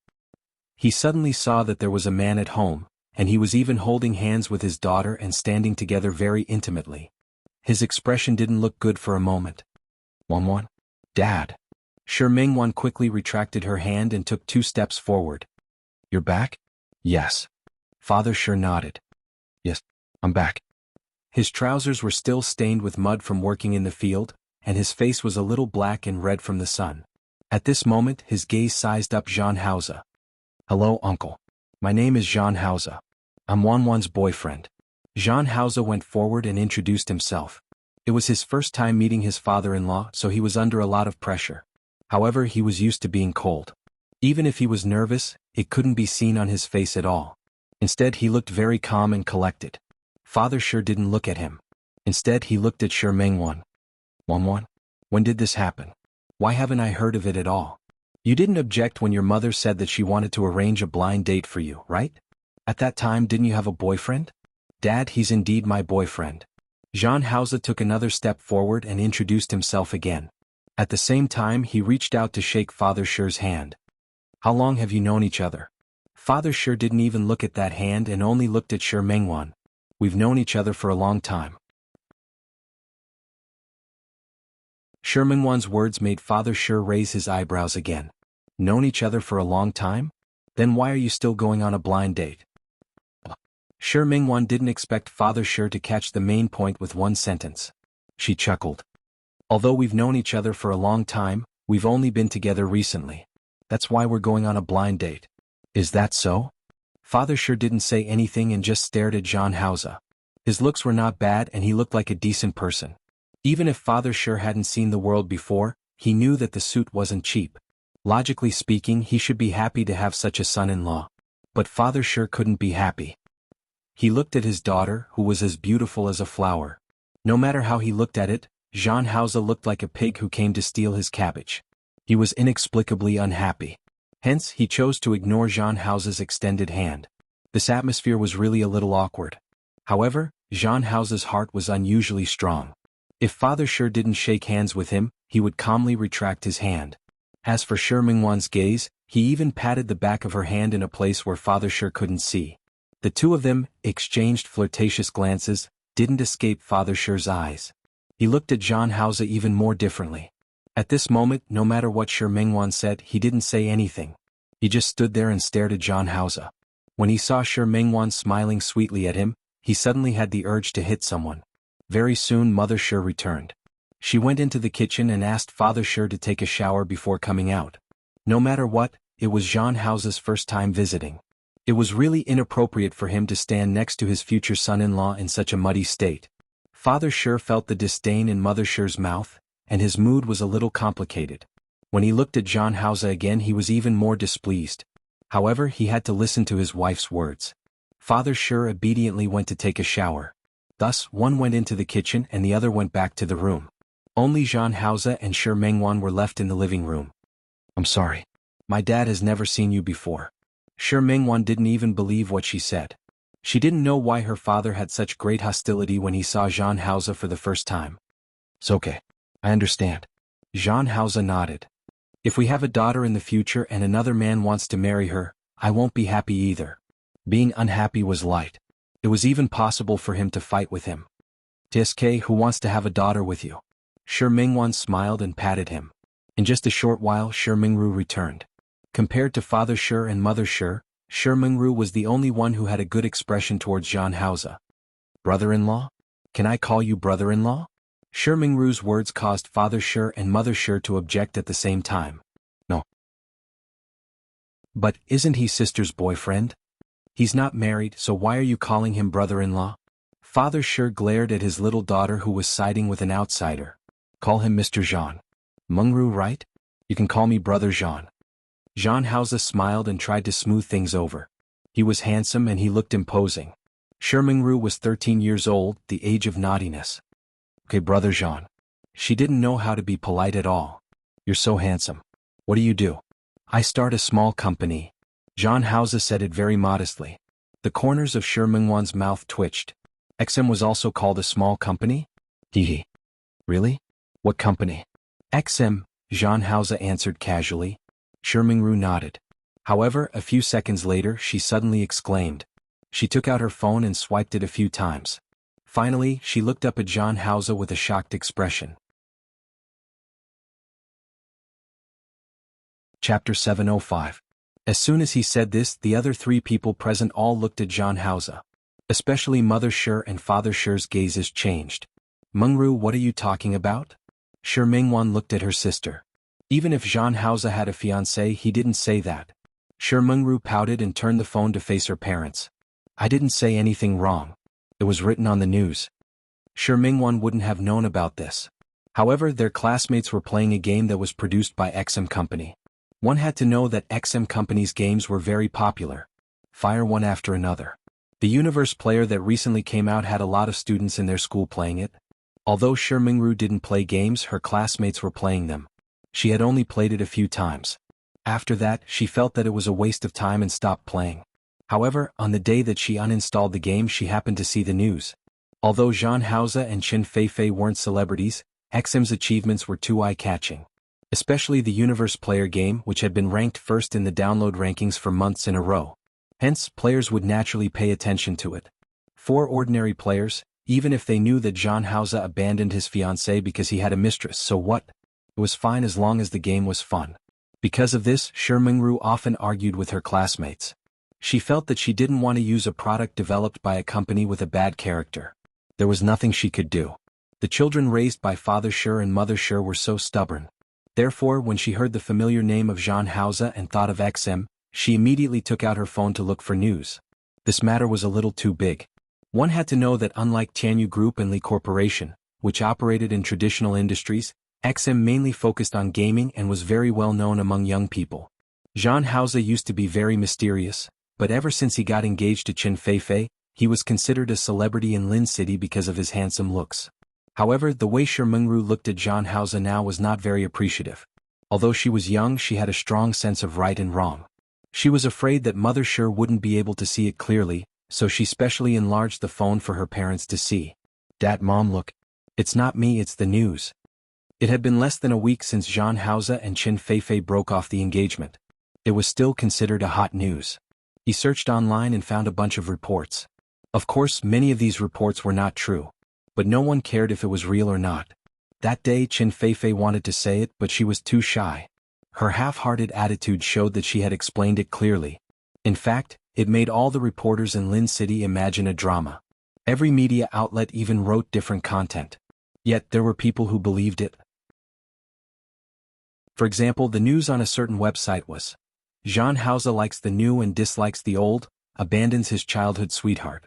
He suddenly saw that there was a man at home, and he was even holding hands with his daughter and standing together very intimately. His expression didn't look good for a moment. Wanwan? Dad. Sure Mingwan quickly retracted her hand and took 2 steps forward. You're back? Yes. Father Sure nodded. Yes, I'm back. His trousers were still stained with mud from working in the field, and his face was a little black and red from the sun. At this moment, his gaze sized up Jean Hausa. Hello, uncle. My name is Jean Hausa. I'm Wanwan's boyfriend. Jean Hausa went forward and introduced himself. It was his first time meeting his father-in-law, so he was under a lot of pressure. However, he was used to being cold. Even if he was nervous, it couldn't be seen on his face at all. Instead, he looked very calm and collected. Father Sure didn't look at him. Instead, he looked at Sure Mingwan. Wanwan? When did this happen? Why haven't I heard of it at all? You didn't object when your mother said that she wanted to arrange a blind date for you, right? At that time, didn't you have a boyfriend? Dad, he's indeed my boyfriend. Jean Hauser took another step forward and introduced himself again. At the same time, he reached out to shake Father Sher's hand. How long have you known each other? Father Sher didn't even look at that hand and only looked at Shi Mengwan. We've known each other for a long time. Shi Mengwan's words made Father Sher raise his eyebrows again. Known each other for a long time? Then why are you still going on a blind date? Shi Mengwan didn't expect Father Sher to catch the main point with one sentence. She chuckled. Although we've known each other for a long time, we've only been together recently. That's why we're going on a blind date. Is that so? Father Sher didn't say anything and just stared at Jean Hauser. His looks were not bad and he looked like a decent person. Even if Father Sher hadn't seen the world before, he knew that the suit wasn't cheap. Logically speaking, he should be happy to have such a son-in-law. But Father Sher couldn't be happy. He looked at his daughter, who was as beautiful as a flower. No matter how he looked at it, Jean Hauser looked like a pig who came to steal his cabbage. He was inexplicably unhappy. Hence, he chose to ignore Jean Hauser's extended hand. This atmosphere was really a little awkward. However, Jean Hauser's heart was unusually strong. If Father Sher didn't shake hands with him, he would calmly retract his hand. As for Shi Mengwan's gaze, he even patted the back of her hand in a place where Father Sher couldn't see. The two of them exchanged flirtatious glances, didn't escape Father Sher's eyes. He looked at Jean Hauser even more differently. At this moment, no matter what Shi Mengwan said, he didn't say anything. He just stood there and stared at Jean Hauser. When he saw Shi Mengwan smiling sweetly at him, he suddenly had the urge to hit someone. Very soon Mother Sher returned. She went into the kitchen and asked Father Sher to take a shower before coming out. No matter what, it was Jean Hauser's first time visiting. It was really inappropriate for him to stand next to his future son-in-law in such a muddy state. Father Sher felt the disdain in Mother Sher's mouth, and his mood was a little complicated. When he looked at Jean Hauser again, he was even more displeased. However, he had to listen to his wife's words. Father Sher obediently went to take a shower. Thus, one went into the kitchen and the other went back to the room. Only Jean Hauser and Shi Mengwan were left in the living room. I'm sorry. My dad has never seen you before. Shi Mengwan didn't even believe what she said. She didn't know why her father had such great hostility when he saw Jean Hauser for the first time. It's okay. I understand. Jean Hauser nodded. If we have a daughter in the future and another man wants to marry her, I won't be happy either. Being unhappy was light. It was even possible for him to fight with him. TSK, who wants to have a daughter with you? Shi Mengwan smiled and patted him. In just a short while, Shi Mengru returned. Compared to Father Sher and Mother Sher, Shi Mengru was the only one who had a good expression towards Jean Hauser. Brother-in-law? Can I call you brother-in-law? Shi Mengru's words caused Father Sher and Mother Sher to object at the same time. No. But isn't he sister's boyfriend? He's not married, so why are you calling him brother-in-law? Father Sher glared at his little daughter who was siding with an outsider. Call him Mr. Jean. Mengru, right? You can call me Brother Jean. Jean Hauser smiled and tried to smooth things over. He was handsome and he looked imposing. Shi Mengru was 13 years old, the age of naughtiness. Okay, Brother Jean. She didn't know how to be polite at all. You're so handsome. What do you do? I start a small company. Jean Hauser said it very modestly. The corners of Shi Mengwan's mouth twitched. XM was also called a small company? Hee. Really? What company? XM, Jean Hauser answered casually. Shi Mengru nodded. However, a few seconds later she suddenly exclaimed. She took out her phone and swiped it a few times. Finally, she looked up at Jean Hauser with a shocked expression. Chapter 705. As soon as he said this, the other three people present all looked at Jean Hauser. Especially Mother Sher and Father Sher's gazes changed. Mengru, what are you talking about? Shi Mengwan looked at her sister. Even if Jean Hauser had a fiancée, he didn't say that. Shi Mengru pouted and turned the phone to face her parents. I didn't say anything wrong. It was written on the news. Shi Mengwan wouldn't have known about this. However, their classmates were playing a game that was produced by XM Company. One had to know that XM Company's games were very popular. Fire one after another. The Universe player that recently came out had a lot of students in their school playing it. Although Shi Mengru didn't play games, her classmates were playing them. She had only played it a few times. After that, she felt that it was a waste of time and stopped playing. However, on the day that she uninstalled the game, she happened to see the news. Although Zhang Haoze and Qin Feifei weren't celebrities, XM's achievements were too eye-catching. Especially the Universe Player game, which had been ranked first in the download rankings for months in a row. Hence, players would naturally pay attention to it. For ordinary players, even if they knew that Zhang Haoze abandoned his fiancée because he had a mistress, so what? It was fine as long as the game was fun. Because of this, Shi Mingru often argued with her classmates. She felt that she didn't want to use a product developed by a company with a bad character. There was nothing she could do. The children raised by Father Shi and Mother Shi were so stubborn. Therefore, when she heard the familiar name of Zhang Haoze and thought of XM, she immediately took out her phone to look for news. This matter was a little too big. One had to know that unlike Tianyu Group and Li Corporation, which operated in traditional industries, XM mainly focused on gaming and was very well known among young people. Zhang Haoze used to be very mysterious, but ever since he got engaged to Qin Feifei, he was considered a celebrity in Lin City because of his handsome looks. However, the way Shi Mingru looked at Zhang Haoze now was not very appreciative. Although she was young, she had a strong sense of right and wrong. She was afraid that Mother Shi wouldn't be able to see it clearly, so she specially enlarged the phone for her parents to see. "Dad, Mom, look. It's not me, it's the news." It had been less than a week since Zhang Haoze and Qin Feifei broke off the engagement. It was still considered a hot news. He searched online and found a bunch of reports. Of course, many of these reports were not true. But no one cared if it was real or not. That day Qin Feifei wanted to say it, but she was too shy. Her half-hearted attitude showed that she had explained it clearly. In fact, it made all the reporters in Lin City imagine a drama. Every media outlet even wrote different content. Yet there were people who believed it. For example, the news on a certain website was, "Zhang Haoze likes the new and dislikes the old, abandons his childhood sweetheart."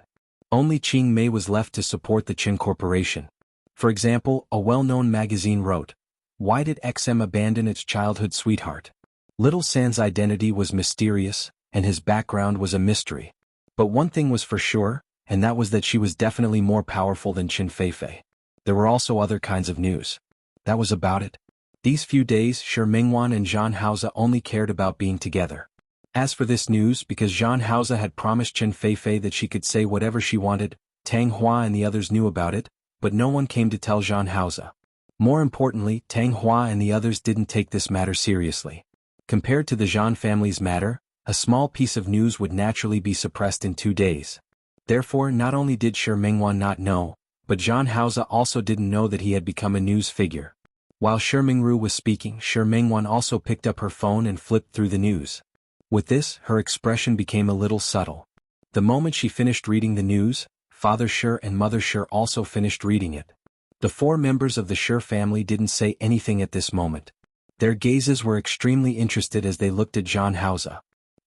Only Qing Mei was left to support the Qin Corporation. For example, a well-known magazine wrote, "Why did XM abandon its childhood sweetheart?" Little San's identity was mysterious, and his background was a mystery. But one thing was for sure, and that was that she was definitely more powerful than Qin Feifei. There were also other kinds of news. That was about it. These few days, Shi Mingwan and Zhang Haoze only cared about being together. As for this news, because Zhang Haoze had promised Qin Feifei that she could say whatever she wanted, Tang Hua and the others knew about it, but no one came to tell Zhang Haoze. More importantly, Tang Hua and the others didn't take this matter seriously. Compared to the Zhang family's matter, a small piece of news would naturally be suppressed in 2 days. Therefore, not only did Shi Mingwan not know, but Zhang Haoze also didn't know that he had become a news figure. While Shi Mingru was speaking, Shi Mingwan also picked up her phone and flipped through the news. With this, her expression became a little subtle. The moment she finished reading the news, Father Shi and Mother Shi also finished reading it. The 4 members of the Shi family didn't say anything at this moment. Their gazes were extremely interested as they looked at Zhang Haoze.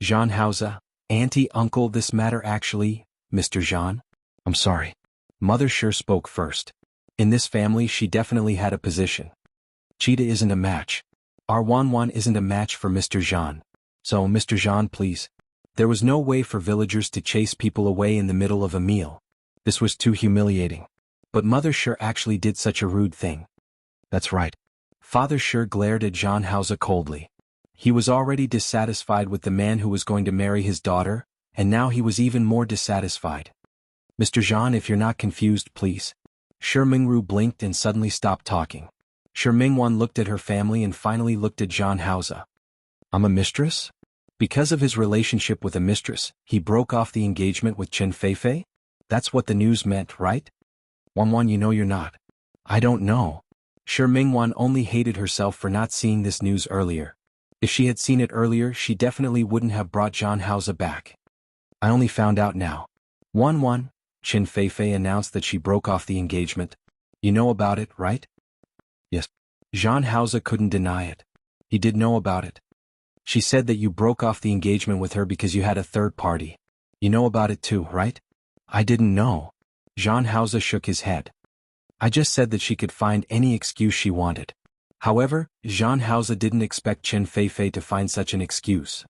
"Zhang Haoze, Auntie, Uncle, this matter actually, Mr. Zhang? I'm sorry." Mother Shi spoke first. In this family she definitely had a position. "Cheetah isn't a match. Our Wanwan isn't a match for Mr. Zhang. So, Mr. Zhang, please." There was no way for villagers to chase people away in the middle of a meal. This was too humiliating. But Mother Shi actually did such a rude thing. "That's right." Father Shi glared at Zhang Haoze coldly. He was already dissatisfied with the man who was going to marry his daughter, and now he was even more dissatisfied. "Mr. Zhang, if you're not confused, please." Shi Mingru blinked and suddenly stopped talking. Shi Mingwan looked at her family and finally looked at Zhang Haoze. "I'm a mistress?" Because of his relationship with a mistress, he broke off the engagement with Qin Feifei? That's what the news meant, right? "Wanwan, you know you're not." "I don't know." Shi Mingwan only hated herself for not seeing this news earlier. If she had seen it earlier, she definitely wouldn't have brought Zhang Haoze back. "I only found out now." "Wanwan," Qin Feifei announced that she broke off the engagement. "You know about it, right?" "Yes." Zhang Haoze couldn't deny it. He did know about it. "She said that you broke off the engagement with her because you had a third party. You know about it too, right?" "I didn't know." Zhang Haoze shook his head. "I just said that she could find any excuse she wanted." However, Zhang Haoze didn't expect Qin Feifei to find such an excuse.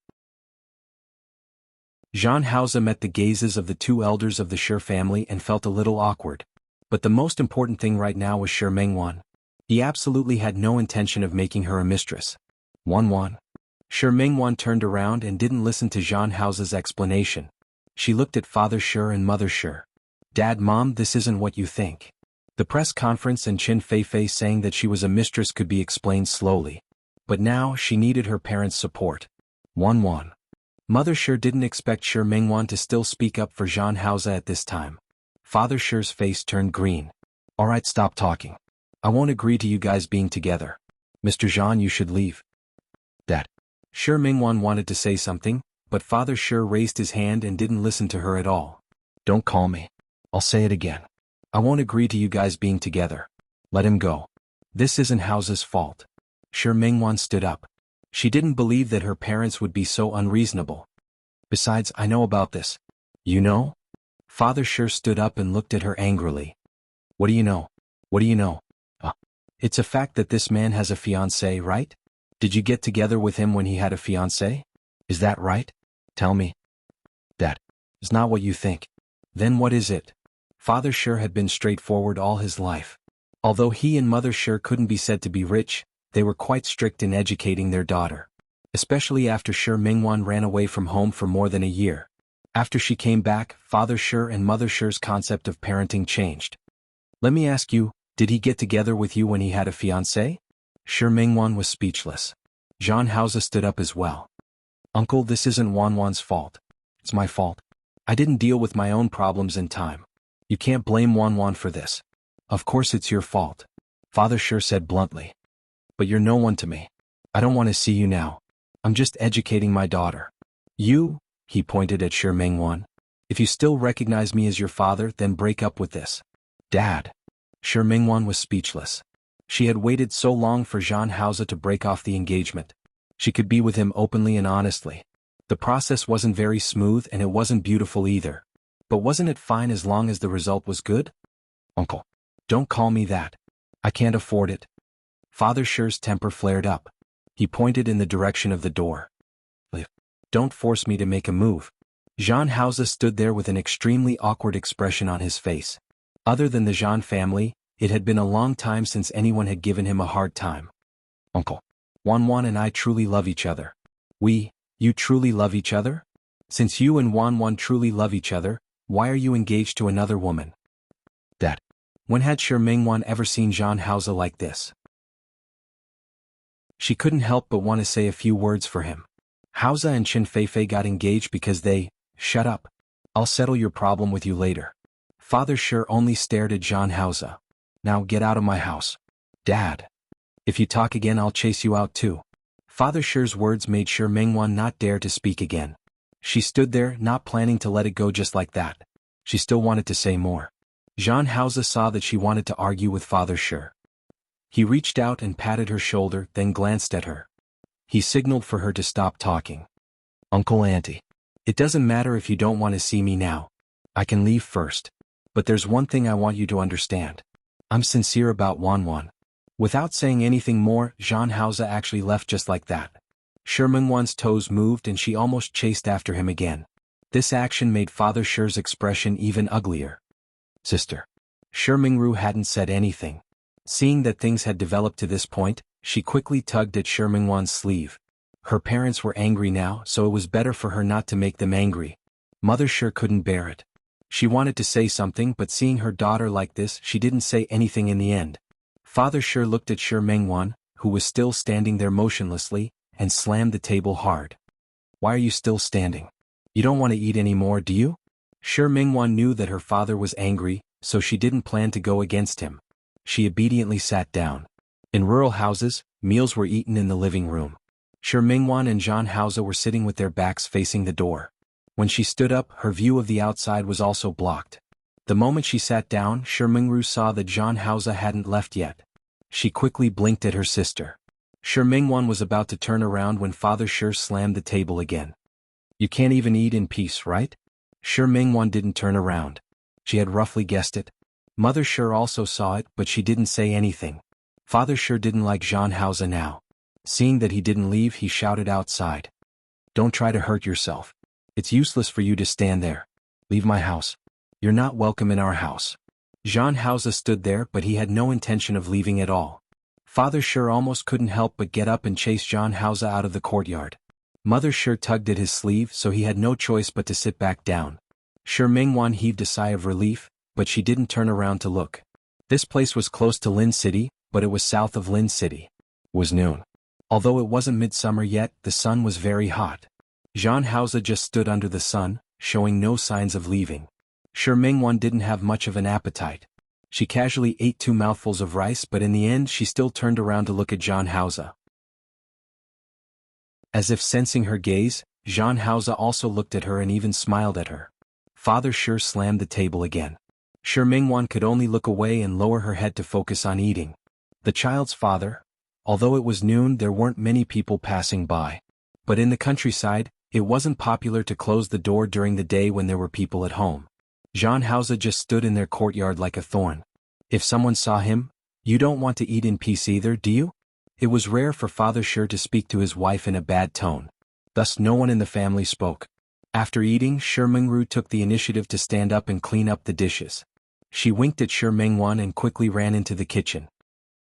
Zhang Haoze met the gazes of the 2 elders of the Shi family and felt a little awkward. But the most important thing right now was Shi Mingwan. He absolutely had no intention of making her a mistress. Wan. Shi Mingwan turned around and didn't listen to Zhang Hao's explanation. She looked at Father Shi and Mother Shi. Dad, Mom, this isn't what you think. The press conference and Qin Feifei saying that she was a mistress could be explained slowly. But now she needed her parents' support. Wan. Mother Shi didn't expect Shi Mingwan to still speak up for Zhang Hao at this time. Father Shi's face turned green. Alright, stop talking. I won't agree to you guys being together. Mr. Zhang, you should leave. Dad. Shi Mingwan wanted to say something, but Father Shi raised his hand and didn't listen to her at all. Don't call me. I'll say it again. I won't agree to you guys being together. Let him go. This isn't Hao's fault. Shi Mingwan stood up. She didn't believe that her parents would be so unreasonable. Besides, I know about this. You know? Father Shi stood up and looked at her angrily. What do you know? What do you know? It's a fact that this man has a fiancée, right? Did you get together with him when he had a fiancée? Is that right? Tell me. That is not what you think. Then what is it? Father Shi had been straightforward all his life. Although he and Mother Shi couldn't be said to be rich, they were quite strict in educating their daughter. Especially after Shi Mingwan ran away from home for more than a year. After she came back, Father Shi and Mother Shi's concept of parenting changed. Let me ask you, did he get together with you when he had a fiancée? Shi Mingwan was speechless. Zhang Hao stood up as well. Uncle, this isn't Wan's fault. It's my fault. I didn't deal with my own problems in time. You can't blame Wan for this. Of course it's your fault. Father Shi said bluntly. But you're no one to me. I don't want to see you now. I'm just educating my daughter. You, he pointed at Shi Mingwan. If you still recognize me as your father, then break up with this. Dad. Shi Mingwan was speechless. She had waited so long for Zhang Hao to break off the engagement. She could be with him openly and honestly. The process wasn't very smooth and it wasn't beautiful either. But wasn't it fine as long as the result was good? Uncle. Don't call me that. I can't afford it. Father Shi's temper flared up. He pointed in the direction of the door. Leave. Don't force me to make a move. Zhang Hao stood there with an extremely awkward expression on his face. Other than the Zhang family, it had been a long time since anyone had given him a hard time. Uncle. Wan and I truly love each other. You truly love each other? Since you and Wan truly love each other, why are you engaged to another woman? Dad. When had Shi Mingwan ever seen Zhang Hao like this? She couldn't help but want to say a few words for him. Hao and Qin Feifei got engaged because they, shut up. I'll settle your problem with you later. Father Shi only stared at Zhang Hao. Now get out of my house. Dad. If you talk again I'll chase you out too. Father Shi's words made Shi Mingwan not dare to speak again. She stood there, not planning to let it go just like that. She still wanted to say more. Zhang Hao saw that she wanted to argue with Father Shi. He reached out and patted her shoulder, then glanced at her. He signaled for her to stop talking. Uncle, Auntie. It doesn't matter if you don't want to see me now. I can leave first. But there's one thing I want you to understand. I'm sincere about Wan. Without saying anything more, Zhang Hao actually left just like that. Shi Mingwan's toes moved and she almost chased after him again. This action made Father Shi's expression even uglier. Sister. Shi Mingru hadn't said anything. Seeing that things had developed to this point, she quickly tugged at Shi Mingwan's sleeve. Her parents were angry now, so it was better for her not to make them angry. Mother Shi couldn't bear it. She wanted to say something, but seeing her daughter like this, she didn't say anything in the end. Father Shi looked at Shi Mingwan, who was still standing there motionlessly, and slammed the table hard. Why are you still standing? You don't want to eat anymore, do you? Shi Mingwan knew that her father was angry, so she didn't plan to go against him. She obediently sat down. In rural houses, meals were eaten in the living room. Shi Mingwan and Zhang Hao were sitting with their backs facing the door. When she stood up, her view of the outside was also blocked. The moment she sat down, Shi Mingru saw that Zhang Hao hadn't left yet. She quickly blinked at her sister. Shi Mingwan was about to turn around when Father Shi slammed the table again. You can't even eat in peace, right? Shi Mingwan didn't turn around. She had roughly guessed it. Mother Shi also saw it, but she didn't say anything. Father Shi didn't like Zhang Hao now. Seeing that he didn't leave, he shouted outside. Don't try to hurt yourself. It's useless for you to stand there. Leave my house. You're not welcome in our house. Zhang Hao stood there, but he had no intention of leaving at all. Father Shi almost couldn't help but get up and chase John Hausa out of the courtyard. Mother Shi tugged at his sleeve, so he had no choice but to sit back down. Shi Mingwan heaved a sigh of relief, but she didn't turn around to look. This place was close to Lin City, but it was south of Lin City. It was noon. Although it wasn't midsummer yet, the sun was very hot. John Hausa just stood under the sun, showing no signs of leaving. Shi Mingwan didn't have much of an appetite. She casually ate 2 mouthfuls of rice, but in the end she still turned around to look at John Hausa. As if sensing her gaze, John Hausa also looked at her and even smiled at her. Father Shi slammed the table again. Shi Mingwan could only look away and lower her head to focus on eating. The child's father. Although it was noon, there weren't many people passing by. But in the countryside, it wasn't popular to close the door during the day when there were people at home. John Hausa just stood in their courtyard like a thorn. If someone saw him, "You don't want to eat in peace either, do you?" It was rare for Father Shi to speak to his wife in a bad tone. Thus no one in the family spoke. After eating, Shi Mingru took the initiative to stand up and clean up the dishes. She winked at Shi Mingwan and quickly ran into the kitchen.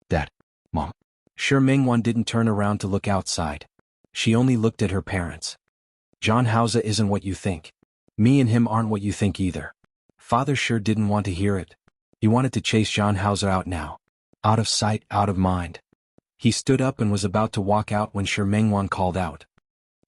"Dad. Mom." Shi Mingwan didn't turn around to look outside. She only looked at her parents. "John Hausa isn't what you think. Me and him aren't what you think either." Father Shi didn't want to hear it. He wanted to chase John Hausa out now. Out of sight, out of mind. He stood up and was about to walk out when Shi Mingwan called out.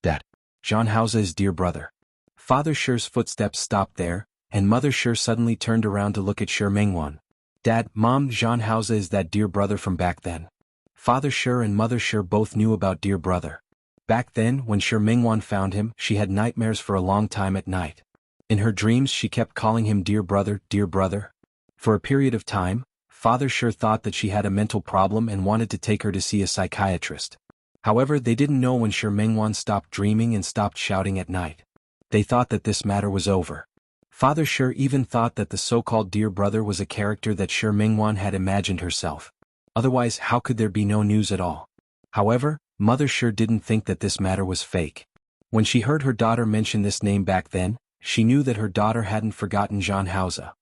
"Dad. John Hausa is dear brother." Father Shi's footsteps stopped there, and Mother Shi suddenly turned around to look at Shi Mingwan. "Dad, Mom, John Hausa is that dear brother from back then." Father Shi and Mother Shi both knew about dear brother. Back then, when Shi Mingwan found him, she had nightmares for a long time at night. In her dreams she kept calling him dear brother, dear brother. For a period of time, Father Shi thought that she had a mental problem and wanted to take her to see a psychiatrist. However, they didn't know when Shi Mingwan stopped dreaming and stopped shouting at night. They thought that this matter was over. Father Shi even thought that the so-called dear brother was a character that Shi Mingwan had imagined herself. Otherwise, how could there be no news at all? However, Mother Shi didn't think that this matter was fake. When she heard her daughter mention this name back then, she knew that her daughter hadn't forgotten John Hausa.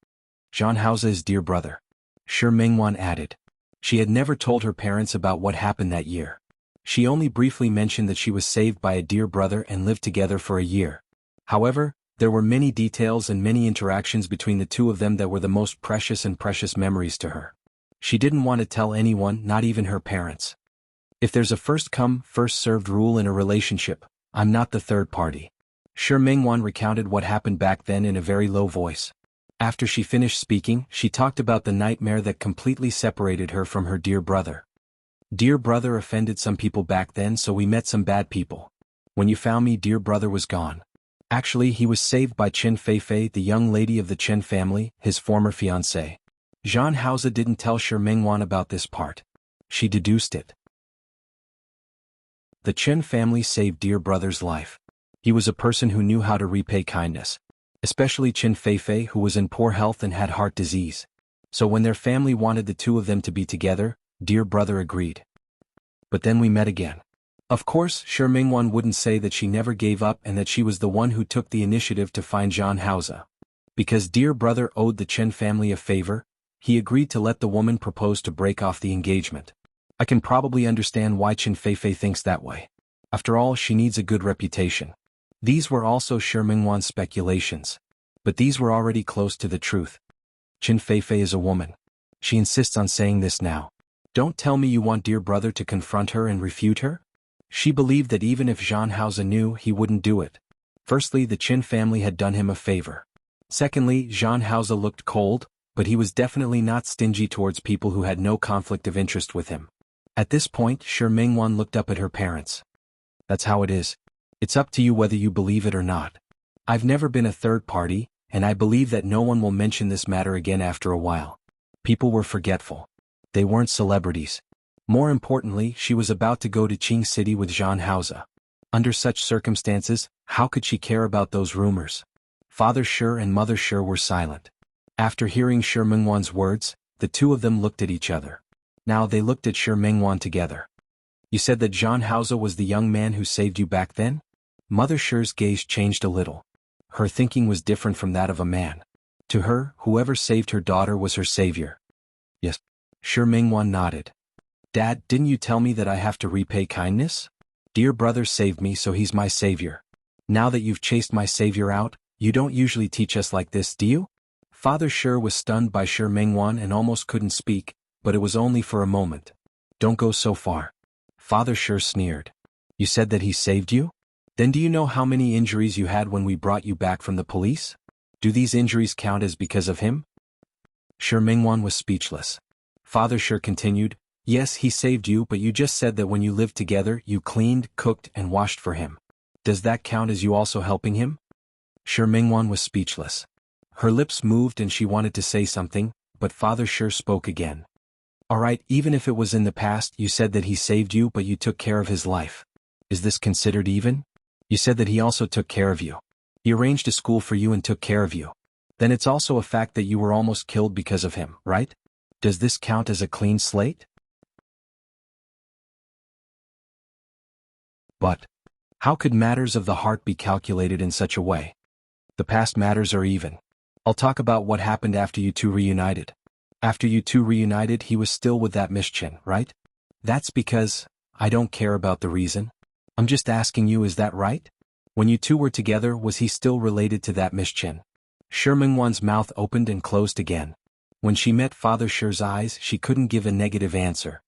"John Hausa is dear brother," Shi Mingwan added. She had never told her parents about what happened that year. She only briefly mentioned that she was saved by a dear brother and lived together for a year. However, there were many details and many interactions between the two of them that were the most precious memories to her. She didn't want to tell anyone, not even her parents. "If there's a first-come, first-served rule in a relationship, I'm not the third party." Shi Mingwan recounted what happened back then in a very low voice. After she finished speaking, she talked about the nightmare that completely separated her from her dear brother. "Dear brother offended some people back then, so we met some bad people. When you found me, dear brother was gone. Actually, he was saved by Chen Feifei, the young lady of the Chen family, his former fiancée." John Hausa didn't tell Shi Mingwan about this part. She deduced it. The Chen family saved dear brother's life. He was a person who knew how to repay kindness. Especially Chen Feifei, who was in poor health and had heart disease. So when their family wanted the two of them to be together, dear brother agreed. "But then we met again." Of course, Shi Mingwan wouldn't say that she never gave up and that she was the one who took the initiative to find John Hausa. Because dear brother owed the Chen family a favor, he agreed to let the woman propose to break off the engagement. I can probably understand why Chen Feifei thinks that way. After all, she needs a good reputation. These were also Shi Mingwan's speculations. But these were already close to the truth. Chen Feifei is a woman. She insists on saying this now. "Don't tell me you want dear brother to confront her and refute her?" She believed that even if John Hausa knew, he wouldn't do it. Firstly, the Chen family had done him a favor. Secondly, John Hausa looked cold, but he was definitely not stingy towards people who had no conflict of interest with him. At this point, Shi Mingwan looked up at her parents. "That's how it is. It's up to you whether you believe it or not. I've never been a third party, and I believe that no one will mention this matter again after a while. People were forgetful. They weren't celebrities. More importantly, she was about to go to Qing City with John Hausa. Under such circumstances, how could she care about those rumors?" Father Shi and Mother Shi were silent. After hearing Shi Mingwan's words, the two of them looked at each other. Now they looked at Shi Mingwan together. "You said that John Hausa was the young man who saved you back then?" Mother Shi's gaze changed a little. Her thinking was different from that of a man. To her, whoever saved her daughter was her savior. "Yes." Shi Mingwan nodded. Dad, didn't you tell me that I have to repay kindness? Dear brother saved me, so he's my savior. Now that you've chased my savior out, you don't usually teach us like this, do you? Father Shi was stunned by Shi Mingwan and almost couldn't speak, but it was only for a moment. Don't go so far. Father Shi sneered. You said that he saved you? Then do you know how many injuries you had when we brought you back from the police? Do these injuries count as because of him? Shi Mingwan was speechless. Father Shi continued, yes, he saved you, but you just said that when you lived together, you cleaned, cooked, and washed for him. Does that count as you also helping him? Shi Mingwan was speechless. Her lips moved and she wanted to say something, but Father Shi spoke again. Alright, even if it was in the past, you said that he saved you but you took care of his life. Is this considered even? You said that he also took care of you. He arranged a school for you and took care of you. Then it's also a fact that you were almost killed because of him, right? Does this count as a clean slate? But how could matters of the heart be calculated in such a way? The past matters are even. I'll talk about what happened after you two reunited. After you two reunited, he was still with that Miss Chen, right? That's because I don't care about the reason. I'm just asking you, is that right? When you two were together, was he still related to that Miss Chen? Shi Mingwan's mouth opened and closed again. When she met Father Shi's eyes, she couldn't give a negative answer.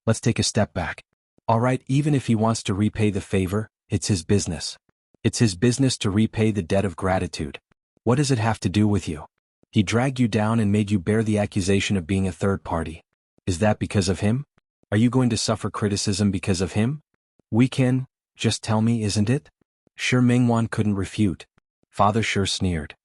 Let's take a step back. Alright, even if he wants to repay the favor, it's his business. It's his business to repay the debt of gratitude. What does it have to do with you? He dragged you down and made you bear the accusation of being a third party. Is that because of him? Are you going to suffer criticism because of him? We can, just tell me, isn't it? Shi Mingwan couldn't refute. Father Shi sneered.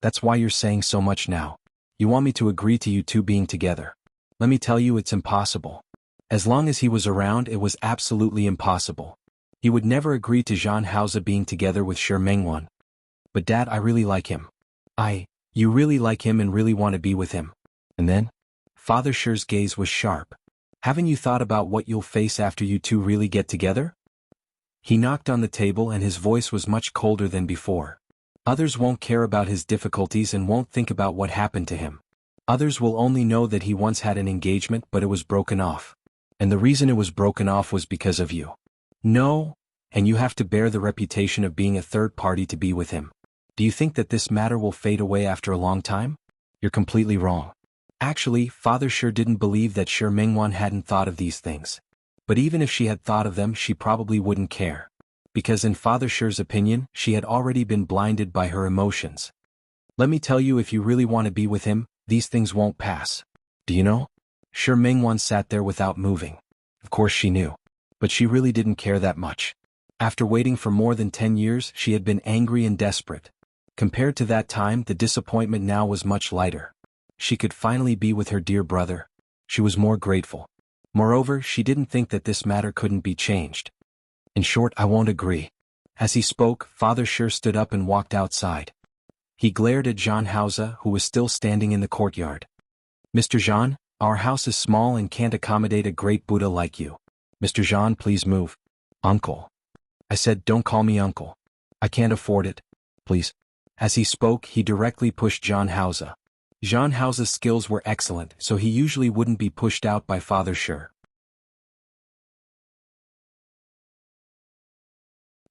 That's why you're saying so much now. You want me to agree to you two being together. Let me tell you, it's impossible. As long as he was around, it was absolutely impossible. He would never agree to Zhan Haoze being together with Shi Mingwan. But Dad, I really like him. You really like him and really want to be with him. And then? Father Shi's gaze was sharp. Haven't you thought about what you'll face after you two really get together? He knocked on the table and his voice was much colder than before. Others won't care about his difficulties and won't think about what happened to him. Others will only know that he once had an engagement but it was broken off. And the reason it was broken off was because of you. No, and you have to bear the reputation of being a third party to be with him. Do you think that this matter will fade away after a long time? You're completely wrong. Actually, Father Shi didn't believe that Shi Mingwan hadn't thought of these things. But even if she had thought of them, she probably wouldn't care. Because in Father Shi's opinion, she had already been blinded by her emotions. Let me tell you, if you really want to be with him, these things won't pass. Do you know? Shi Mingwan sat there without moving. Of course she knew. But she really didn't care that much. After waiting for more than 10 years, she had been angry and desperate. Compared to that time, the disappointment now was much lighter. She could finally be with her dear brother. She was more grateful. Moreover, she didn't think that this matter couldn't be changed. In short, I won't agree. As he spoke, Father Shi stood up and walked outside. He glared at Zhan Haoze, who was still standing in the courtyard. Mr. Zhan, our house is small and can't accommodate a great Buddha like you. Mr. Zhan, please move. Uncle. I said, don't call me uncle. I can't afford it. Please. As he spoke, he directly pushed Zhan Haoze. Zhan Haoze's skills were excellent, so he usually wouldn't be pushed out by Father Shi.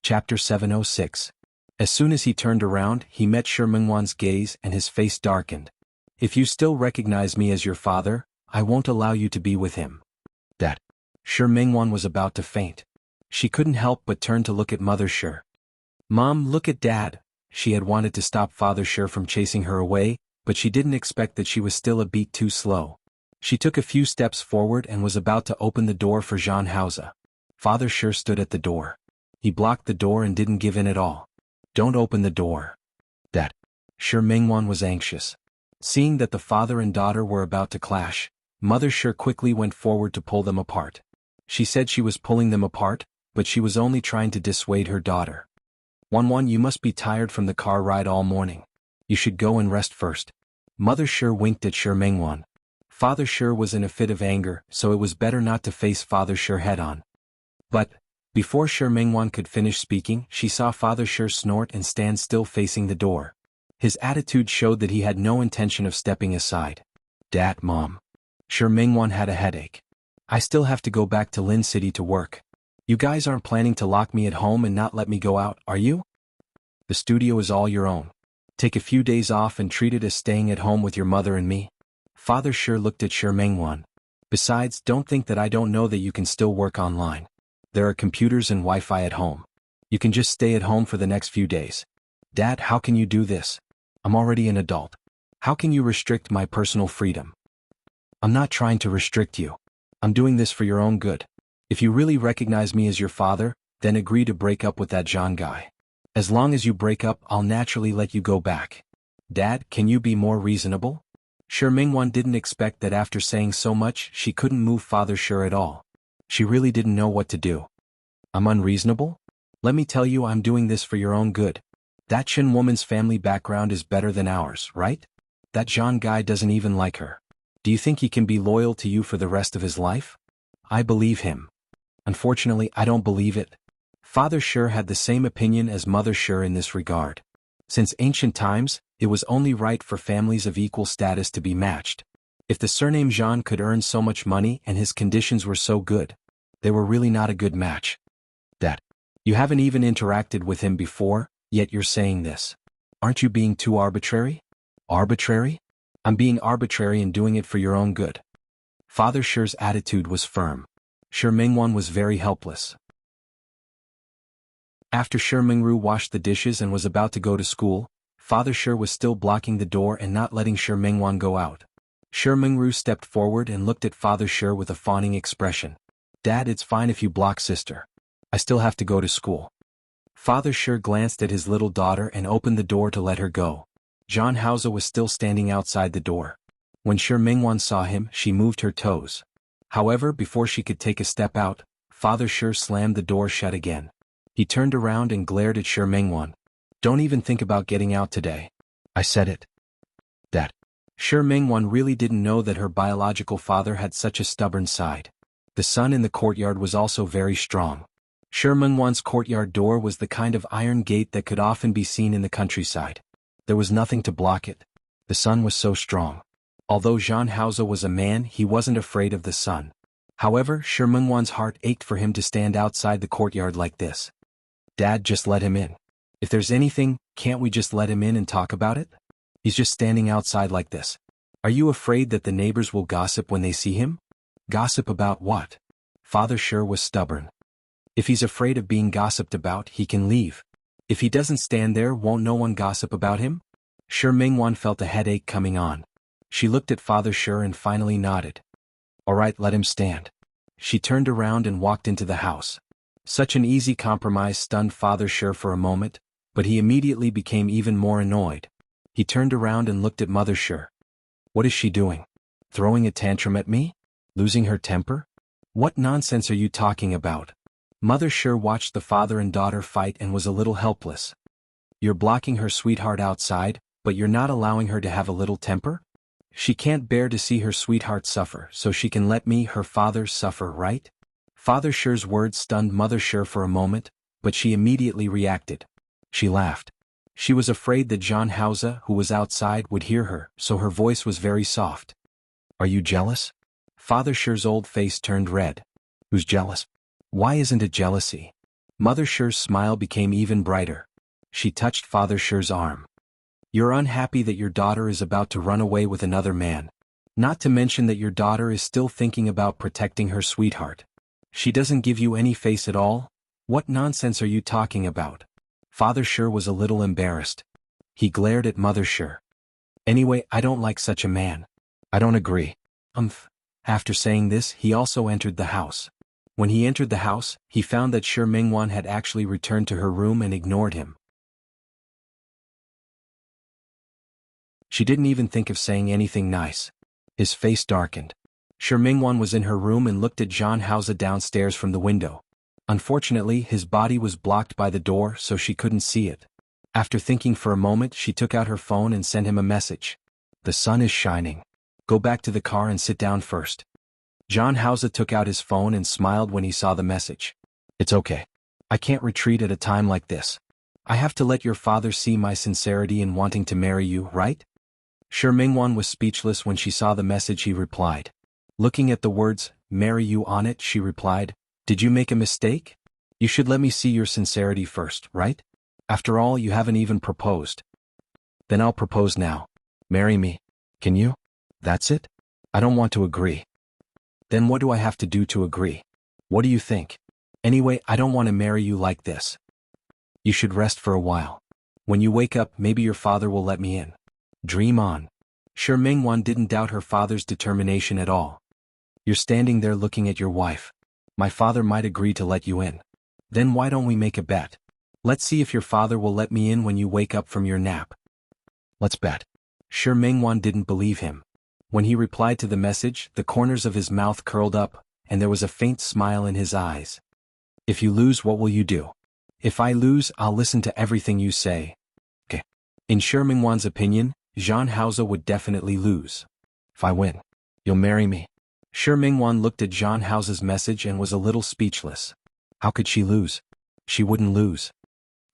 Chapter 706. As soon as he turned around, he met Shi Mingwan's gaze and his face darkened. If you still recognize me as your father, I won't allow you to be with him. Dad. Shi Mingwan was about to faint. She couldn't help but turn to look at Mother Shi. Mom, look at Dad. She had wanted to stop Father Shi from chasing her away, but she didn't expect that she was still a beat too slow. She took a few steps forward and was about to open the door for Zhan Haoze. Father Shi stood at the door. He blocked the door and didn't give in at all. Don't open the door. Dad. Shi Mingwan was anxious. Seeing that the father and daughter were about to clash, Mother Shi quickly went forward to pull them apart. She said she was pulling them apart, but she was only trying to dissuade her daughter. Wan, you must be tired from the car ride all morning. You should go and rest first. Mother Shi winked at Shi Mingwan. Father Shi was in a fit of anger, so it was better not to face Father Shi head-on. But, before Shi Mingwan could finish speaking, she saw Father Shi snort and stand still facing the door. His attitude showed that he had no intention of stepping aside. Dad, Mom. Shi Mingwan had a headache. I still have to go back to Lin City to work. You guys aren't planning to lock me at home and not let me go out, are you? The studio is all your own. Take a few days off and treat it as staying at home with your mother and me. Father Shi looked at Shi Mengwan. Besides, don't think that I don't know that you can still work online. There are computers and Wi-Fi at home. You can just stay at home for the next few days. Dad, how can you do this? I'm already an adult. How can you restrict my personal freedom? I'm not trying to restrict you. I'm doing this for your own good. If you really recognize me as your father, then agree to break up with that John guy. As long as you break up, I'll naturally let you go back. Dad, can you be more reasonable? Shi Mingwan didn't expect that after saying so much she couldn't move Father Shi at all. She really didn't know what to do. I'm unreasonable? Let me tell you, I'm doing this for your own good. That Chen woman's family background is better than ours, right? That John guy doesn't even like her. Do you think he can be loyal to you for the rest of his life? I believe him. Unfortunately, I don't believe it. Father Shi had the same opinion as Mother Shi in this regard. Since ancient times, it was only right for families of equal status to be matched. If the surname Jean could earn so much money and his conditions were so good, they were really not a good match. That. You haven't even interacted with him before, yet you're saying this. Aren't you being too arbitrary? Arbitrary? I'm being arbitrary and doing it for your own good. Father Shi's attitude was firm. Shi Mingwan was very helpless. After Shi Mingru washed the dishes and was about to go to school, Father Shi was still blocking the door and not letting Shi Mingwan go out. Shi Mingru stepped forward and looked at Father Shi with a fawning expression. Dad, it's fine if you block sister. I still have to go to school. Father Shi glanced at his little daughter and opened the door to let her go. John Hauser was still standing outside the door. When Shi Mingwan saw him, she moved her toes. However, before she could take a step out, Father Shi slammed the door shut again. He turned around and glared at Shi Mingwan. Don't even think about getting out today. I said it. That. Shi Mingwan really didn't know that her biological father had such a stubborn side. The sun in the courtyard was also very strong. Shi Mingwan's courtyard door was the kind of iron gate that could often be seen in the countryside. There was nothing to block it. The sun was so strong. Although Jean Hauser was a man, he wasn't afraid of the sun. However, Shi Mingwan's heart ached for him to stand outside the courtyard like this. Dad, just let him in. If there's anything, can't we just let him in and talk about it? He's just standing outside like this. Are you afraid that the neighbors will gossip when they see him? Gossip about what? Father Shi was stubborn. If he's afraid of being gossiped about, he can leave. If he doesn't stand there, won't no one gossip about him? Shi Mingwan felt a headache coming on. She looked at Father Shi and finally nodded. All right, let him stand. She turned around and walked into the house. Such an easy compromise stunned Father Shi for a moment, but he immediately became even more annoyed. He turned around and looked at Mother Shi. What is she doing? Throwing a tantrum at me? Losing her temper? What nonsense are you talking about? Mother Shi watched the father and daughter fight and was a little helpless. You're blocking her sweetheart outside, but you're not allowing her to have a little temper? She can't bear to see her sweetheart suffer, so she can let me, her father, suffer, right? Father Shi's words stunned Mother Shi for a moment, but she immediately reacted. She laughed. She was afraid that John Hauser, who was outside, would hear her, so her voice was very soft. Are you jealous? Father Shi's old face turned red. Who's jealous? Why isn't it jealousy? Mother Shi's smile became even brighter. She touched Father Shi's arm. You're unhappy that your daughter is about to run away with another man. Not to mention that your daughter is still thinking about protecting her sweetheart. She doesn't give you any face at all? What nonsense are you talking about? Father Shi was a little embarrassed. He glared at Mother Shi. Anyway, I don't like such a man. I don't agree. After saying this, he also entered the house. When he entered the house, he found that Shi Mingwan had actually returned to her room and ignored him. She didn't even think of saying anything nice. His face darkened. Shi Mingwan was in her room and looked at John Hauser downstairs from the window. Unfortunately, his body was blocked by the door, so she couldn't see it. After thinking for a moment, she took out her phone and sent him a message. The sun is shining. Go back to the car and sit down first. John Hauser took out his phone and smiled when he saw the message. It's okay. I can't retreat at a time like this. I have to let your father see my sincerity in wanting to marry you, right? Shi Mingwan was speechless when she saw the message. He replied. Looking at the words, marry you on it, she replied. Did you make a mistake? You should let me see your sincerity first, right? After all, you haven't even proposed. Then I'll propose now. Marry me. Can you? That's it? I don't want to agree. Then what do I have to do to agree? What do you think? Anyway, I don't want to marry you like this. You should rest for a while. When you wake up, maybe your father will let me in. Dream on. Shi Mingwan didn't doubt her father's determination at all. You're standing there looking at your wife. My father might agree to let you in. Then why don't we make a bet? Let's see if your father will let me in when you wake up from your nap. Let's bet. Shi Mingwan didn't believe him. When he replied to the message, the corners of his mouth curled up, and there was a faint smile in his eyes. If you lose, what will you do? If I lose, I'll listen to everything you say. Okay. In Shi Mingwan's opinion, Zhang Haoze would definitely lose. If I win, you'll marry me. Shi Mingwan looked at Zhang Haoze's message and was a little speechless. How could she lose? She wouldn't lose.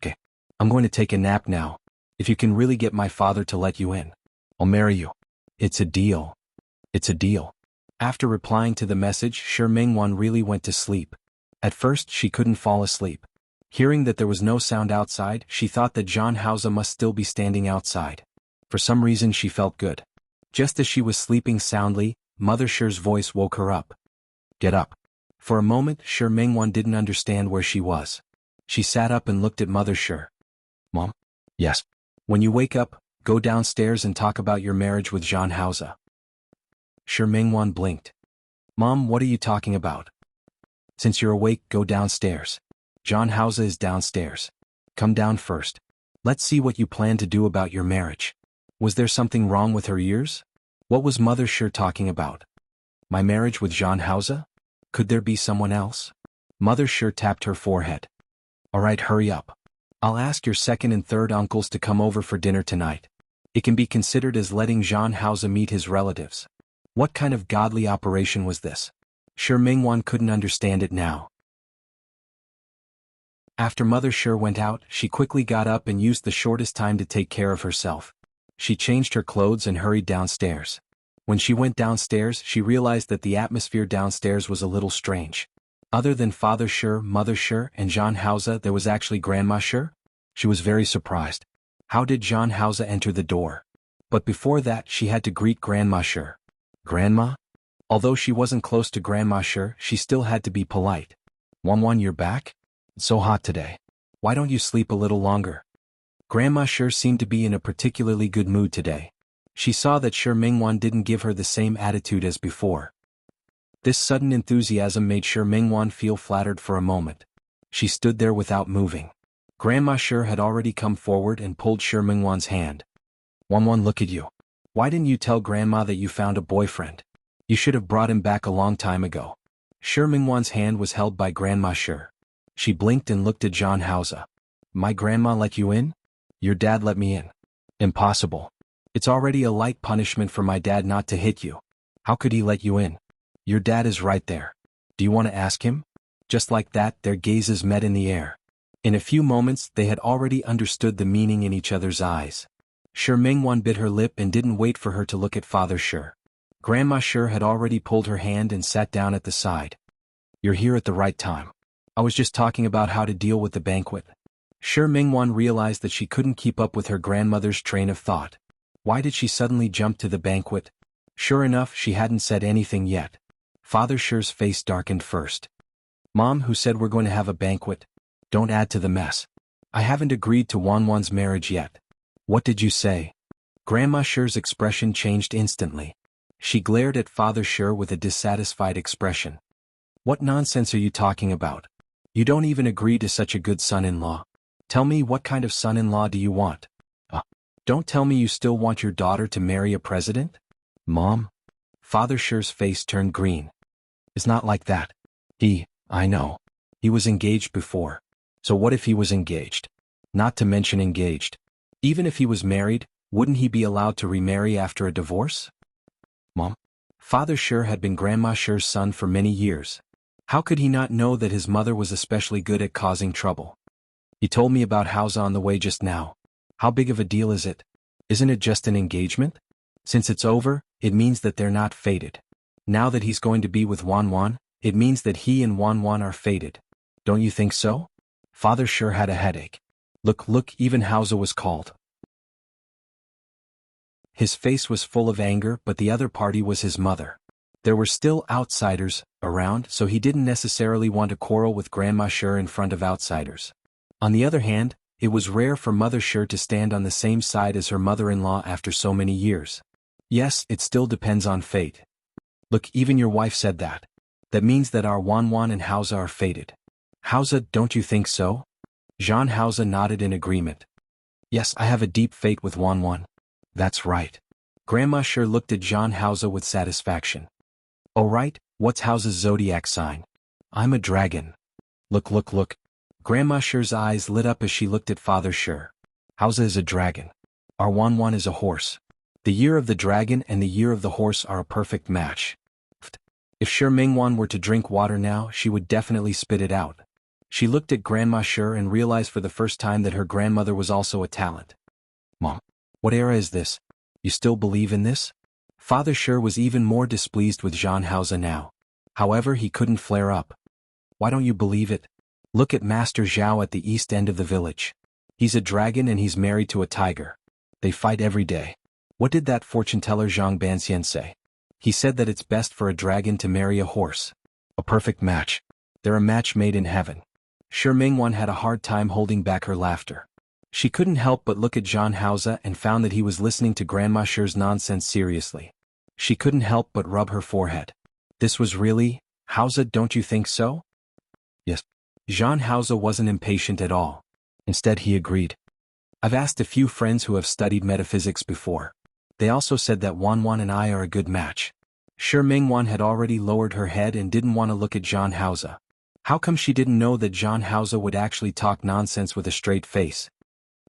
Okay. I'm going to take a nap now. If you can really get my father to let you in, I'll marry you. It's a deal. It's a deal. After replying to the message, Shi Mingwan really went to sleep. At first, she couldn't fall asleep. Hearing that there was no sound outside, she thought that Zhang Haoze must still be standing outside. For some reason, she felt good. Just as she was sleeping soundly, Mother Shi's voice woke her up. Get up. For a moment, Shi Mingwan didn't understand where she was. She sat up and looked at Mother Shi. Mom? Yes. When you wake up, go downstairs and talk about your marriage with Zhang Haoze. Shi Mingwan blinked. Mom, what are you talking about? Since you're awake, go downstairs. Zhang Haoze is downstairs. Come down first. Let's see what you plan to do about your marriage. Was there something wrong with her ears? What was Mother Shi talking about? My marriage with Zhang Haoze? Could there be someone else? Mother Shi tapped her forehead. All right, hurry up. I'll ask your second and third uncles to come over for dinner tonight. It can be considered as letting Zhang Haoze meet his relatives. What kind of godly operation was this? Shi Mingwan couldn't understand it now. After Mother Shi went out, she quickly got up and used the shortest time to take care of herself. She changed her clothes and hurried downstairs. When she went downstairs, she realized that the atmosphere downstairs was a little strange. Other than Father Shi, Mother Shi, and Zhang Haoze, there was actually Grandma Shi? She was very surprised. How did Zhang Haoze enter the door? But before that, she had to greet Grandma Shi. Grandma? Although she wasn't close to Grandma Shi, she still had to be polite. Wanwan, you're back? It's so hot today. Why don't you sleep a little longer? Grandma Shi seemed to be in a particularly good mood today. She saw that Shi Mingwan didn't give her the same attitude as before. This sudden enthusiasm made Shi Mingwan feel flattered for a moment. She stood there without moving. Grandma Shi had already come forward and pulled Shi Mingwan's hand. Wanwan, look at you. Why didn't you tell Grandma that you found a boyfriend? You should have brought him back a long time ago. Shi Mingwan's hand was held by Grandma Shi. She blinked and looked at Zhang Haoze. My grandma let you in? Your dad let me in. Impossible. It's already a light punishment for my dad not to hit you. How could he let you in? Your dad is right there. Do you want to ask him? Just like that, their gazes met in the air. In a few moments, they had already understood the meaning in each other's eyes. Shi Mingwan bit her lip and didn't wait for her to look at Father Shi. Grandma Shi had already pulled her hand and sat down at the side. You're here at the right time. I was just talking about how to deal with the banquet. Shi Mingwan realized that she couldn't keep up with her grandmother's train of thought. Why did she suddenly jump to the banquet? Sure enough, she hadn't said anything yet. Father Shi's face darkened first. Mom, who said we're going to have a banquet? Don't add to the mess. I haven't agreed to Wanwan's marriage yet. What did you say? Grandma Shi's expression changed instantly. She glared at Father Shi with a dissatisfied expression. What nonsense are you talking about? You don't even agree to such a good son-in-law. Tell me, what kind of son-in-law do you want? Don't tell me you still want your daughter to marry a president? Mom? Father Shi's face turned green. It's not like that. I know. He was engaged before. So what if he was engaged? Not to mention engaged. Even if he was married, wouldn't he be allowed to remarry after a divorce? Mom? Father Shi had been Grandma Shi's son for many years. How could he not know that his mother was especially good at causing trouble? He told me about Haoze on the way just now. How big of a deal is it? Isn't it just an engagement? Since it's over, it means that they're not fated. Now that he's going to be with Wanwan, it means that he and Wanwan are fated. Don't you think so? Father sure had a headache. Look, even Hausa was called. His face was full of anger, but the other party was his mother. There were still outsiders around, so he didn't necessarily want to quarrel with Grandma Sher in front of outsiders. On the other hand, it was rare for Mother Sher to stand on the same side as her mother-in-law after so many years. Yes, it still depends on fate. Look, even your wife said that. That means that our Wanwan and Hausa are fated. Hausa, don't you think so? Jean Hausa nodded in agreement. Yes, I have a deep fate with Wanwan. That's right. Grandma Sher looked at Jean Hausa with satisfaction. Oh right, what's Hausa's zodiac sign? I'm a dragon. Look. Grandma Sher's eyes lit up as she looked at Father Sher. Hausa is a dragon. Our Wanwan is a horse. The year of the dragon and the year of the horse are a perfect match. If Sher Mingwan were to drink water now, she would definitely spit it out. She looked at Grandma Sher and realized for the first time that her grandmother was also a talent. Mom, what era is this? You still believe in this? Father Sher was even more displeased with Jean Hausa now. However, he couldn't flare up. Why don't you believe it? Look at Master Zhao at the east end of the village. He's a dragon and he's married to a tiger. They fight every day. What did that fortune teller Zhang Banxian say? He said that it's best for a dragon to marry a horse. A perfect match. They're a match made in heaven. Sher Mingwan had a hard time holding back her laughter. She couldn't help but look at Jean Hausa and found that he was listening to Grandma Sher's nonsense seriously. She couldn't help but rub her forehead. This was really, Hausa, don't you think so? Yes. Jean Hausa wasn't impatient at all. Instead he agreed. I've asked a few friends who have studied metaphysics before. They also said that Wanwan and I are a good match. Sher Mingwan had already lowered her head and didn't want to look at Jean Hausa. How come she didn't know that Jean Hausa would actually talk nonsense with a straight face?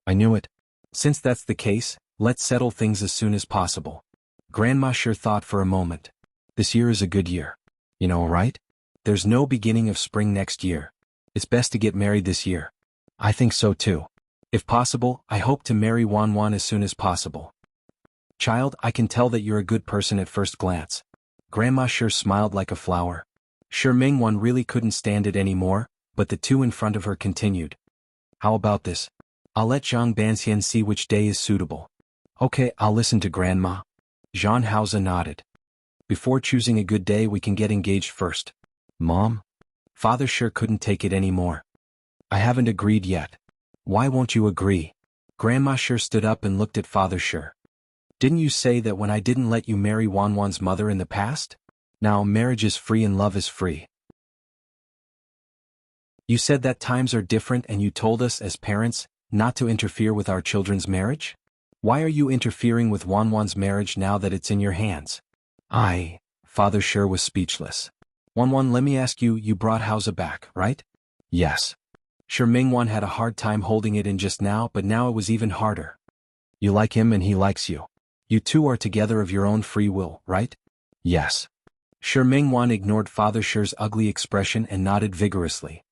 I knew it. Since that's the case, let's settle things as soon as possible. Grandma Sher thought for a moment. This year is a good year. You know, right? There's no beginning of spring next year. It's best to get married this year. I think so too. If possible, I hope to marry Wanwan as soon as possible. Child, I can tell that you're a good person at first glance. Grandma Sher smiled like a flower. Sher Mingwan really couldn't stand it anymore, but the two in front of her continued. How about this? I'll let Zhang Banxian see which day is suitable. Okay, I'll listen to Grandma. Jean Hausa nodded. Before choosing a good day we can get engaged first. Mom? Father Sher couldn't take it anymore. I haven't agreed yet. Why won't you agree? Grandma Sher stood up and looked at Father Sher. Didn't you say that when I didn't let you marry Wanwan's mother in the past? Now marriage is free and love is free. You said that times are different and you told us as parents not to interfere with our children's marriage? Why are you interfering with Wanwan's marriage now that it's in your hands? Father Sher was speechless. Wanwan, let me ask you, you brought Hausa back, right? Yes. Sher Mingwan had a hard time holding it in just now, but now it was even harder. You like him and he likes you. You two are together of your own free will, right? Yes. Sher Mingwan ignored Father Sher's ugly expression and nodded vigorously.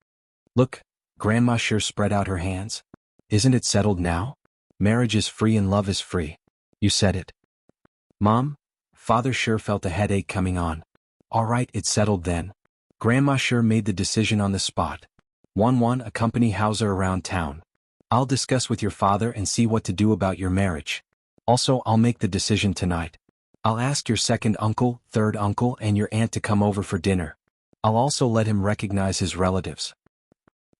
Look, Grandma Sher spread out her hands. Isn't it settled now? Marriage is free and love is free. You said it. Mom? Father Sher felt a headache coming on. All right, it's settled then. Grandma Sher made the decision on the spot. Wanwan, accompany Hausa around town. I'll discuss with your father and see what to do about your marriage. Also, I'll make the decision tonight. I'll ask your second uncle, third uncle, and your aunt to come over for dinner. I'll also let him recognize his relatives.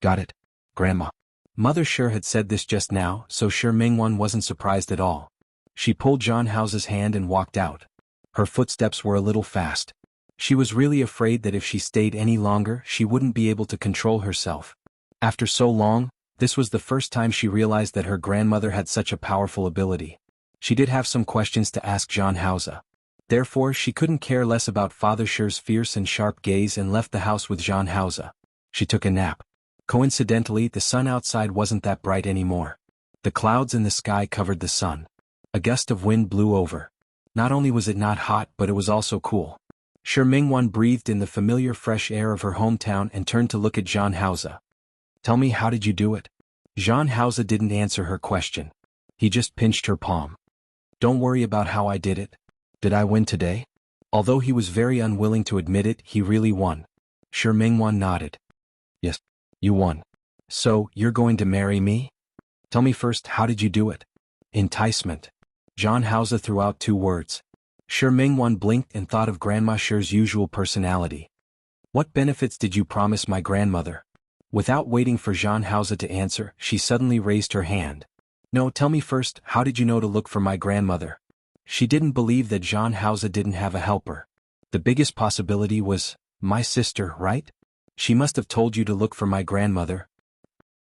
Got it, Grandma. Mother Sher had said this just now, so Sher Mingwan wasn't surprised at all. She pulled Jean Hausa's hand and walked out. Her footsteps were a little fast. She was really afraid that if she stayed any longer, she wouldn't be able to control herself. After so long, this was the first time she realized that her grandmother had such a powerful ability. She did have some questions to ask Jean Hausa. Therefore, she couldn't care less about Father Sher's fierce and sharp gaze and left the house with Jean Hausa. She took a nap. Coincidentally, the sun outside wasn't that bright anymore. The clouds in the sky covered the sun. A gust of wind blew over. Not only was it not hot, but it was also cool. Sher Mingwan breathed in the familiar fresh air of her hometown and turned to look at Jean Hausa. Tell me, how did you do it? Jean Hausa didn't answer her question. He just pinched her palm. Don't worry about how I did it. Did I win today? Although he was very unwilling to admit it, he really won. Shi Mingwan nodded. Yes, you won. So, you're going to marry me? Tell me first, how did you do it? Enticement. John Hausa threw out 2 words. Shi Mingwan blinked and thought of Grandma Shi's usual personality. What benefits did you promise my grandmother? Without waiting for John Hausa to answer, she suddenly raised her hand. No, tell me first, how did you know to look for my grandmother? She didn't believe that John Hausa didn't have a helper. The biggest possibility was, my sister, right? She must have told you to look for my grandmother.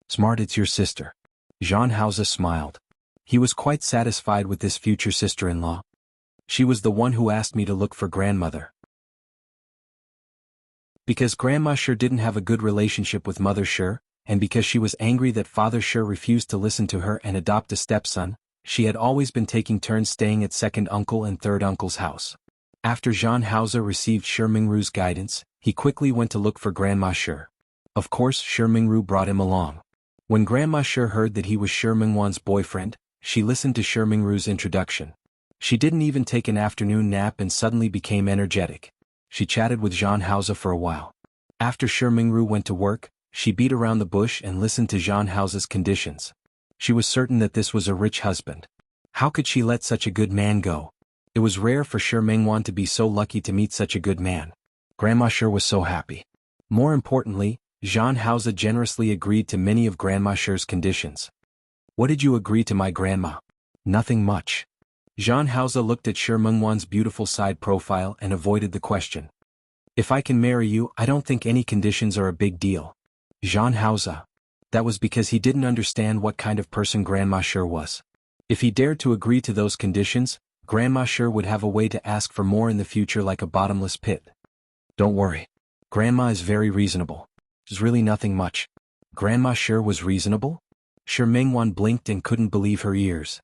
Smart, it's your sister. John Hausa smiled. He was quite satisfied with this future sister-in-law. She was the one who asked me to look for grandmother. Because Grandma Shi didn't have a good relationship with Mother Shi, and because she was angry that Father Shi refused to listen to her and adopt a stepson, she had always been taking turns staying at second uncle and third uncle's house. After John Hausa received Shi Mingru's guidance, he quickly went to look for Grandma Shi. Of course, Shi Mingru brought him along. When Grandma Shi heard that he was Shi Mingwan's boyfriend, she listened to Shi Mingru's introduction. She didn't even take an afternoon nap and suddenly became energetic. She chatted with John Hausa for a while. After Shi Mingru went to work, she beat around the bush and listened to John Hausa's conditions. She was certain that this was a rich husband. How could she let such a good man go? It was rare for Shi Mingwan to be so lucky to meet such a good man. Grandma Shi was so happy. More importantly, John Hausa generously agreed to many of Grandma Shi's conditions. What did you agree to, my grandma? Nothing much. John Hausa looked at Shi Mingwan's beautiful side profile and avoided the question. If I can marry you, I don't think any conditions are a big deal. John Hausa. That was because he didn't understand what kind of person Grandma Shi was. If he dared to agree to those conditions, Grandma Shi would have a way to ask for more in the future, like a bottomless pit. Don't worry. Grandma is very reasonable. There's really nothing much. Grandma Shi was reasonable? Shi Mingwan blinked and couldn't believe her ears.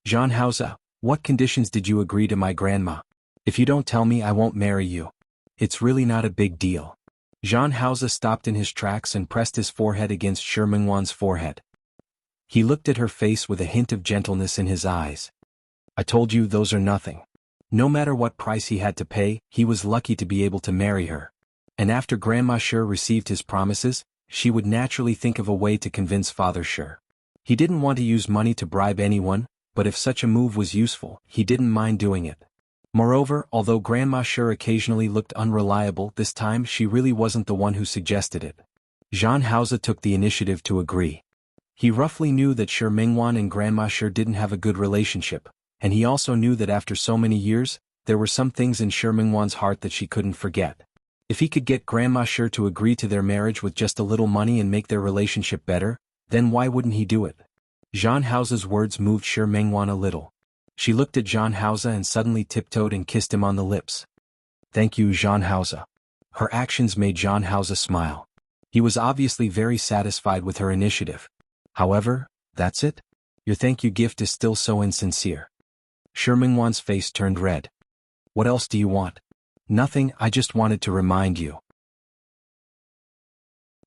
John Hausa, what conditions did you agree to, my grandma? If you don't tell me, I won't marry you. It's really not a big deal. John Hausa stopped in his tracks and pressed his forehead against Shi Mingwan's forehead. He looked at her face with a hint of gentleness in his eyes. I told you those are nothing. No matter what price he had to pay, he was lucky to be able to marry her. And after Grandma Shi received his promises, she would naturally think of a way to convince Father Shi. He didn't want to use money to bribe anyone, but if such a move was useful, he didn't mind doing it. Moreover, although Grandma Shi occasionally looked unreliable, this time she really wasn't the one who suggested it. John Hausa took the initiative to agree. He roughly knew that Shi Mingwan and Grandma Shi didn't have a good relationship, and he also knew that after so many years, there were some things in Shi Mingwan's heart that she couldn't forget. If he could get Grandma Shi to agree to their marriage with just a little money and make their relationship better, then why wouldn't he do it? John Hausa's words moved Shi Mingwan a little. She looked at John Hausa and suddenly tiptoed and kissed him on the lips. Thank you, John Hausa. Her actions made John Hausa smile. He was obviously very satisfied with her initiative. However, that's it? Your thank you gift is still so insincere. Shi Mingwan's face turned red. What else do you want? Nothing, I just wanted to remind you.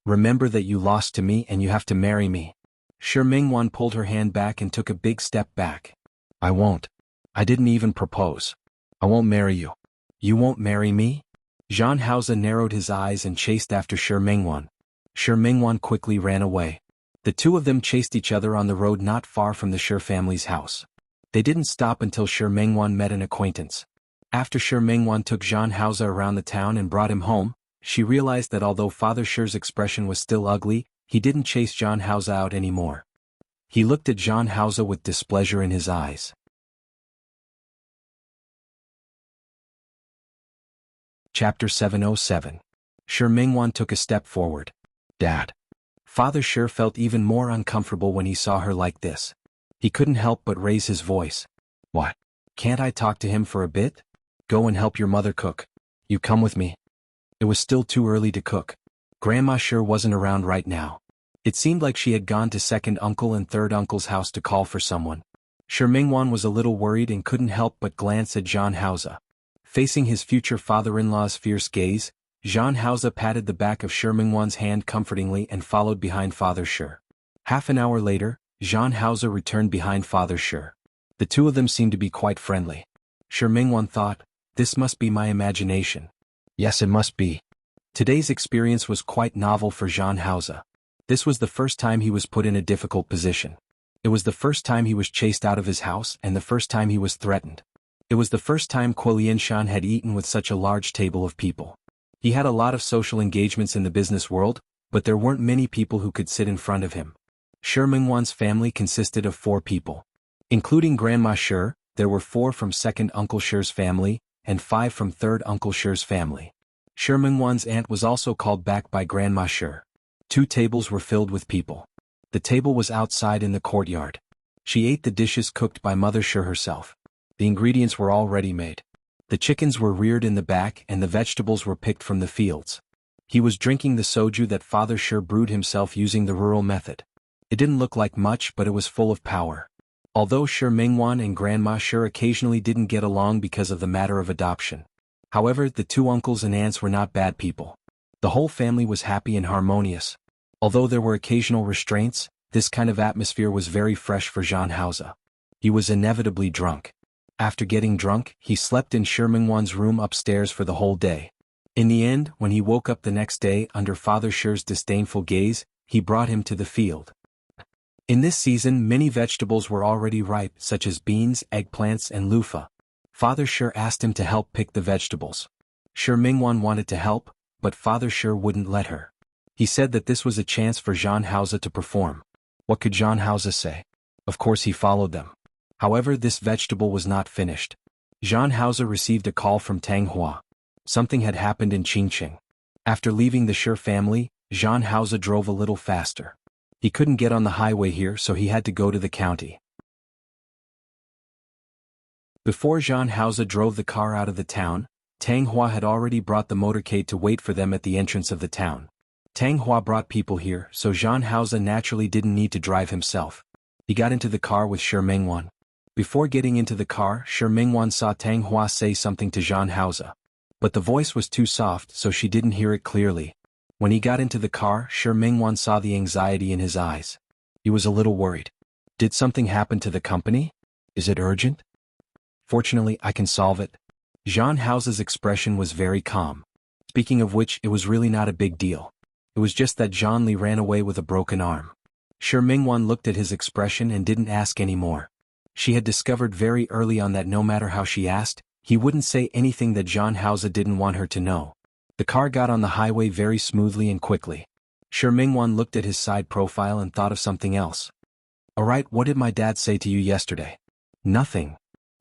Remember that you lost to me and you have to marry me. Shi Mingwan pulled her hand back and took a big step back. I won't. I didn't even propose. I won't marry you. You won't marry me? John Hausa narrowed his eyes and chased after Shi Mingwan. Shi Mingwan quickly ran away. The two of them chased each other on the road not far from the Shi family's house. They didn't stop until Shi Mingwan met an acquaintance. After Shi Mingwan took John Hausa around the town and brought him home, she realized that although Father Shi's expression was still ugly, he didn't chase John Hausa out anymore. He looked at John Hausa with displeasure in his eyes. Chapter 707. Shi Mingwan took a step forward. Dad. Father Shi felt even more uncomfortable when he saw her like this. He couldn't help but raise his voice. What? Can't I talk to him for a bit? Go and help your mother cook. You come with me. It was still too early to cook. Grandma Shi wasn't around right now. It seemed like she had gone to second uncle and third uncle's house to call for someone. Shi Mingwan was a little worried and couldn't help but glance at John Hausa. Facing his future father-in-law's fierce gaze, John Hausa patted the back of Shi Mingwan's hand comfortingly and followed behind Father Shi. Half an hour later, John Hausa returned behind Father Shi. The two of them seemed to be quite friendly. Shi Mingwan thought, This must be my imagination. Yes, it must be. Today's experience was quite novel for Jean Hauser. This was the first time he was put in a difficult position. It was the first time he was chased out of his house and the first time he was threatened. It was the first time Kuo Lianshan had eaten with such a large table of people. He had a lot of social engagements in the business world, but there weren't many people who could sit in front of him. Shi Mingwan's family consisted of 4 people. Including Grandma Shi, there were 4 from second Uncle Shi's family, and 5 from third Uncle Shi's family. Shi Mingwan's aunt was also called back by Grandma Shi. 2 tables were filled with people. The table was outside in the courtyard. She ate the dishes cooked by Mother Shi herself. The ingredients were already made. The chickens were reared in the back and the vegetables were picked from the fields. He was drinking the soju that Father Shi brewed himself using the rural method. It didn't look like much, but it was full of power. Although Shi Mingwan and Grandma Shi occasionally didn't get along because of the matter of adoption. However, the 2 uncles and aunts were not bad people. The whole family was happy and harmonious. Although there were occasional restraints, this kind of atmosphere was very fresh for Jean Hauser. He was inevitably drunk. After getting drunk, he slept in Shi Mingwan's room upstairs for the whole day. In the end, when he woke up the next day under Father Shi's disdainful gaze, he brought him to the field. In this season many vegetables were already ripe, such as beans, eggplants and loofah. Father Shi asked him to help pick the vegetables. Shi Mingwan wanted to help, but Father Shi wouldn't let her. He said that this was a chance for Jean Hauser to perform. What could Jean Hauser say? Of course he followed them. However, this vegetable was not finished. Jean Hauser received a call from Tang Hua. Something had happened in Qingqing. After leaving the Shi family, Jean Hauser drove a little faster. He couldn't get on the highway here, so he had to go to the county. Before Jean Hauser drove the car out of the town, Tang Hua had already brought the motorcade to wait for them at the entrance of the town. Tang Hua brought people here, so Jean Hauser naturally didn't need to drive himself. He got into the car with Shi Mingwan. Before getting into the car, Shi Mingwan saw Tang Hua say something to Jean Hauser. But the voice was too soft, so she didn't hear it clearly. When he got into the car, Shi Mingwan saw the anxiety in his eyes. He was a little worried. Did something happen to the company? Is it urgent? Fortunately, I can solve it. Jean Hauser's expression was very calm. Speaking of which, it was really not a big deal. It was just that Zhang Li ran away with a broken arm. Shi Mingwan looked at his expression and didn't ask any more. She had discovered very early on that no matter how she asked, he wouldn't say anything that Jean Hauser didn't want her to know. The car got on the highway very smoothly and quickly. Shi Mingwan looked at his side profile and thought of something else. Alright, what did my dad say to you yesterday? Nothing.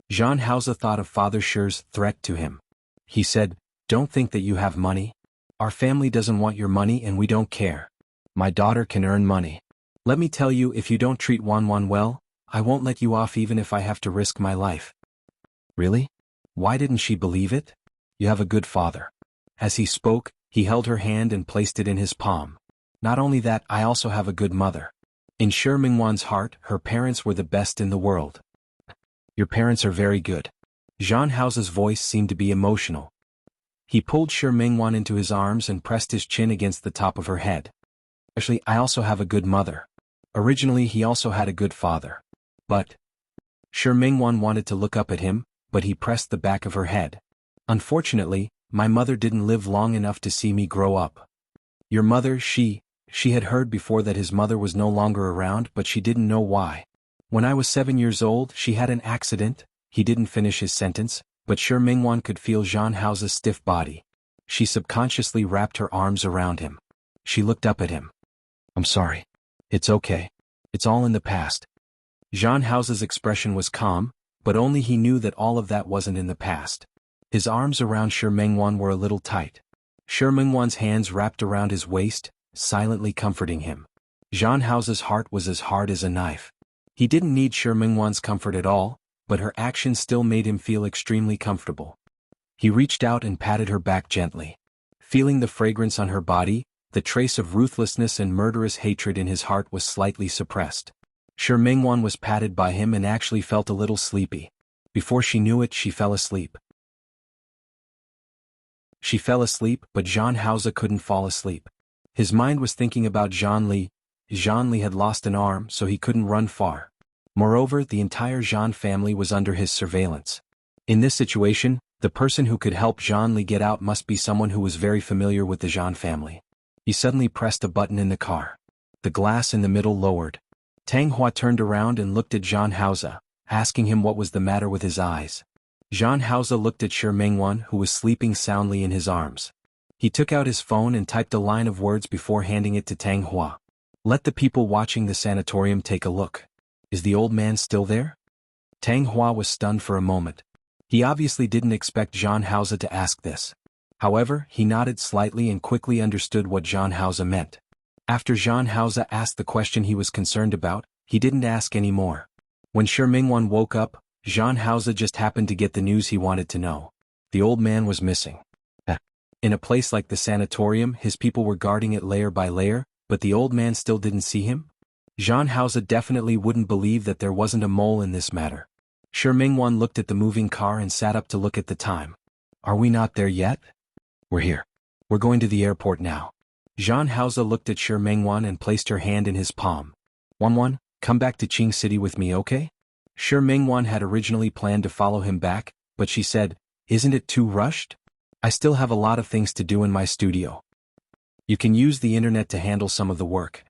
Jean Hauser thought of Father Shi's threat to him. He said, don't think that you have money. Our family doesn't want your money and we don't care. My daughter can earn money. Let me tell you, if you don't treat Wan well, I won't let you off even if I have to risk my life. Really? Why didn't she believe it? You have a good father. As he spoke, he held her hand and placed it in his palm. Not only that, I also have a good mother. In Shi Mingwan's heart, her parents were the best in the world. Your parents are very good. Jean Hauser's voice seemed to be emotional. He pulled Shi Mingwan into his arms and pressed his chin against the top of her head. Actually, I also have a good mother. Originally, he also had a good father. But Shi Mingwan wanted to look up at him, but he pressed the back of her head. Unfortunately, my mother didn't live long enough to see me grow up. Your mother, she had heard before that his mother was no longer around, but she didn't know why. When I was 7 years old, she had an accident. He didn't finish his sentence, but Shi Mingwan could feel Jean Hauser's stiff body. She subconsciously wrapped her arms around him. She looked up at him. I'm sorry. It's okay. It's all in the past. Jean Hauser's expression was calm, but only he knew that all of that wasn't in the past. His arms around Shi Mingwan were a little tight. Shi Mingwan's hands wrapped around his waist, silently comforting him. Jean Hauser's heart was as hard as a knife. He didn't need Shi Mingwan's comfort at all, but her actions still made him feel extremely comfortable. He reached out and patted her back gently. Feeling the fragrance on her body, the trace of ruthlessness and murderous hatred in his heart was slightly suppressed. Shi Mingwan was patted by him and actually felt a little sleepy. Before she knew it, she fell asleep. She fell asleep, but Jean Hauser couldn't fall asleep. His mind was thinking about Zhang Li. Zhang Li had lost an arm, so he couldn't run far. Moreover, the entire Zhang family was under his surveillance. In this situation, The person who could help Jean Li get out must be someone who was very familiar with the Jean family. He suddenly pressed a button in the car. The glass in the middle lowered. Tang Hua turned around and looked at Jean Hausa, asking him what was the matter with his eyes. Jean Hausa looked at Shi Mingwan, who was sleeping soundly in his arms. He took out his phone and typed a line of words before handing it to Tang Hua. Let the people watching the sanatorium take a look. Is the old man still there? Tang Hua was stunned for a moment. He obviously didn't expect Jean Hausa to ask this. However, he nodded slightly and quickly understood what Jean Hausa meant. After Jean Hausa asked the question he was concerned about, he didn't ask any more. When Shi Mingwan woke up, Jean Hausa just happened to get the news he wanted to know. The old man was missing. In a place like the sanatorium, his people were guarding it layer by layer, but the old man still didn't see him? Jean Hausa definitely wouldn't believe that there wasn't a mole in this matter. Shi Mingwan looked at the moving car and sat up to look at the time. Are we not there yet? We're here. We're going to the airport now. Jean Hausa looked at Shi Mingwan and placed her hand in his palm. Wanwan, come back to Qing City with me, okay? Shi Mingwan had originally planned to follow him back, but she said, isn't it too rushed? I still have a lot of things to do in my studio. You can use the internet to handle some of the work.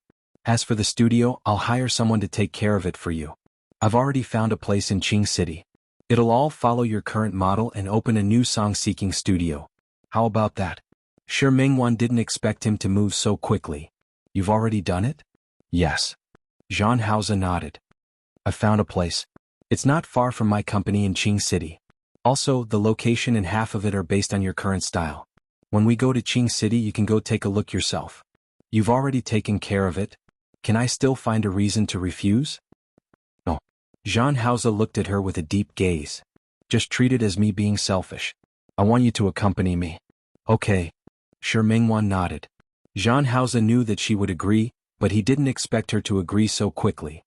As for the studio, I'll hire someone to take care of it for you. I've already found a place in Qing City. It'll all follow your current model and open a new song-seeking studio. How about that? Shi Mingwan didn't expect him to move so quickly. You've already done it? Yes. Jean Hausa nodded. I found a place. It's not far from my company in Qing City. Also, the location and half of it are based on your current style. When we go to Qing City, you can go take a look yourself. You've already taken care of it. Can I still find a reason to refuse? No. Jean Hausa looked at her with a deep gaze. Just treat it as me being selfish. I want you to accompany me. Okay. Shi Mingwan nodded. Jean Hausa knew that she would agree, but he didn't expect her to agree so quickly.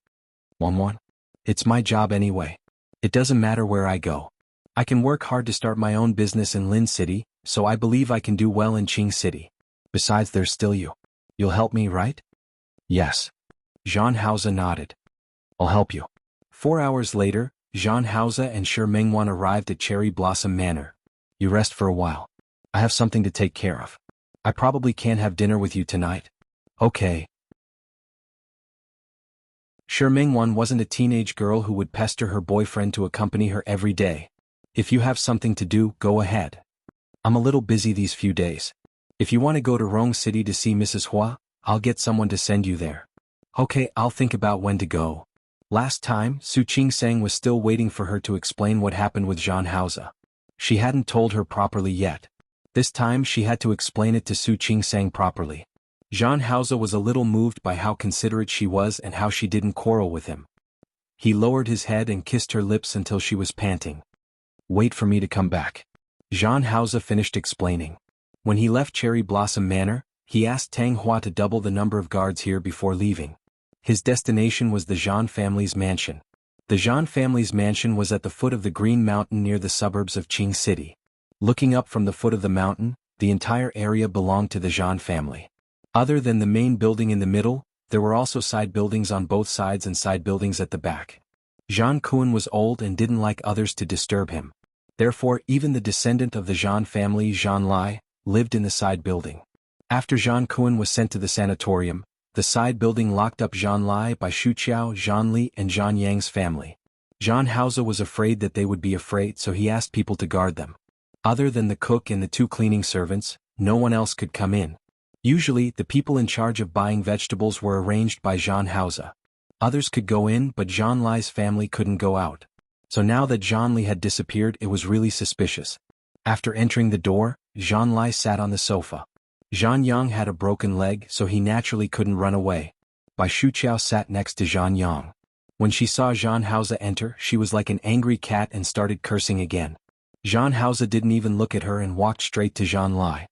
Wanwan? It's my job anyway. It doesn't matter where I go. I can work hard to start my own business in Lin City, so I believe I can do well in Qing City. Besides, there's still you. You'll help me, right? Yes. Jean Hausa nodded. I'll help you. 4 hours later, Jean Hausa and Shi Mingwan arrived at Cherry Blossom Manor. You rest for a while. I have something to take care of. I probably can't have dinner with you tonight. Okay. Shi Mingwan wasn't a teenage girl who would pester her boyfriend to accompany her every day. If you have something to do, go ahead. I'm a little busy these few days. If you want to go to Rong City to see Mrs. Hua, I'll get someone to send you there. Okay, I'll think about when to go. Last time, Su Qingsang was still waiting for her to explain what happened with Jean Hausa. She hadn't told her properly yet. This time she had to explain it to Su Qingsang properly. Jean Hausa was a little moved by how considerate she was and how she didn't quarrel with him. He lowered his head and kissed her lips until she was panting. Wait for me to come back. Jean Hausa finished explaining. When he left Cherry Blossom Manor, he asked Tang Hua to double the number of guards here before leaving. His destination was the Jean family's mansion. The Jean family's mansion was at the foot of the Green Mountain near the suburbs of Qing City. Looking up from the foot of the mountain, the entire area belonged to the Jean family. Other than the main building in the middle, there were also side buildings on both sides and side buildings at the back. Jean Kuan was old and didn't like others to disturb him. Therefore, even the descendant of the Jean family, Jean Lai, lived in the side building. After Jean Kuan was sent to the sanatorium, the side building locked up Jean Lai by Xu Qiao, Jean Li, and Jean Yang's family. Jean Hausa was afraid that they would be afraid, so he asked people to guard them. Other than the cook and the 2 cleaning servants, no one else could come in. Usually, the people in charge of buying vegetables were arranged by Jean Hausa. Others could go in, but Jean Lai's family couldn't go out. So now that Jean Li had disappeared, it was really suspicious. After entering the door, Jean Lai sat on the sofa. Jean Yang had a broken leg, so he naturally couldn't run away. Bai Shuqiao sat next to Jean Yang. When she saw Jean Hausa enter, she was like an angry cat and started cursing again. Jean Hausa didn't even look at her and walked straight to Jean Lai.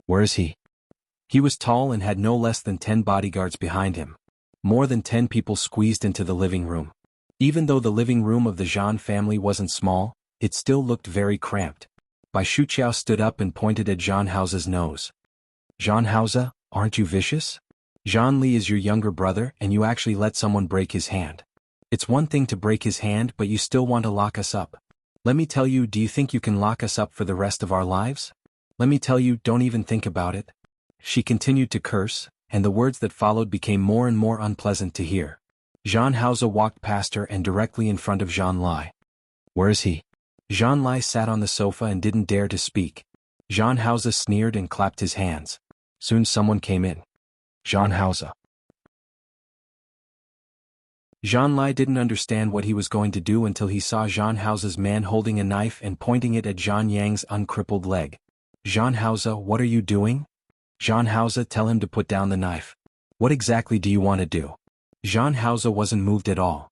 Where is he? He was tall and had no less than 10 bodyguards behind him. More than 10 people squeezed into the living room. Even though the living room of the Jean family wasn't small, it still looked very cramped. Bai Shuqiao stood up and pointed at Jean Hausa's nose. Jean Hausa, aren't you vicious? Jean Li is your younger brother and you actually let someone break his hand. It's one thing to break his hand, but you still want to lock us up. Let me tell you, do you think you can lock us up for the rest of our lives? Let me tell you, don't even think about it. She continued to curse, and the words that followed became more and more unpleasant to hear. Jean Hauser walked past her and directly in front of Jean Lai. Where is he? Jean Lai sat on the sofa and didn't dare to speak. Jean Hauser sneered and clapped his hands. Soon someone came in. Jean Hauser. Jean Lai didn't understand what he was going to do until he saw Jean Hauser's man holding a knife and pointing it at Jean Yang's uncrippled leg. Jean Hauser, what are you doing? Jean Hauser, tell him to put down the knife. What exactly do you want to do? Jean Hauser wasn't moved at all.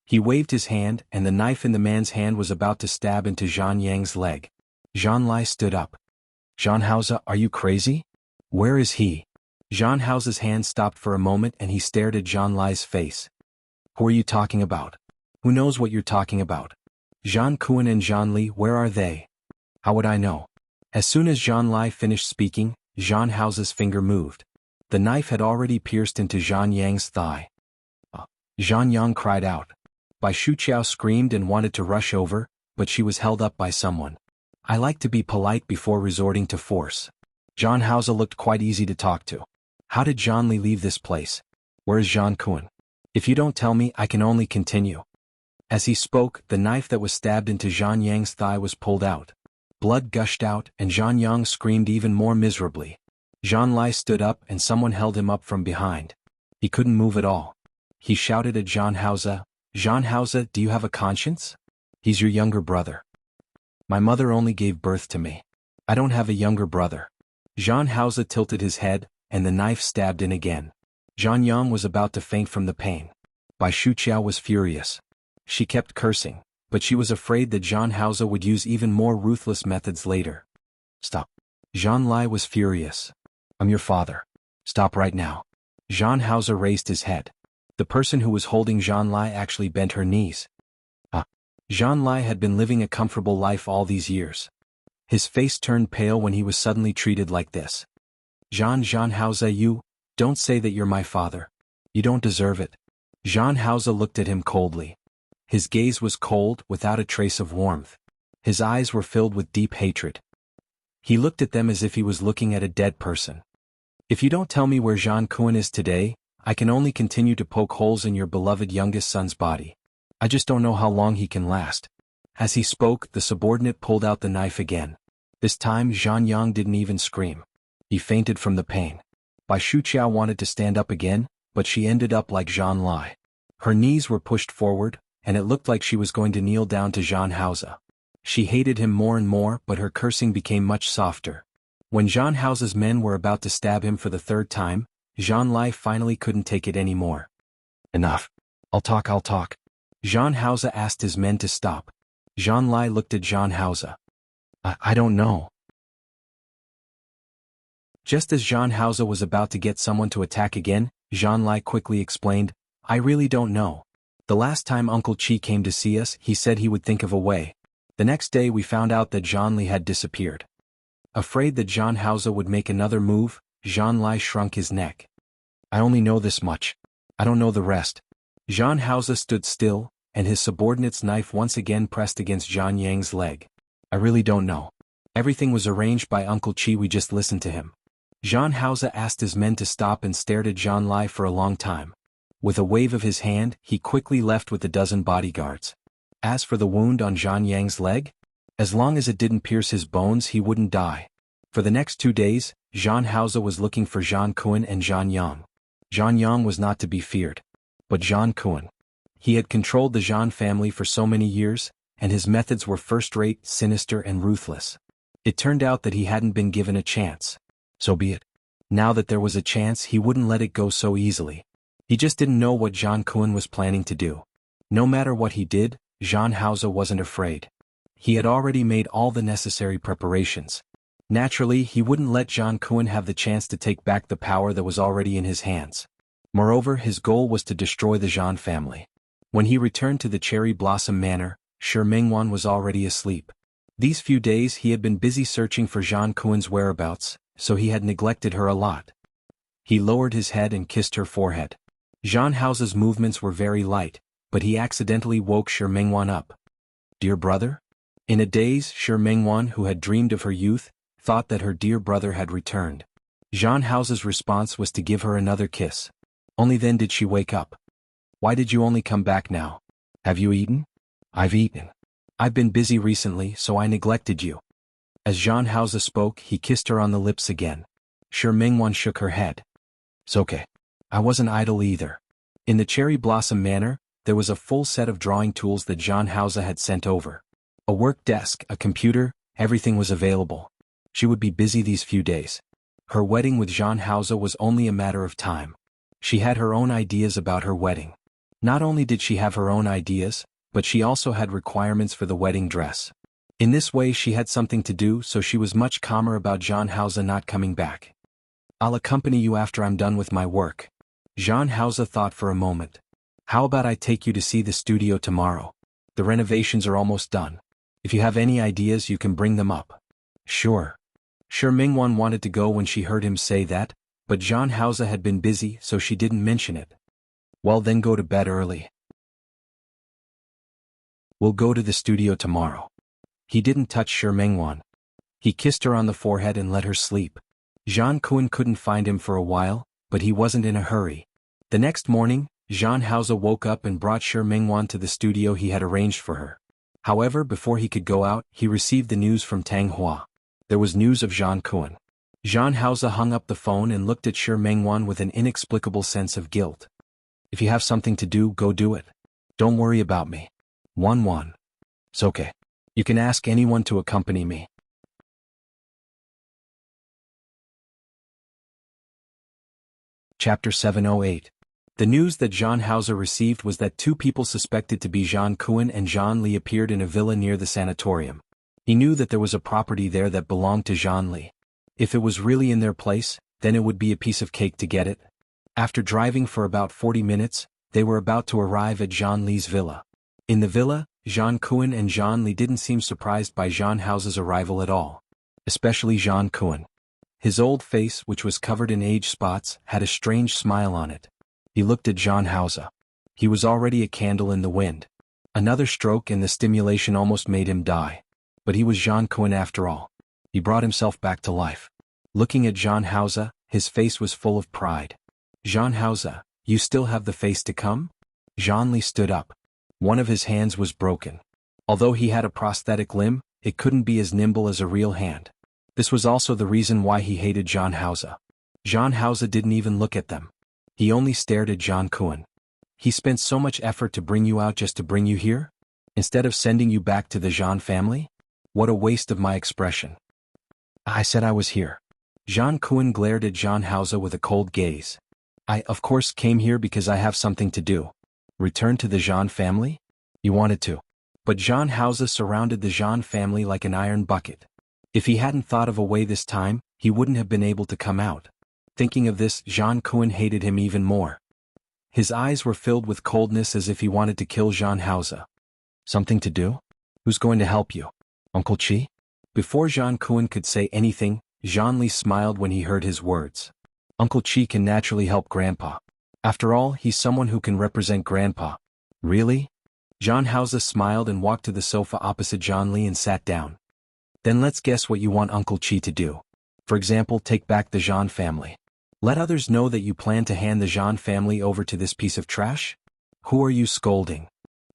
He waved his hand, and the knife in the man's hand was about to stab into Jean Yang's leg. Jean Lai stood up. Jean Hauser, are you crazy? Where is he? Jean Hauser's hand stopped for a moment and he stared at Jean Lai's face. Who are you talking about? Who knows what you're talking about? Jean Kuan and Jean Li, where are they? How would I know? As soon as Jean Lai finished speaking, Jean Hauser's finger moved. The knife had already pierced into Jean Yang's thigh. Jean Yang cried out. Bai Shuqiao screamed and wanted to rush over, but she was held up by someone. I like to be polite before resorting to force. Jean Hauser looked quite easy to talk to. How did Jean Li leave this place? Where is Jean Kuan? If you don't tell me, I can only continue. As he spoke, the knife that was stabbed into Jean Yang's thigh was pulled out. Blood gushed out, and Jean Yang screamed even more miserably. Jean Lai stood up and someone held him up from behind. He couldn't move at all. He shouted at Jean Hauser, Jean Hauser, do you have a conscience? He's your younger brother. My mother only gave birth to me. I don't have a younger brother. Jean Hauser tilted his head, and the knife stabbed in again. Jean Yang was about to faint from the pain. Bai Shuqiao was furious. She kept cursing, but she was afraid that Jean Hauser would use even more ruthless methods later. Stop. Jean Lai was furious. I'm your father. Stop right now. Jean Hauser raised his head. The person who was holding Jean Lai actually bent her knees. Jean Lai had been living a comfortable life all these years. His face turned pale when he was suddenly treated like this. Jean Hauser, you, don't say that you're my father. You don't deserve it. Jean Hauser looked at him coldly. His gaze was cold, without a trace of warmth. His eyes were filled with deep hatred. He looked at them as if he was looking at a dead person. If you don't tell me where Jean Kuan is today, I can only continue to poke holes in your beloved youngest son's body. I just don't know how long he can last. As he spoke, the subordinate pulled out the knife again. This time Jean Yang didn't even scream. He fainted from the pain. Bai Shuqiao wanted to stand up again, but she ended up like Jean Lai. Her knees were pushed forward, and it looked like she was going to kneel down to Jean Hauser. She hated him more and more, but her cursing became much softer. When Jean Hauser's men were about to stab him for the third time, Jean Lai finally couldn't take it anymore. Enough. I'll talk. Jean Hauser asked his men to stop. Jean Lai looked at Jean Hauser. I don't know. Just as Jean Hauser was about to get someone to attack again, Jean Lai quickly explained, I really don't know. The last time Uncle Chi came to see us, he said he would think of a way. The next day we found out that Jean Li had disappeared. Afraid that Jean Hauser would make another move, Jean Lai shrunk his neck. I only know this much. I don't know the rest. Jean Hauser stood still, and his subordinate's knife once again pressed against Jean Yang's leg. I really don't know. Everything was arranged by Uncle Chi, we just listened to him. Jean Hauser asked his men to stop and stared at Jean Lai for a long time. With a wave of his hand, he quickly left with a dozen bodyguards. As for the wound on Jean Yang's leg, as long as it didn't pierce his bones, he wouldn't die. For the next 2 days, Jean Hauser was looking for Jean Kuan and Jean Yang. Jean Yang was not to be feared. But Jean Kuan. He had controlled the Jean family for so many years, and his methods were first-rate, sinister and ruthless. It turned out that he hadn't been given a chance. So be it. Now that there was a chance, he wouldn't let it go so easily. He just didn't know what Jean Kuan was planning to do. No matter what he did, Jean Hauser wasn't afraid. He had already made all the necessary preparations. Naturally, he wouldn't let Jean Kuan have the chance to take back the power that was already in his hands. Moreover, his goal was to destroy the Jean family. When he returned to the Cherry Blossom Manor, Shi Mingwan was already asleep. These few days he had been busy searching for Jean Kuan's whereabouts, so he had neglected her a lot. He lowered his head and kissed her forehead. Jean Hauser's movements were very light, but he accidentally woke Shi Mingwan up. Dear brother? In a daze, Shi Mingwan, who had dreamed of her youth, thought that her dear brother had returned. Zhang Hao's response was to give her another kiss. Only then did she wake up. Why did you only come back now? Have you eaten? I've eaten. I've been busy recently, so I neglected you. As Zhang Hao spoke, he kissed her on the lips again. Shi Mingwan shook her head. It's okay. I wasn't idle either. In the cherry blossom manor, there was a full set of drawing tools that Zhang Hao had sent over. A work desk, a computer, everything was available. She would be busy these few days. Her wedding with Zhang Hao was only a matter of time. She had her own ideas about her wedding. Not only did she have her own ideas, but she also had requirements for the wedding dress. In this way she had something to do, so she was much calmer about Zhang Hao not coming back. I'll accompany you after I'm done with my work. Zhang Hao thought for a moment. How about I take you to see the studio tomorrow? The renovations are almost done. If you have any ideas you can bring them up. Sure. Shi Mingwan wanted to go when she heard him say that, but Zhang Hao had been busy so she didn't mention it. Well then go to bed early. We'll go to the studio tomorrow. He didn't touch Shi Mingwan. He kissed her on the forehead and let her sleep. Zhang Kun couldn't find him for a while, but he wasn't in a hurry. The next morning, Zhang Hao woke up and brought Shi Mingwan to the studio he had arranged for her. However, before he could go out, he received the news from Tang Hua. There was news of Zhang Kun. Zhang Hao hung up the phone and looked at Shi Mingwan with an inexplicable sense of guilt. If you have something to do, go do it. Don't worry about me. 1-1. It's okay. You can ask anyone to accompany me. Chapter 708. The news that Zhang Hao received was that two people suspected to be Zhang Kun and Zhang Li appeared in a villa near the sanatorium. He knew that there was a property there that belonged to Zhang Li. If it was really in their place, then it would be a piece of cake to get it. After driving for about 40 minutes, they were about to arrive at Zhang Li's villa. In the villa, Zhang Kun and Zhang Li didn't seem surprised by Zhang Hao's arrival at all. Especially Zhang Kun. His old face, which was covered in age spots, had a strange smile on it. He looked at Zhang Hao. He was already a candle in the wind. Another stroke and the stimulation almost made him die. But he was Zhang Kun after all. He brought himself back to life. Looking at Zhang Hao, his face was full of pride. Zhang Hao, you still have the face to come? Zhang Li stood up. One of his hands was broken. Although he had a prosthetic limb, it couldn't be as nimble as a real hand. This was also the reason why he hated Zhang Hao. Zhang Hao didn't even look at them. He only stared at Zhang Kun. He spent so much effort to bring you out just to bring you here? Instead of sending you back to the Zhang family? What a waste of my expression. I said I was here. Zhang Kun glared at Zhang Hao with a cold gaze. I, of course, came here because I have something to do. Return to the Zhang family? You wanted to. But Zhang Hao surrounded the Zhang family like an iron bucket. If he hadn't thought of a way this time, he wouldn't have been able to come out. Thinking of this, Zhang Kun hated him even more. His eyes were filled with coldness as if he wanted to kill Zhang Hao. Something to do? Who's going to help you? Uncle Chi? Before Zhang Kun could say anything, Zhang Li smiled when he heard his words. Uncle Chi can naturally help Grandpa. After all, he's someone who can represent Grandpa. Really? Zhang Hao smiled and walked to the sofa opposite Zhang Li and sat down. Then let's guess what you want Uncle Chi to do. For example, take back the Zhang family. Let others know that you plan to hand the Zhang family over to this piece of trash? Who are you scolding?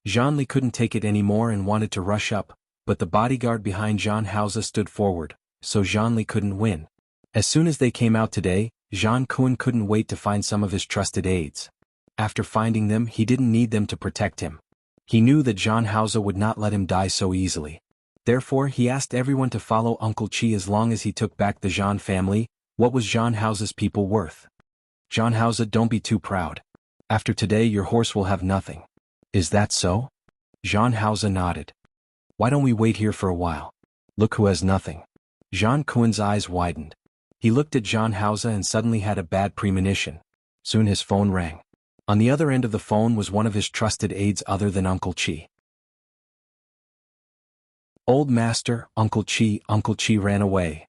Zhang Li couldn't take it anymore and wanted to rush up, but the bodyguard behind Zhang Hao stood forward, so Zhang Li couldn't win. As soon as they came out today, Zhang Kun couldn't wait to find some of his trusted aides. After finding them, he didn't need them to protect him. He knew that Zhang Hao would not let him die so easily. Therefore, he asked everyone to follow Uncle Chi as long as he took back the Zhang family. What was Zhang Hao's people worth? Zhang Hao, don't be too proud. After today your horse will have nothing. Is that so? Zhang Hao nodded. Why don't we wait here for a while? Look who has nothing. Zhang Kun's eyes widened. He looked at Zhang Hao and suddenly had a bad premonition. Soon his phone rang. On the other end of the phone was one of his trusted aides other than Uncle Chi. Old master, Uncle Chi ran away.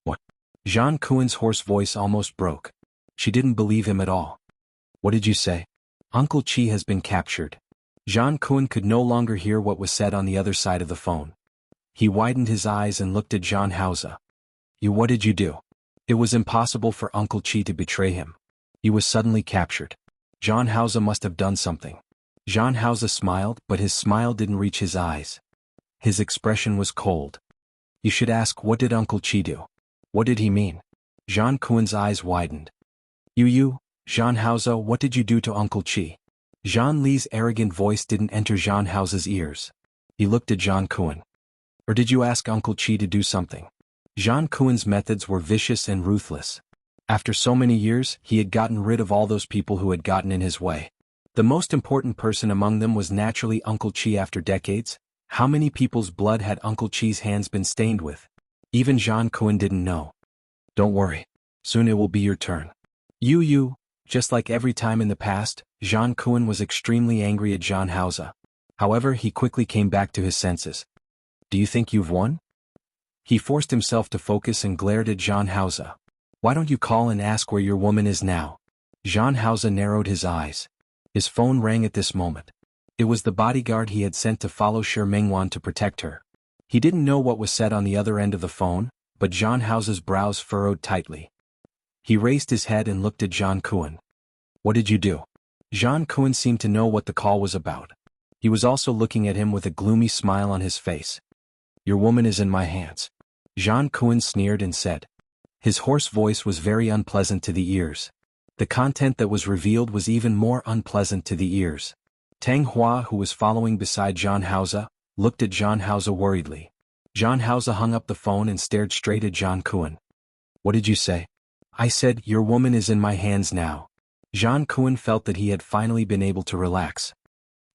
What? Zhang Kun's hoarse voice almost broke. She didn't believe him at all. What did you say? Uncle Chi has been captured. Zhang Kun could no longer hear what was said on the other side of the phone. He widened his eyes and looked at John Hauser. What did you do? It was impossible for Uncle Chi to betray him. He was suddenly captured. John Hauser must have done something. John Hauser smiled, but his smile didn't reach his eyes. His expression was cold. You should ask, what did Uncle Chi do? What did he mean? Jean Kuen's eyes widened. Jean Hauser, what did you do to Uncle Chi? Jean Li's arrogant voice didn't enter Jean Hauser's ears. He looked at Jean Kuen. Or did you ask Uncle Chi to do something? Jean Kuen's methods were vicious and ruthless. After so many years, he had gotten rid of all those people who had gotten in his way. The most important person among them was naturally Uncle Chi. After decades, how many people's blood had Uncle Chi's hands been stained with? Even Jean Kuen didn't know. Don't worry. Soon it will be your turn. Just like every time in the past, Jean Kuen was extremely angry at Jean Hauser. However, he quickly came back to his senses. Do you think you've won? He forced himself to focus and glared at Jean Hauser. Why don't you call and ask where your woman is now? Jean Hauser narrowed his eyes. His phone rang at this moment. It was the bodyguard he had sent to follow Shi Mingwan to protect her. He didn't know what was said on the other end of the phone, but Jean Hauser's brows furrowed tightly. He raised his head and looked at Jean Kuen. What did you do? Jean Kuen seemed to know what the call was about. He was also looking at him with a gloomy smile on his face. Your woman is in my hands. Jean Kuen sneered and said. His hoarse voice was very unpleasant to the ears. The content that was revealed was even more unpleasant to the ears. Tang Hua, who was following beside Jean Hauser, looked at Jean Hauser worriedly. Jean Hauser hung up the phone and stared straight at Jean Kuen. What did you say? I said, your woman is in my hands now. Jean Kuen felt that he had finally been able to relax.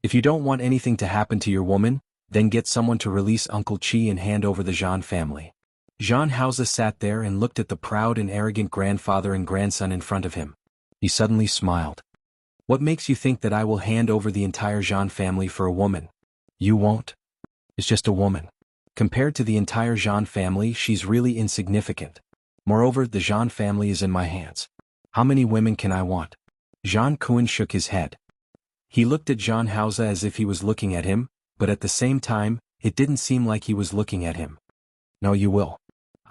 If you don't want anything to happen to your woman, then get someone to release Uncle Chi and hand over the Jean family. Jean Hauser sat there and looked at the proud and arrogant grandfather and grandson in front of him. He suddenly smiled. What makes you think that I will hand over the entire Jean family for a woman? You won't. It's just a woman. Compared to the entire Jean family, she's really insignificant. Moreover, the Jean family is in my hands. How many women can I want? Jean Kuen shook his head. He looked at Jean Hauser as if he was looking at him, but at the same time, it didn't seem like he was looking at him. No, you will.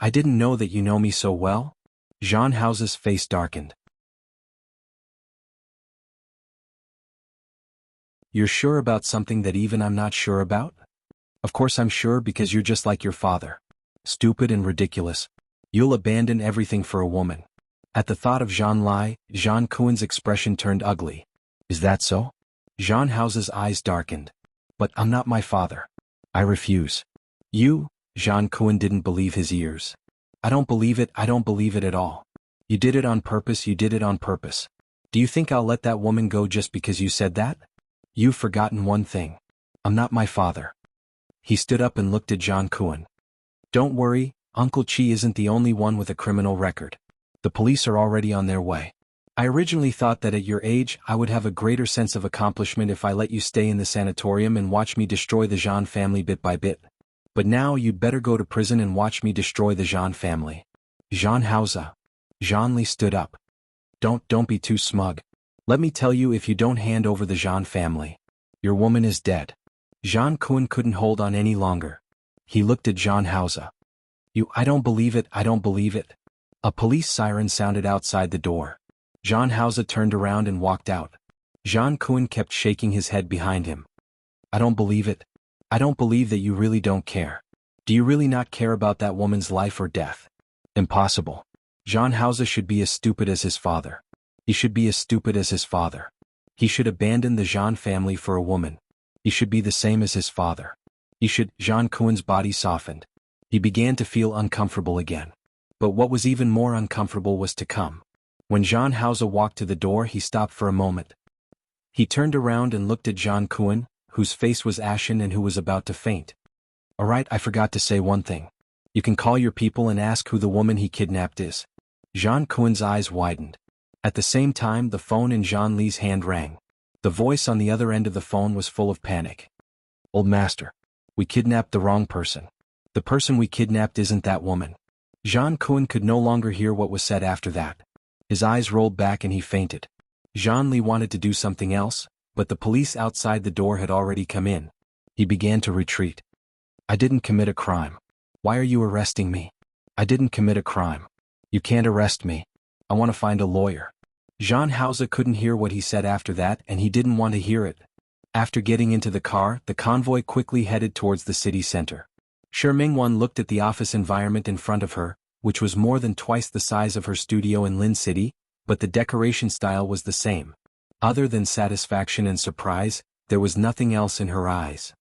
I didn't know that you know me so well. Jean Hauser's face darkened. You're sure about something that even I'm not sure about? Of course I'm sure, because you're just like your father. Stupid and ridiculous. You'll abandon everything for a woman. At the thought of Jean Lai, Jean Kuen's expression turned ugly. Is that so? Jean Hauser's eyes darkened. But I'm not my father. I refuse. You? Jean Kuen didn't believe his ears. I don't believe it at all. You did it on purpose, you did it on purpose. Do you think I'll let that woman go just because you said that? You've forgotten one thing. I'm not my father. He stood up and looked at Jean Kuen. Don't worry, Uncle Chi isn't the only one with a criminal record. The police are already on their way. I originally thought that at your age I would have a greater sense of accomplishment if I let you stay in the sanatorium and watch me destroy the Jean family bit by bit. But now you'd better go to prison and watch me destroy the Jean family. Jean Hauser. Jean Li stood up. Don't be too smug. Let me tell you, if you don't hand over the Jean family, your woman is dead. Jean Kuen couldn't hold on any longer. He looked at Jean Hauser. I don't believe it. A police siren sounded outside the door. Jean Hauser turned around and walked out. Jean Kuen kept shaking his head behind him. I don't believe it. I don't believe that you really don't care. Do you really not care about that woman's life or death? Impossible. Jean Hauser should be as stupid as his father. He should be as stupid as his father. He should abandon the Jean family for a woman. He should be the same as his father. Jean Kuen's body softened. He began to feel uncomfortable again. But what was even more uncomfortable was to come. When Jean Hauser walked to the door, he stopped for a moment. He turned around and looked at Jean Kuen, whose face was ashen and who was about to faint. All right, I forgot to say one thing. You can call your people and ask who the woman he kidnapped is. Jean Kuen's eyes widened. At the same time, the phone in Jean Li's hand rang. The voice on the other end of the phone was full of panic. Old master. We kidnapped the wrong person. The person we kidnapped isn't that woman. Jean Kuen could no longer hear what was said after that. His eyes rolled back and he fainted. Jean Li wanted to do something else, but the police outside the door had already come in. He began to retreat. I didn't commit a crime. Why are you arresting me? I didn't commit a crime. You can't arrest me. I want to find a lawyer. Jean Hausa couldn't hear what he said after that, and he didn't want to hear it. After getting into the car, the convoy quickly headed towards the city center. Shi Mingwan looked at the office environment in front of her, which was more than twice the size of her studio in Lin City, but the decoration style was the same. Other than satisfaction and surprise, there was nothing else in her eyes.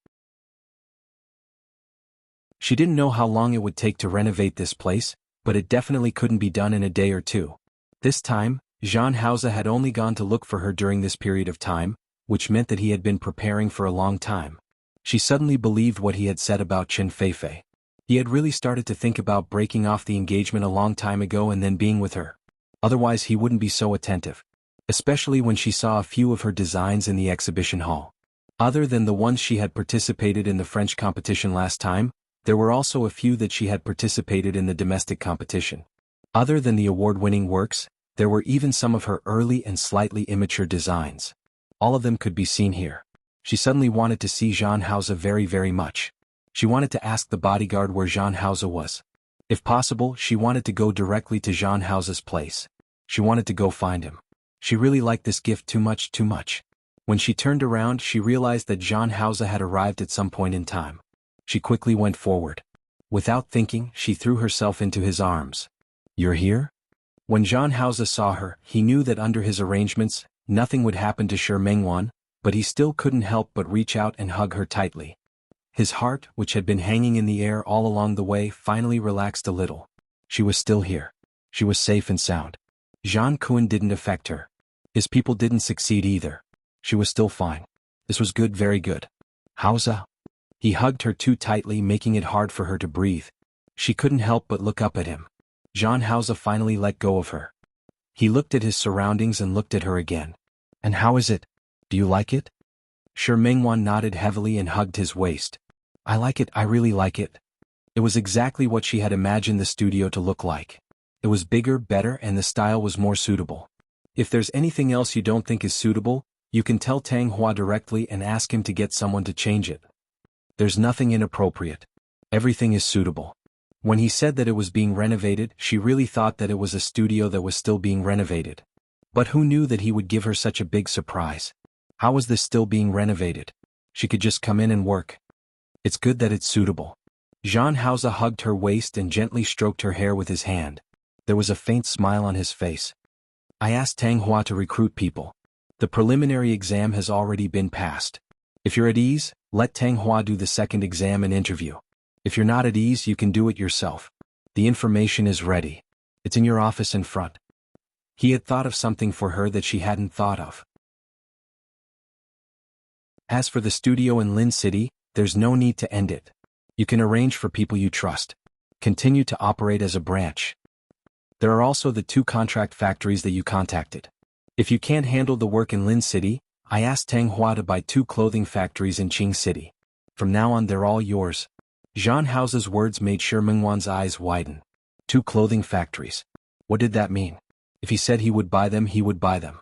She didn't know how long it would take to renovate this place, but it definitely couldn't be done in a day or two. This time, Jean Hausa had only gone to look for her during this period of time, which meant that he had been preparing for a long time. She suddenly believed what he had said about Chen Feifei. He had really started to think about breaking off the engagement a long time ago and then being with her. Otherwise he wouldn't be so attentive. Especially when she saw a few of her designs in the exhibition hall. Other than the ones she had participated in the French competition last time, there were also a few that she had participated in the domestic competition. Other than the award-winning works, there were even some of her early and slightly immature designs. All of them could be seen here. She suddenly wanted to see Jean Hausa very, very much. She wanted to ask the bodyguard where Jean Hausa was. If possible, she wanted to go directly to Jean Hausa's place. She wanted to go find him. She really liked this gift too much. When she turned around, she realized that Jean Hausa had arrived at some point in time. She quickly went forward. Without thinking, she threw herself into his arms. You're here? When Jean Hausa saw her, he knew that under his arrangements, nothing would happen to Shi Mingwan, but he still couldn't help but reach out and hug her tightly. His heart, which had been hanging in the air all along the way, finally relaxed a little. She was still here. She was safe and sound. Jean Kuan didn't affect her. His people didn't succeed either. She was still fine. This was good, very good. Hausa? He hugged her too tightly, making it hard for her to breathe. She couldn't help but look up at him. Jean Hausa finally let go of her. He looked at his surroundings and looked at her again. And how is it? Do you like it? Shi Mingwan nodded heavily and hugged his waist. I like it, I really like it. It was exactly what she had imagined the studio to look like. It was bigger, better, and the style was more suitable. If there's anything else you don't think is suitable, you can tell Tang Hua directly and ask him to get someone to change it. There's nothing inappropriate. Everything is suitable. When he said that it was being renovated, she really thought that it was a studio that was still being renovated. But who knew that he would give her such a big surprise? How was this still being renovated? She could just come in and work. It's good that it's suitable. Jean Hausa hugged her waist and gently stroked her hair with his hand. There was a faint smile on his face. I asked Tang Hua to recruit people. The preliminary exam has already been passed. If you're at ease, let Tang Hua do the second exam and interview. If you're not at ease, you can do it yourself. The information is ready. It's in your office in front. He had thought of something for her that she hadn't thought of. As for the studio in Lin City, there's no need to end it. You can arrange for people you trust. Continue to operate as a branch. There are also the 2 contract factories that you contacted. If you can't handle the work in Lin City, I asked Tang Hua to buy 2 clothing factories in Qing City. From now on they're all yours. Jean Hausa's words made Shi Mingwan's eyes widen. 2 clothing factories. What did that mean? If he said he would buy them, he would buy them.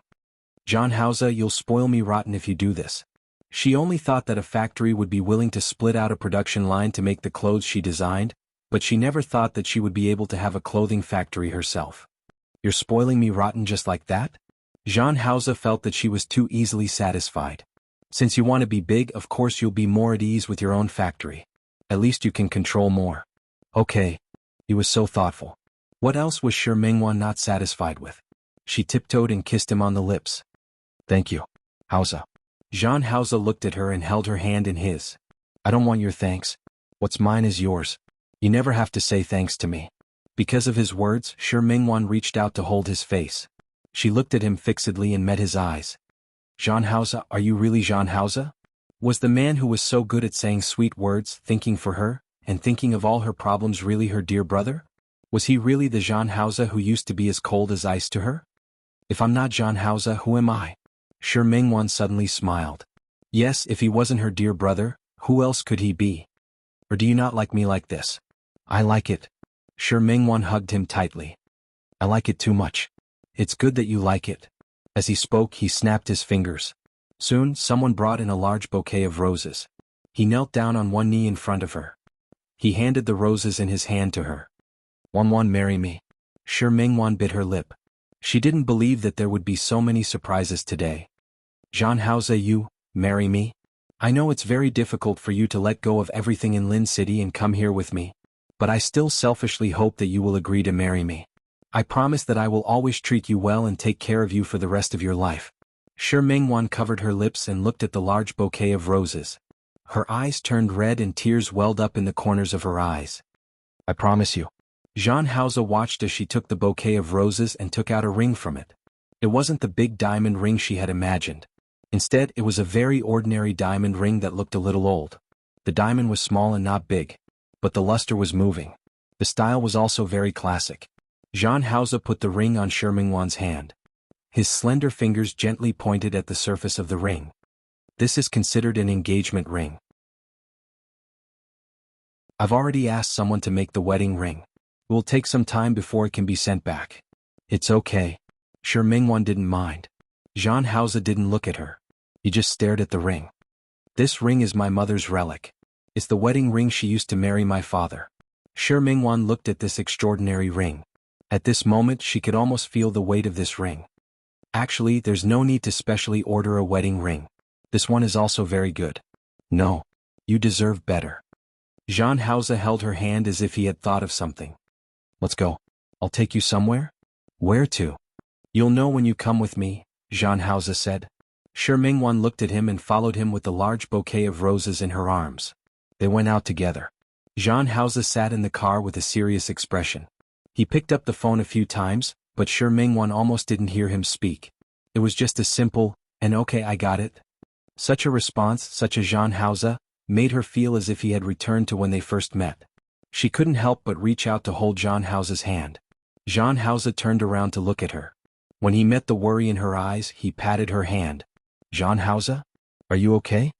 Jean Hausa, you'll spoil me rotten if you do this. She only thought that a factory would be willing to split out a production line to make the clothes she designed, but she never thought that she would be able to have a clothing factory herself. You're spoiling me rotten just like that? Jean Hausa felt that she was too easily satisfied. Since you want to be big, of course you'll be more at ease with your own factory. At least you can control more. Okay. He was so thoughtful. What else was Shi Mingwan not satisfied with? She tiptoed and kissed him on the lips. Thank you, Hausa. Jean Hausa looked at her and held her hand in his. I don't want your thanks. What's mine is yours. You never have to say thanks to me. Because of his words, Shi Mingwan reached out to hold his face. She looked at him fixedly and met his eyes. Jean Hausa, are you really Jean Hausa? Was the man who was so good at saying sweet words, thinking for her, and thinking of all her problems really her dear brother? Was he really the Jean Hausa who used to be as cold as ice to her? If I'm not Jean Hausa, who am I? Shi Mingwan suddenly smiled. Yes, if he wasn't her dear brother, who else could he be? Or do you not like me like this? I like it. Shi Mingwan hugged him tightly. I like it too much. It's good that you like it. As he spoke, he snapped his fingers. Soon, someone brought in a large bouquet of roses. He knelt down on one knee in front of her. He handed the roses in his hand to her. "Wan, marry me." Shi Mingwan bit her lip. She didn't believe that there would be so many surprises today. "Jean Hausa, you marry me? I know it's very difficult for you to let go of everything in Lin City and come here with me, but I still selfishly hope that you will agree to marry me. I promise that I will always treat you well and take care of you for the rest of your life." Shi Mingwan covered her lips and looked at the large bouquet of roses. Her eyes turned red and tears welled up in the corners of her eyes. "I promise you." Jean Hausa watched as she took the bouquet of roses and took out a ring from it. It wasn't the big diamond ring she had imagined. Instead, it was a very ordinary diamond ring that looked a little old. The diamond was small and not big, but the luster was moving. The style was also very classic. Jean Hausa put the ring on Shi Mingwan's hand. His slender fingers gently pointed at the surface of the ring. "This is considered an engagement ring. I've already asked someone to make the wedding ring. It will take some time before it can be sent back." "It's okay." Shi Mingwan didn't mind. Jean Hausa didn't look at her. He just stared at the ring. "This ring is my mother's relic. It's the wedding ring she used to marry my father." Shi Mingwan looked at this extraordinary ring. At this moment she could almost feel the weight of this ring. "Actually, there's no need to specially order a wedding ring. This one is also very good." "No. You deserve better." Jean Hausa held her hand as if he had thought of something. "Let's go. I'll take you somewhere." "Where to?" "You'll know when you come with me," Jean Hausa said. Shi Mingwan looked at him and followed him with the large bouquet of roses in her arms. They went out together. Jean Hausa sat in the car with a serious expression. He picked up the phone a few times, but Shi Mingwan almost didn't hear him speak. It was just a simple, "and okay, I got it." Such a response, such a Jean Hausa, made her feel as if he had returned to when they first met. She couldn't help but reach out to hold Jean Hausa's hand. Jean Hausa turned around to look at her. When he met the worry in her eyes, he patted her hand. "Jean Hausa? Are you okay?"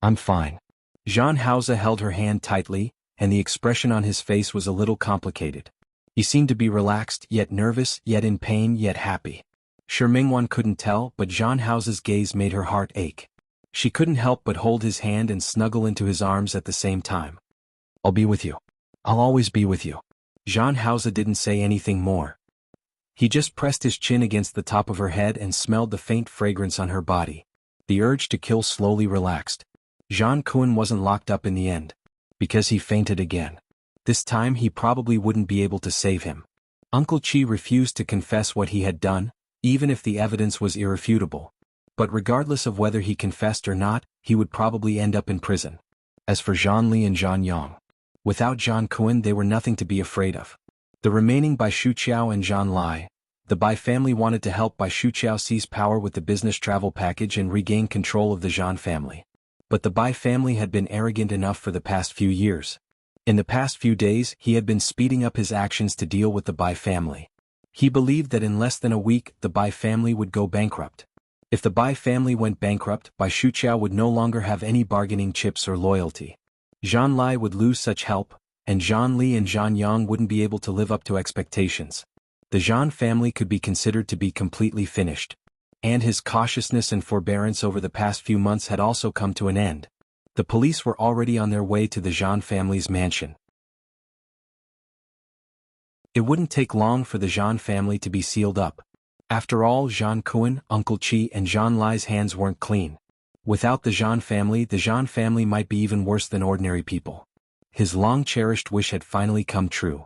"I'm fine." Jean Hausa held her hand tightly, and the expression on his face was a little complicated. He seemed to be relaxed, yet nervous, yet in pain, yet happy. Shi Mingwan couldn't tell, but Jean Hausa's gaze made her heart ache. She couldn't help but hold his hand and snuggle into his arms at the same time. "I'll be with you. I'll always be with you." Jean Hausa didn't say anything more. He just pressed his chin against the top of her head and smelled the faint fragrance on her body. The urge to kill slowly relaxed. Jean Kuan wasn't locked up in the end. Because he fainted again. This time he probably wouldn't be able to save him. Uncle Chi refused to confess what he had done, even if the evidence was irrefutable. But regardless of whether he confessed or not, he would probably end up in prison. As for Zhang Li and Zhang Yang, without Zhang Kuan they were nothing to be afraid of. The remaining Bai Shuqiao and Zhang Lai, the Bai family wanted to help Bai Shuqiao seize power with the business travel package and regain control of the Zhang family. But the Bai family had been arrogant enough for the past few years. In the past few days he had been speeding up his actions to deal with the Bai family. He believed that in less than a week the Bai family would go bankrupt. If the Bai family went bankrupt, Bai Shuqiao would no longer have any bargaining chips or loyalty. Zhang Lai would lose such help, and Zhang Li and Zhang Yang wouldn't be able to live up to expectations. The Zhang family could be considered to be completely finished. And his cautiousness and forbearance over the past few months had also come to an end. The police were already on their way to the Zhang family's mansion. It wouldn't take long for the Zhang family to be sealed up. After all, Zhang Kuan, Uncle Chi and Zhang Lai's hands weren't clean. Without the Zhang family might be even worse than ordinary people. His long-cherished wish had finally come true.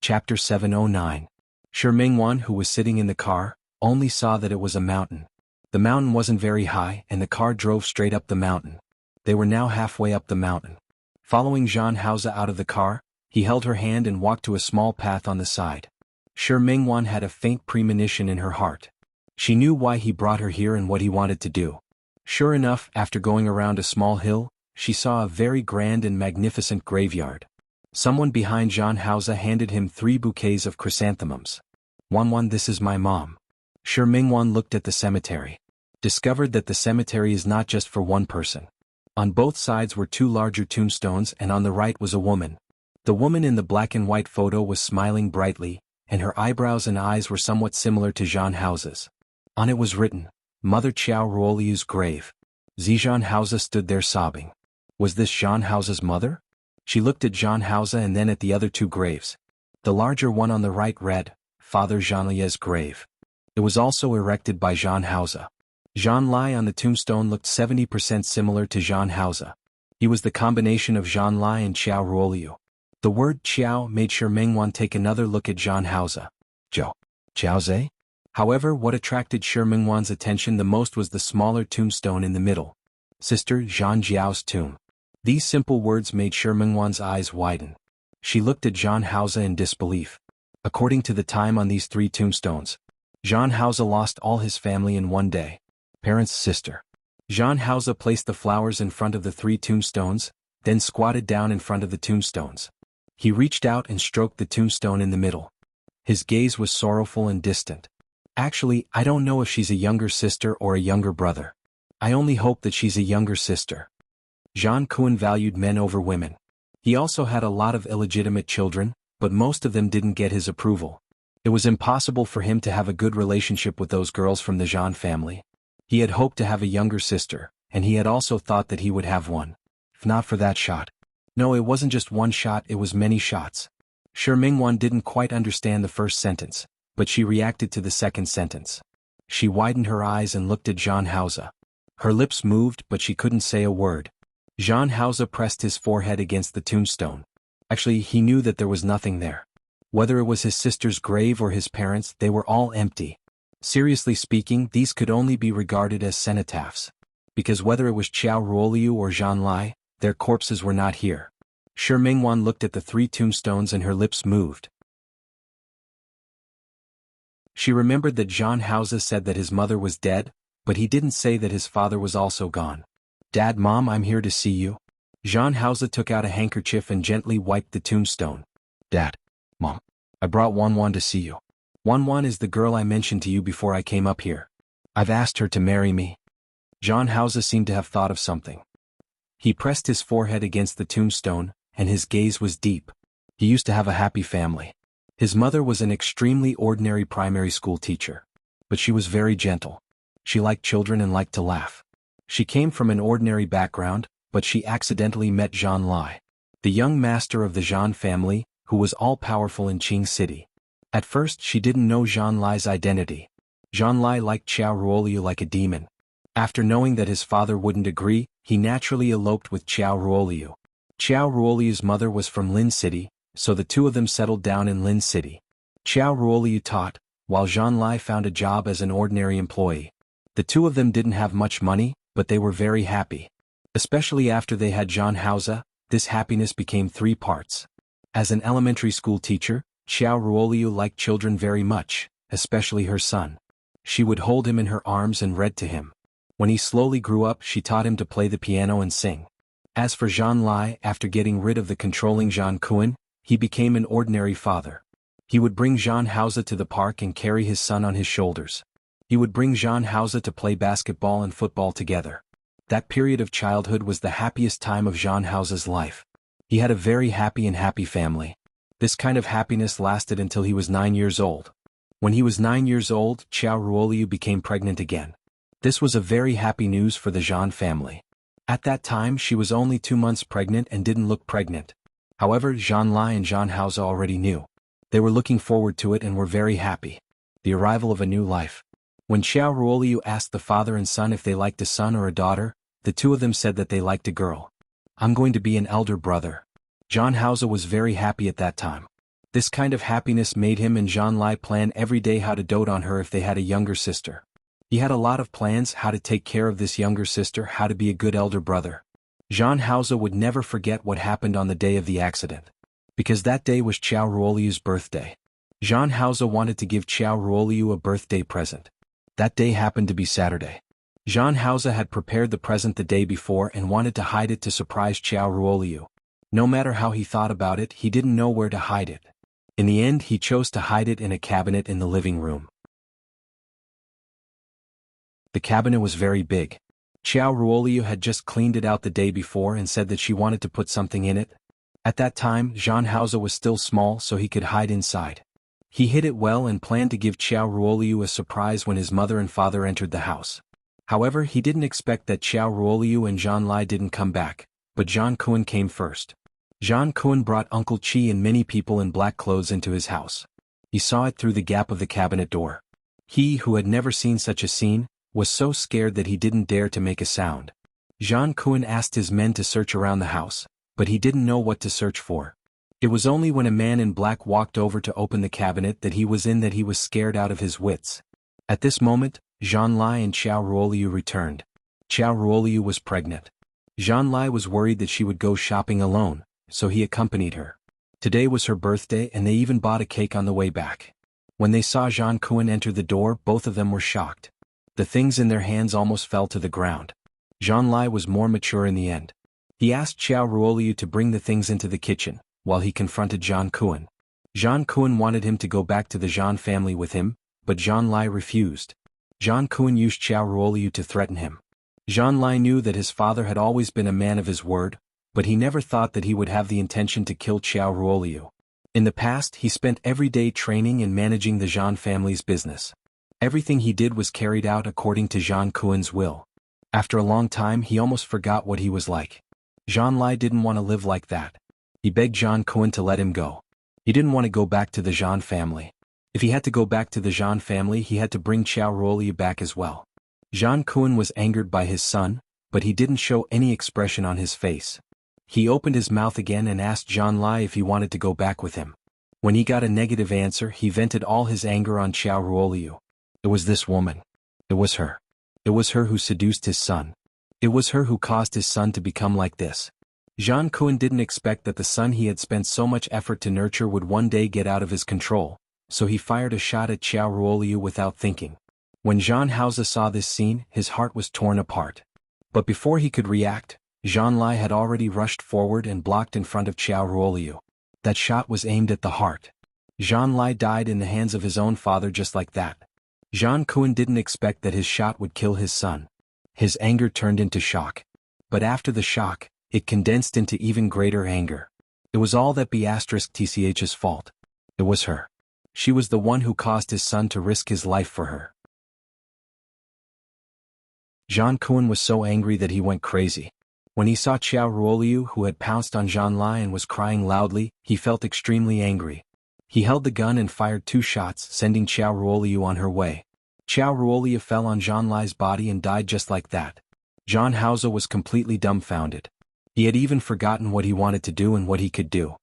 Chapter 709. Shi Mingwan, who was sitting in the car, only saw that it was a mountain. The mountain wasn't very high and the car drove straight up the mountain. They were now halfway up the mountain. Following Jean Hausa out of the car, he held her hand and walked to a small path on the side. Shi Mingwan had a faint premonition in her heart. She knew why he brought her here and what he wanted to do. Sure enough, after going around a small hill, she saw a very grand and magnificent graveyard. Someone behind Jean Hausa handed him 3 bouquets of chrysanthemums. "Wan, this is my mom." Shi Mingwan looked at the cemetery. Discovered that the cemetery is not just for one person. On both sides were 2 larger tombstones and on the right was a woman. The woman in the black and white photo was smiling brightly, and her eyebrows and eyes were somewhat similar to Jean Hausa's. On it was written, "Mother Chiao Ruoliu's grave." Zhejian Haoze stood there sobbing. Was this Zhan Haoze's mother? She looked at Zhan Haoze and then at the other two graves. The larger one on the right read, Father Zhanlie's grave. It was also erected by Zhan Haoze. Zhan Lai on the tombstone looked 70% similar to Zhan Haoze. He was the combination of Zhan Lai and Qiao Ruoliu. The word Qiao made sure Mengwan take another look at Zhan Haoze. Qiaoze? However, what attracted Shi Mingwan's attention the most was the smaller tombstone in the middle. Sister Zhan Jiao's tomb. These simple words made Shi Mingwan's eyes widen. She looked at Zhan Haoze in disbelief. According to the time on these three tombstones, Zhan Haoze lost all his family in one day. Parents' sister. Zhan Haoze placed the flowers in front of the three tombstones, then squatted down in front of the tombstones. He reached out and stroked the tombstone in the middle. His gaze was sorrowful and distant. Actually, I don't know if she's a younger sister or a younger brother. I only hope that she's a younger sister. Zhan Kuan valued men over women. He also had a lot of illegitimate children, but most of them didn't get his approval. It was impossible for him to have a good relationship with those girls from the Zhan family. He had hoped to have a younger sister, and he had also thought that he would have one. If not for that shot. No, it wasn't just one shot, it was many shots. Shi Mingwan didn't quite understand the first sentence, but she reacted to the second sentence. She widened her eyes and looked at Zhan Haoze. Her lips moved, but she couldn't say a word. Zhan Haoze pressed his forehead against the tombstone. Actually, he knew that there was nothing there. Whether it was his sister's grave or his parents', they were all empty. Seriously speaking, these could only be regarded as cenotaphs. Because whether it was Qiao Ruoliu or Zhan Lai, their corpses were not here. Shi Mingwan looked at the three tombstones and her lips moved. She remembered that Zhan Haoze said that his mother was dead, but he didn't say that his father was also gone. Dad, Mom, I'm here to see you. Zhan Haoze took out a handkerchief and gently wiped the tombstone. Dad, Mom, I brought Wanwan to see you. Wanwan is the girl I mentioned to you before I came up here. I've asked her to marry me. Zhan Haoze seemed to have thought of something. He pressed his forehead against the tombstone, and his gaze was deep. He used to have a happy family. His mother was an extremely ordinary primary school teacher. But she was very gentle. She liked children and liked to laugh. She came from an ordinary background, but she accidentally met Zhan Lai, the young master of the Zhan family, who was all-powerful in Qing City. At first she didn't know Zhan Lai's identity. Zhan Lai liked Qiao Ruoliu like a demon. After knowing that his father wouldn't agree, he naturally eloped with Qiao Ruoliu. Qiao Ruoliu's mother was from Lin City, so the two of them settled down in Lin City. Qiao Ruoliu taught, while Zhan Lai found a job as an ordinary employee. The two of them didn't have much money, but they were very happy. Especially after they had Zhan Haoze, this happiness became three parts. As an elementary school teacher, Qiao Ruoliu liked children very much, especially her son. She would hold him in her arms and read to him. When he slowly grew up, she taught him to play the piano and sing. As for Zhan Lai, after getting rid of the controlling Zhan Kuan, he became an ordinary father. He would bring Zhan Haoze to the park and carry his son on his shoulders. He would bring Zhan Haoze to play basketball and football together. That period of childhood was the happiest time of Zhan Haoze's life. He had a very happy family. This kind of happiness lasted until he was 9 years old. When he was 9 years old, Qiao Ruoliu became pregnant again. This was a very happy news for the Zhan family. At that time she was only 2 months pregnant and didn't look pregnant. However, Zhan Lai and Zhan Haoze already knew. They were looking forward to it and were very happy. The arrival of a new life. When Qiao Ruoliu asked the father and son if they liked a son or a daughter, the two of them said that they liked a girl. I'm going to be an elder brother. Zhan Haoze was very happy at that time. This kind of happiness made him and Zhan Lai plan every day how to dote on her if they had a younger sister. He had a lot of plans how to take care of this younger sister, how to be a good elder brother. Zhan Haoze would never forget what happened on the day of the accident. Because that day was Qiao Ruoliu's birthday. Zhan Haoze wanted to give Qiao Ruoliu a birthday present. That day happened to be Saturday. Zhan Haoze had prepared the present the day before and wanted to hide it to surprise Qiao Ruoliu. No matter how he thought about it, he didn't know where to hide it. In the end, he chose to hide it in a cabinet in the living room. The cabinet was very big. Qiao Ruoliu had just cleaned it out the day before and said that she wanted to put something in it. At that time, Zhan Haoze was still small so he could hide inside. He hid it well and planned to give Qiao Ruoliu a surprise when his mother and father entered the house. However, he didn't expect that Qiao Ruoliu and Zhang Lai didn't come back, but Zhang Kun came first. Zhang Kun brought Uncle Qi and many people in black clothes into his house. He saw it through the gap of the cabinet door. He, who had never seen such a scene, was so scared that he didn't dare to make a sound. Zhang Kun asked his men to search around the house, but he didn't know what to search for. It was only when a man in black walked over to open the cabinet that he was scared out of his wits. At this moment, Zhang Lai and Qiao Ruoliu returned. Qiao Ruoliu was pregnant. Zhang Lai was worried that she would go shopping alone, so he accompanied her. Today was her birthday and they even bought a cake on the way back. When they saw Zhang Kun enter the door, both of them were shocked. The things in their hands almost fell to the ground. Zhang Lai was more mature in the end. He asked Qiao Ruoliu to bring the things into the kitchen, while he confronted Zhang Kun. Zhang Kun wanted him to go back to the Zhang family with him, but Zhang Lai refused. Zhang Kun used Qiao Ruoliu to threaten him. Zhang Lai knew that his father had always been a man of his word, but he never thought that he would have the intention to kill Qiao Ruoliu. In the past, he spent every day training and managing the Zhang family's business. Everything he did was carried out according to Zhang Kun's will. After a long time, he almost forgot what he was like. Zhang Lai didn't want to live like that. He begged Zhang Kun to let him go. He didn't want to go back to the Zhang family. If he had to go back to the Zhang family, he had to bring Qiao Ruoliu back as well. Zhang Kun was angered by his son, but he didn't show any expression on his face. He opened his mouth again and asked Zhang Lai if he wanted to go back with him. When he got a negative answer, he vented all his anger on Qiao Ruoliu. It was this woman. It was her. It was her who seduced his son. It was her who caused his son to become like this. Zhang Kun didn't expect that the son he had spent so much effort to nurture would one day get out of his control, so he fired a shot at Qiao Ruoliu without thinking. When Zhang Haoze saw this scene, his heart was torn apart. But before he could react, Zhang Lai had already rushed forward and blocked in front of Qiao Ruoliu. That shot was aimed at the heart. Zhang Lai died in the hands of his own father just like that. Zhang Kun didn't expect that his shot would kill his son. His anger turned into shock. But after the shock, it condensed into even greater anger. It was all that B*TCH's fault. It was her. She was the one who caused his son to risk his life for her. Zhang Kun was so angry that he went crazy. When he saw Qiao Ruoliu, who had pounced on Zhang Lai and was crying loudly, he felt extremely angry. He held the gun and fired 2 shots, sending Qiao Ruoliu on her way. Qiao Ruoliu fell on Zhang Lai's body and died just like that. Zhang Haoze was completely dumbfounded. He had even forgotten what he wanted to do and what he could do.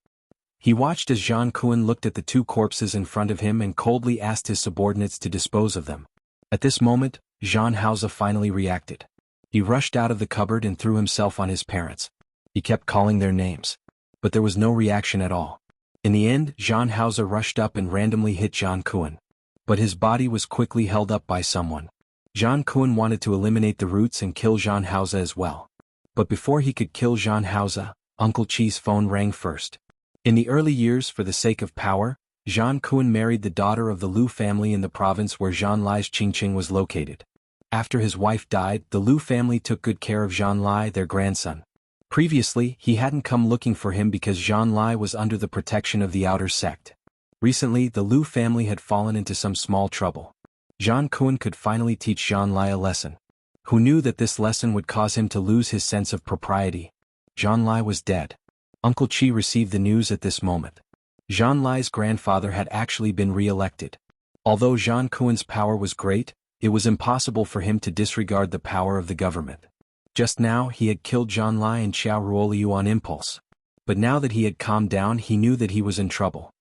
He watched as Zhang Kun looked at the 2 corpses in front of him and coldly asked his subordinates to dispose of them. At this moment, Zhang Haoze finally reacted. He rushed out of the cupboard and threw himself on his parents. He kept calling their names. But there was no reaction at all. In the end, Zhang Haoze rushed up and randomly hit Zhang Kun. But his body was quickly held up by someone. Zhang Kun wanted to eliminate the roots and kill Zhang Haoze as well. But before he could kill Zhang Haoze, Uncle Qi's phone rang first. In the early years, for the sake of power, Zhang Kun married the daughter of the Lu family in the province where Zhang Lai's Qingqing was located. After his wife died, the Lu family took good care of Zhang Lai, their grandson. Previously, he hadn't come looking for him because Zhang Lai was under the protection of the outer sect. Recently, the Lu family had fallen into some small trouble. Zhang Kun could finally teach Zhang Lai a lesson. Who knew that this lesson would cause him to lose his sense of propriety? Zhang Lai was dead. Uncle Qi received the news at this moment. Zhang Lai's grandfather had actually been re-elected. Although Zhang Kun's power was great, it was impossible for him to disregard the power of the government. Just now, he had killed Zhang Lai and Qiao Ruoliu on impulse. But now that he had calmed down, he knew that he was in trouble.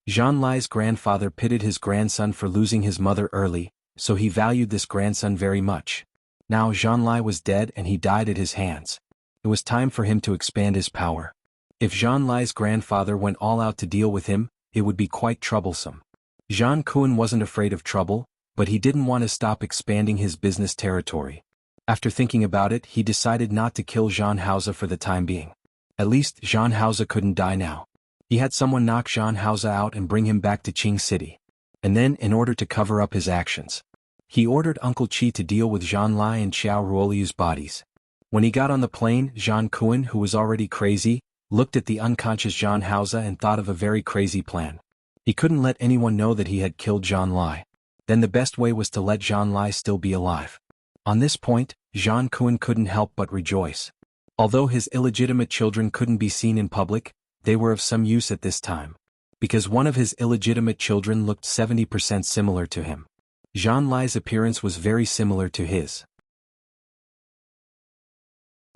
Zhang Lai's grandfather pitied his grandson for losing his mother early, so he valued this grandson very much. Now Zhang Lai was dead and he died at his hands. It was time for him to expand his power. If Zhang Lai's grandfather went all out to deal with him, it would be quite troublesome. Zhang Kun wasn't afraid of trouble, but he didn't want to stop expanding his business territory. After thinking about it, he decided not to kill Zhang Haoze for the time being. At least Zhang Haoze couldn't die now. He had someone knock Zhang Haoze out and bring him back to Qing City. And then, in order to cover up his actions, he ordered Uncle Qi to deal with Zhang Lai and Qiao Ruoliu's bodies. When he got on the plane, Zhang Kun, who was already crazy, looked at the unconscious Zhang Haoze and thought of a very crazy plan. He couldn't let anyone know that he had killed Zhang Lai. Then the best way was to let Zhang Lai still be alive. On this point, Jean Cohen couldn't help but rejoice. Although his illegitimate children couldn't be seen in public, they were of some use at this time. Because one of his illegitimate children looked 70% similar to him. Jean Lai's appearance was very similar to his.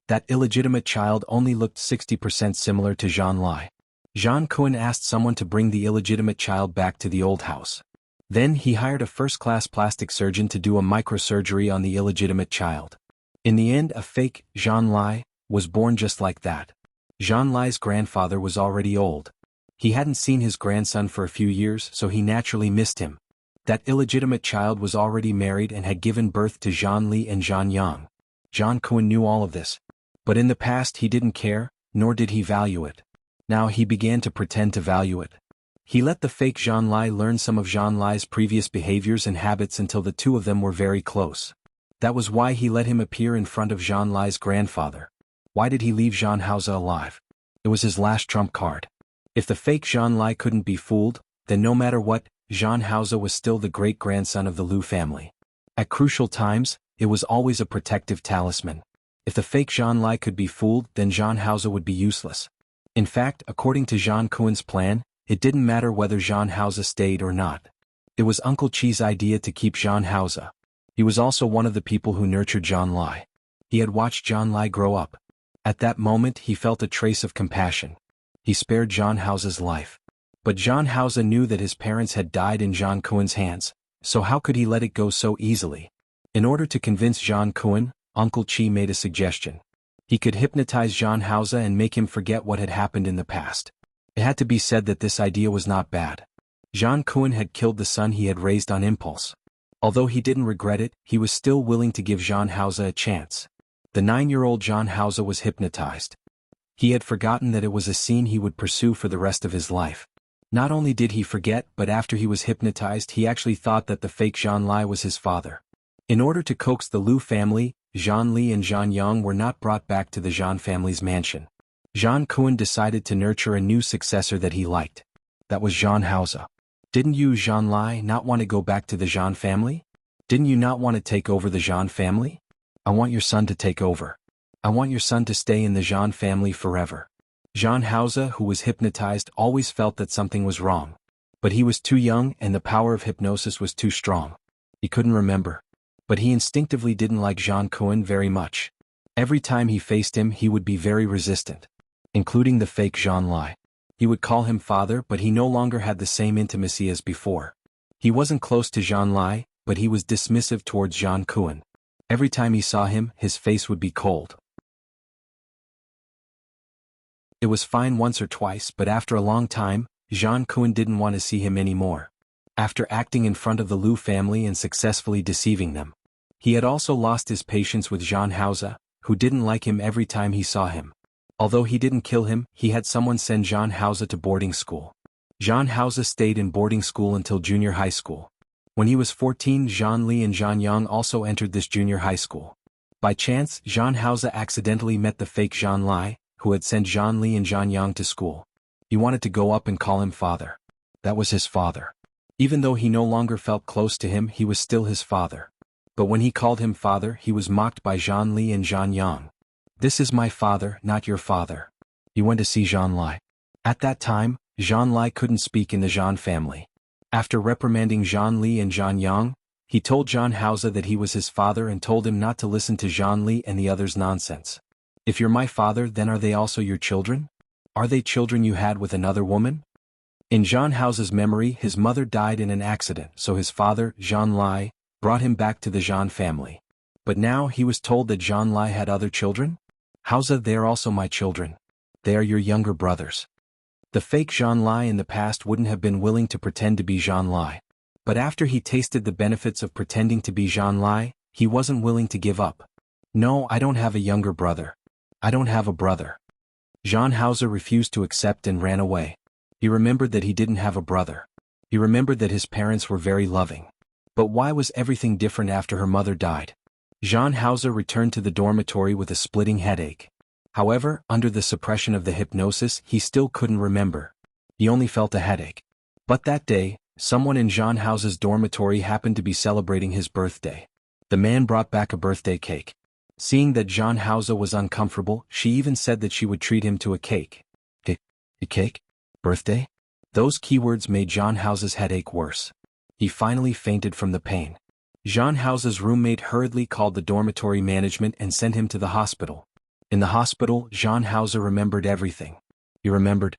That illegitimate child only looked 60% similar to Jean Lai. Jean Cohen asked someone to bring the illegitimate child back to the old house. Then he hired a first-class plastic surgeon to do a microsurgery on the illegitimate child. In the end, a fake Jean Lai was born just like that. Jean Lai's grandfather was already old. He hadn't seen his grandson for a few years, so he naturally missed him. That illegitimate child was already married and had given birth to Jean Li and Jean Yang. Jean Cohen knew all of this. But in the past he didn't care, nor did he value it. Now he began to pretend to value it. He let the fake Jean Lai learn some of Jean Lai's previous behaviors and habits until the two of them were very close. That was why he let him appear in front of Jean Lai's grandfather. Why did he leave Jean Hausa alive? It was his last trump card. If the fake Jean Lai couldn't be fooled, then no matter what, Jean Hausa was still the great-grandson of the Liu family. At crucial times, it was always a protective talisman. If the fake Jean Lai could be fooled, then Jean Hausa would be useless. In fact, according to Jean Cohen's plan, it didn't matter whether Jean Hausa stayed or not. It was Uncle Chi's idea to keep Jean Hausa. He was also one of the people who nurtured Jean Lai. He had watched Jean Lai grow up. At that moment he felt a trace of compassion. He spared Jean Hausa's life. But Jean Hausa knew that his parents had died in Jean Cohen's hands, so how could he let it go so easily? In order to convince Jean Cohen, Uncle Chi made a suggestion. He could hypnotize Jean Hausa and make him forget what had happened in the past. It had to be said that this idea was not bad. Jean Cohen had killed the son he had raised on impulse. Although he didn't regret it, he was still willing to give Jean Hausa a chance. The 9-year-old Jean Hausa was hypnotized. He had forgotten that it was a scene he would pursue for the rest of his life. Not only did he forget, but after he was hypnotized he actually thought that the fake Jean Lai was his father. In order to coax the Liu family, Jean Li and Jean Yang were not brought back to the Jean family's mansion. Jean Cohen decided to nurture a new successor that he liked. That was Jean Hausa. Didn't you, Jean Lai, not want to go back to the Jean family? Didn't you not want to take over the Jean family? I want your son to take over. I want your son to stay in the Jean family forever. Jean Hausa, who was hypnotized, always felt that something was wrong. But he was too young and the power of hypnosis was too strong. He couldn't remember. But he instinctively didn't like Jean Cohen very much. Every time he faced him he would be very resistant. Including the fake Jean Lai. He would call him father, but he no longer had the same intimacy as before. He wasn't close to Jean Lai, but he was dismissive towards Jean Cohen. Every time he saw him, his face would be cold. It was fine once or twice, but after a long time, Jean Cohen didn't want to see him anymore. After acting in front of the Liu family and successfully deceiving them. He had also lost his patience with Jean Hausa, who didn't like him every time he saw him. Although he didn't kill him, he had someone send Jean Hausa to boarding school. Jean Hausa stayed in boarding school until junior high school. When he was 14, Jean Li and Jean Yang also entered this junior high school. By chance, Jean Hausa accidentally met the fake Jean Lai, who had sent Jean Li and Jean Yang to school. He wanted to go up and call him father. That was his father. Even though he no longer felt close to him, he was still his father. But when he called him father, he was mocked by Jean Li and Jean Yang. This is my father, not your father. He went to see Jean Lai. At that time, Jean Lai couldn't speak in the Jean family. After reprimanding Jean Li and Jean Yang, he told Jean Hausa that he was his father and told him not to listen to Jean Li and the others' nonsense. If you're my father, then are they also your children? Are they children you had with another woman? In Jean Hausa's memory, his mother died in an accident, so his father, Jean Lai, brought him back to the Jean family. But now he was told that Jean Lai had other children? Hausa, they are also my children. They are your younger brothers. The fake Jean Lai in the past wouldn't have been willing to pretend to be Jean Lai. But after he tasted the benefits of pretending to be Jean Lai, he wasn't willing to give up. No, I don't have a younger brother. I don't have a brother. Jean Hausa refused to accept and ran away. He remembered that he didn't have a brother. He remembered that his parents were very loving. But why was everything different after her mother died? Jean Hausa returned to the dormitory with a splitting headache. However, under the suppression of the hypnosis, he still couldn't remember. He only felt a headache. But that day, someone in Jean Hausa's dormitory happened to be celebrating his birthday. The man brought back a birthday cake. Seeing that Jean Hausa was uncomfortable, she even said that she would treat him to a cake. A cake? Birthday? Those keywords made Jean Hausa's headache worse. He finally fainted from the pain. Jean Hausa's roommate hurriedly called the dormitory management and sent him to the hospital. In the hospital, Jean Hausa remembered everything. He remembered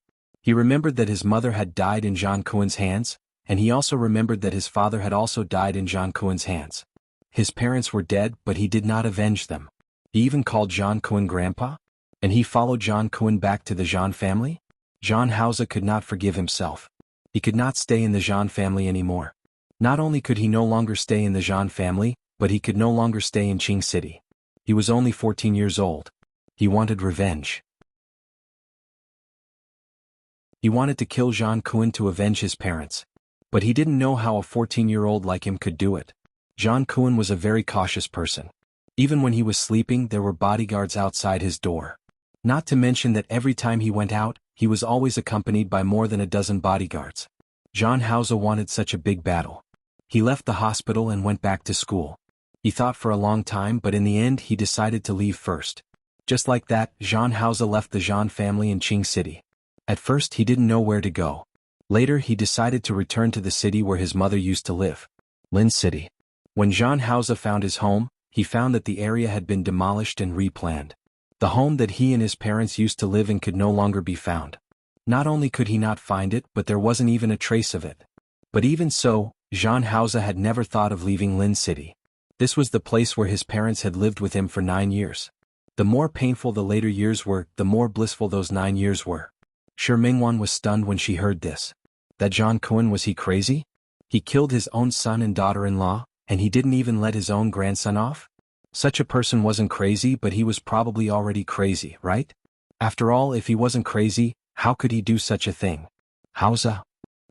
that his mother had died in Jean Kuen's hands, and he also remembered that his father had also died in Jean Kuen's hands. His parents were dead, but he did not avenge them. He even called Jean Kuen grandpa? And he followed Jean Kuen back to the Jean family? Jean Hausa could not forgive himself. He could not stay in the Jean family anymore. Not only could he no longer stay in the Jean family, but he could no longer stay in Qing City. He was only 14 years old. He wanted revenge. He wanted to kill Jean Kuen to avenge his parents. But he didn't know how a 14-year-old like him could do it. Jean Kuen was a very cautious person. Even when he was sleeping, there were bodyguards outside his door. Not to mention that every time he went out, he was always accompanied by more than a dozen bodyguards. Jean Hausa wanted such a big battle. He left the hospital and went back to school. He thought for a long time, but in the end he decided to leave first. Just like that, Jean Hausa left the Jean family in Qing City. At first he didn't know where to go. Later he decided to return to the city where his mother used to live. Lin City. When Jean Hausa found his home, he found that the area had been demolished and replanned. The home that he and his parents used to live in could no longer be found. Not only could he not find it, but there wasn't even a trace of it. But even so, Jean Hausa had never thought of leaving Lin City. This was the place where his parents had lived with him for 9 years. The more painful the later years were, the more blissful those 9 years were. Shi Mingwan was stunned when she heard this. That Jean Kuen, was he crazy? He killed his own son and daughter-in-law, and he didn't even let his own grandson off? Such a person wasn't crazy, but he was probably already crazy, right? After all, if he wasn't crazy, how could he do such a thing? Hausa?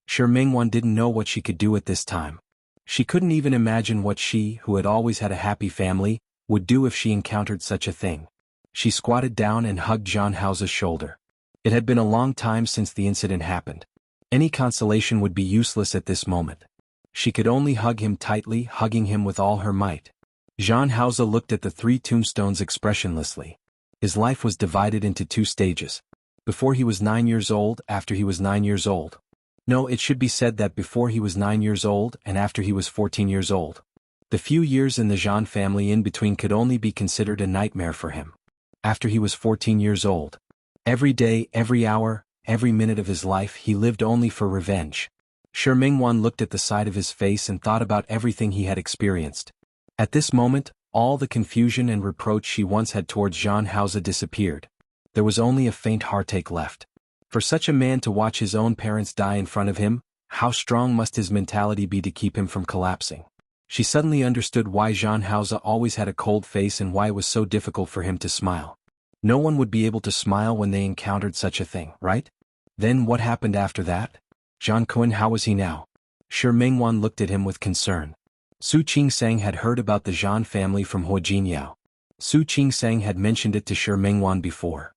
Shi Mingwan didn't know what she could do at this time. She couldn't even imagine what she, who had always had a happy family, would do if she encountered such a thing. She squatted down and hugged Jean Hausa's shoulder. It had been a long time since the incident happened. Any consolation would be useless at this moment. She could only hug him tightly, hugging him with all her might. Jean Hausa looked at the 3 tombstones expressionlessly. His life was divided into 2 stages. Before he was 9 years old, after he was 9 years old. No, it should be said that before he was 9 years old and after he was 14 years old. The few years in the Jean family in between could only be considered a nightmare for him. After he was 14 years old. Every day, every hour, every minute of his life he lived only for revenge. Shi Mingwan looked at the side of his face and thought about everything he had experienced. At this moment, all the confusion and reproach she once had towards Jean Hausa disappeared. There was only a faint heartache left. For such a man to watch his own parents die in front of him, how strong must his mentality be to keep him from collapsing? She suddenly understood why Jean Hausa always had a cold face and why it was so difficult for him to smile. No one would be able to smile when they encountered such a thing, right? Then what happened after that? Jean Kuen, how was he now? Shi Mingwan looked at him with concern. Su Qingsang had heard about the Jean family from Hua Jinyao. Su Qingsang had mentioned it to Shi Mingwan before.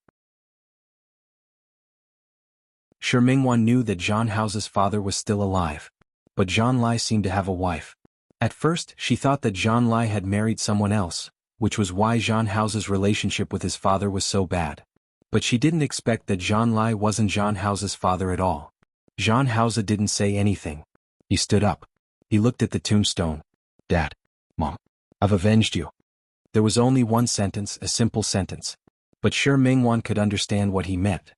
Shi Mingwan knew that Jean Hausa's father was still alive. But Jean Lai seemed to have a wife. At first, she thought that Jean Lai had married someone else, which was why Jean Hausa's relationship with his father was so bad. But she didn't expect that Jean Lai wasn't Jean Hausa's father at all. Jean Hausa didn't say anything. He stood up. He looked at the tombstone. Dad. Mom. I've avenged you. There was only one sentence, a simple sentence. But Shi Mingwan could understand what he meant.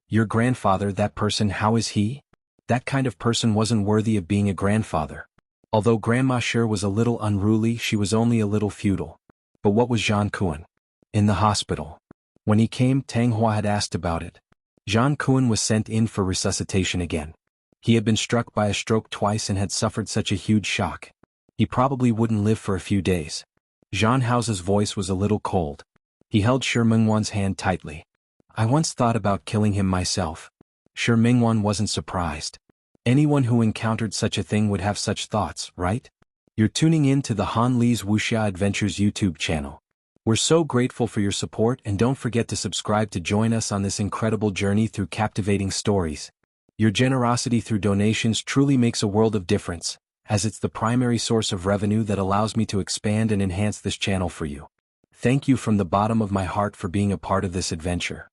Your grandfather, that person, how is he? That kind of person wasn't worthy of being a grandfather. Although Grandma Shi was a little unruly, she was only a little feudal. But what was Jean Kuen? In the hospital. When he came, Tang Hua had asked about it. Jean Kuen was sent in for resuscitation again. He had been struck by a stroke twice and had suffered such a huge shock. He probably wouldn't live for a few days. Jean Hausa's voice was a little cold. He held Shi Mingwan's hand tightly. I once thought about killing him myself. Shi Mingwan wasn't surprised. Anyone who encountered such a thing would have such thoughts, right? You're tuning in to the Han Li's Wuxia Adventures YouTube channel. We're so grateful for your support, and don't forget to subscribe to join us on this incredible journey through captivating stories. Your generosity through donations truly makes a world of difference, as it's the primary source of revenue that allows me to expand and enhance this channel for you. Thank you from the bottom of my heart for being a part of this adventure.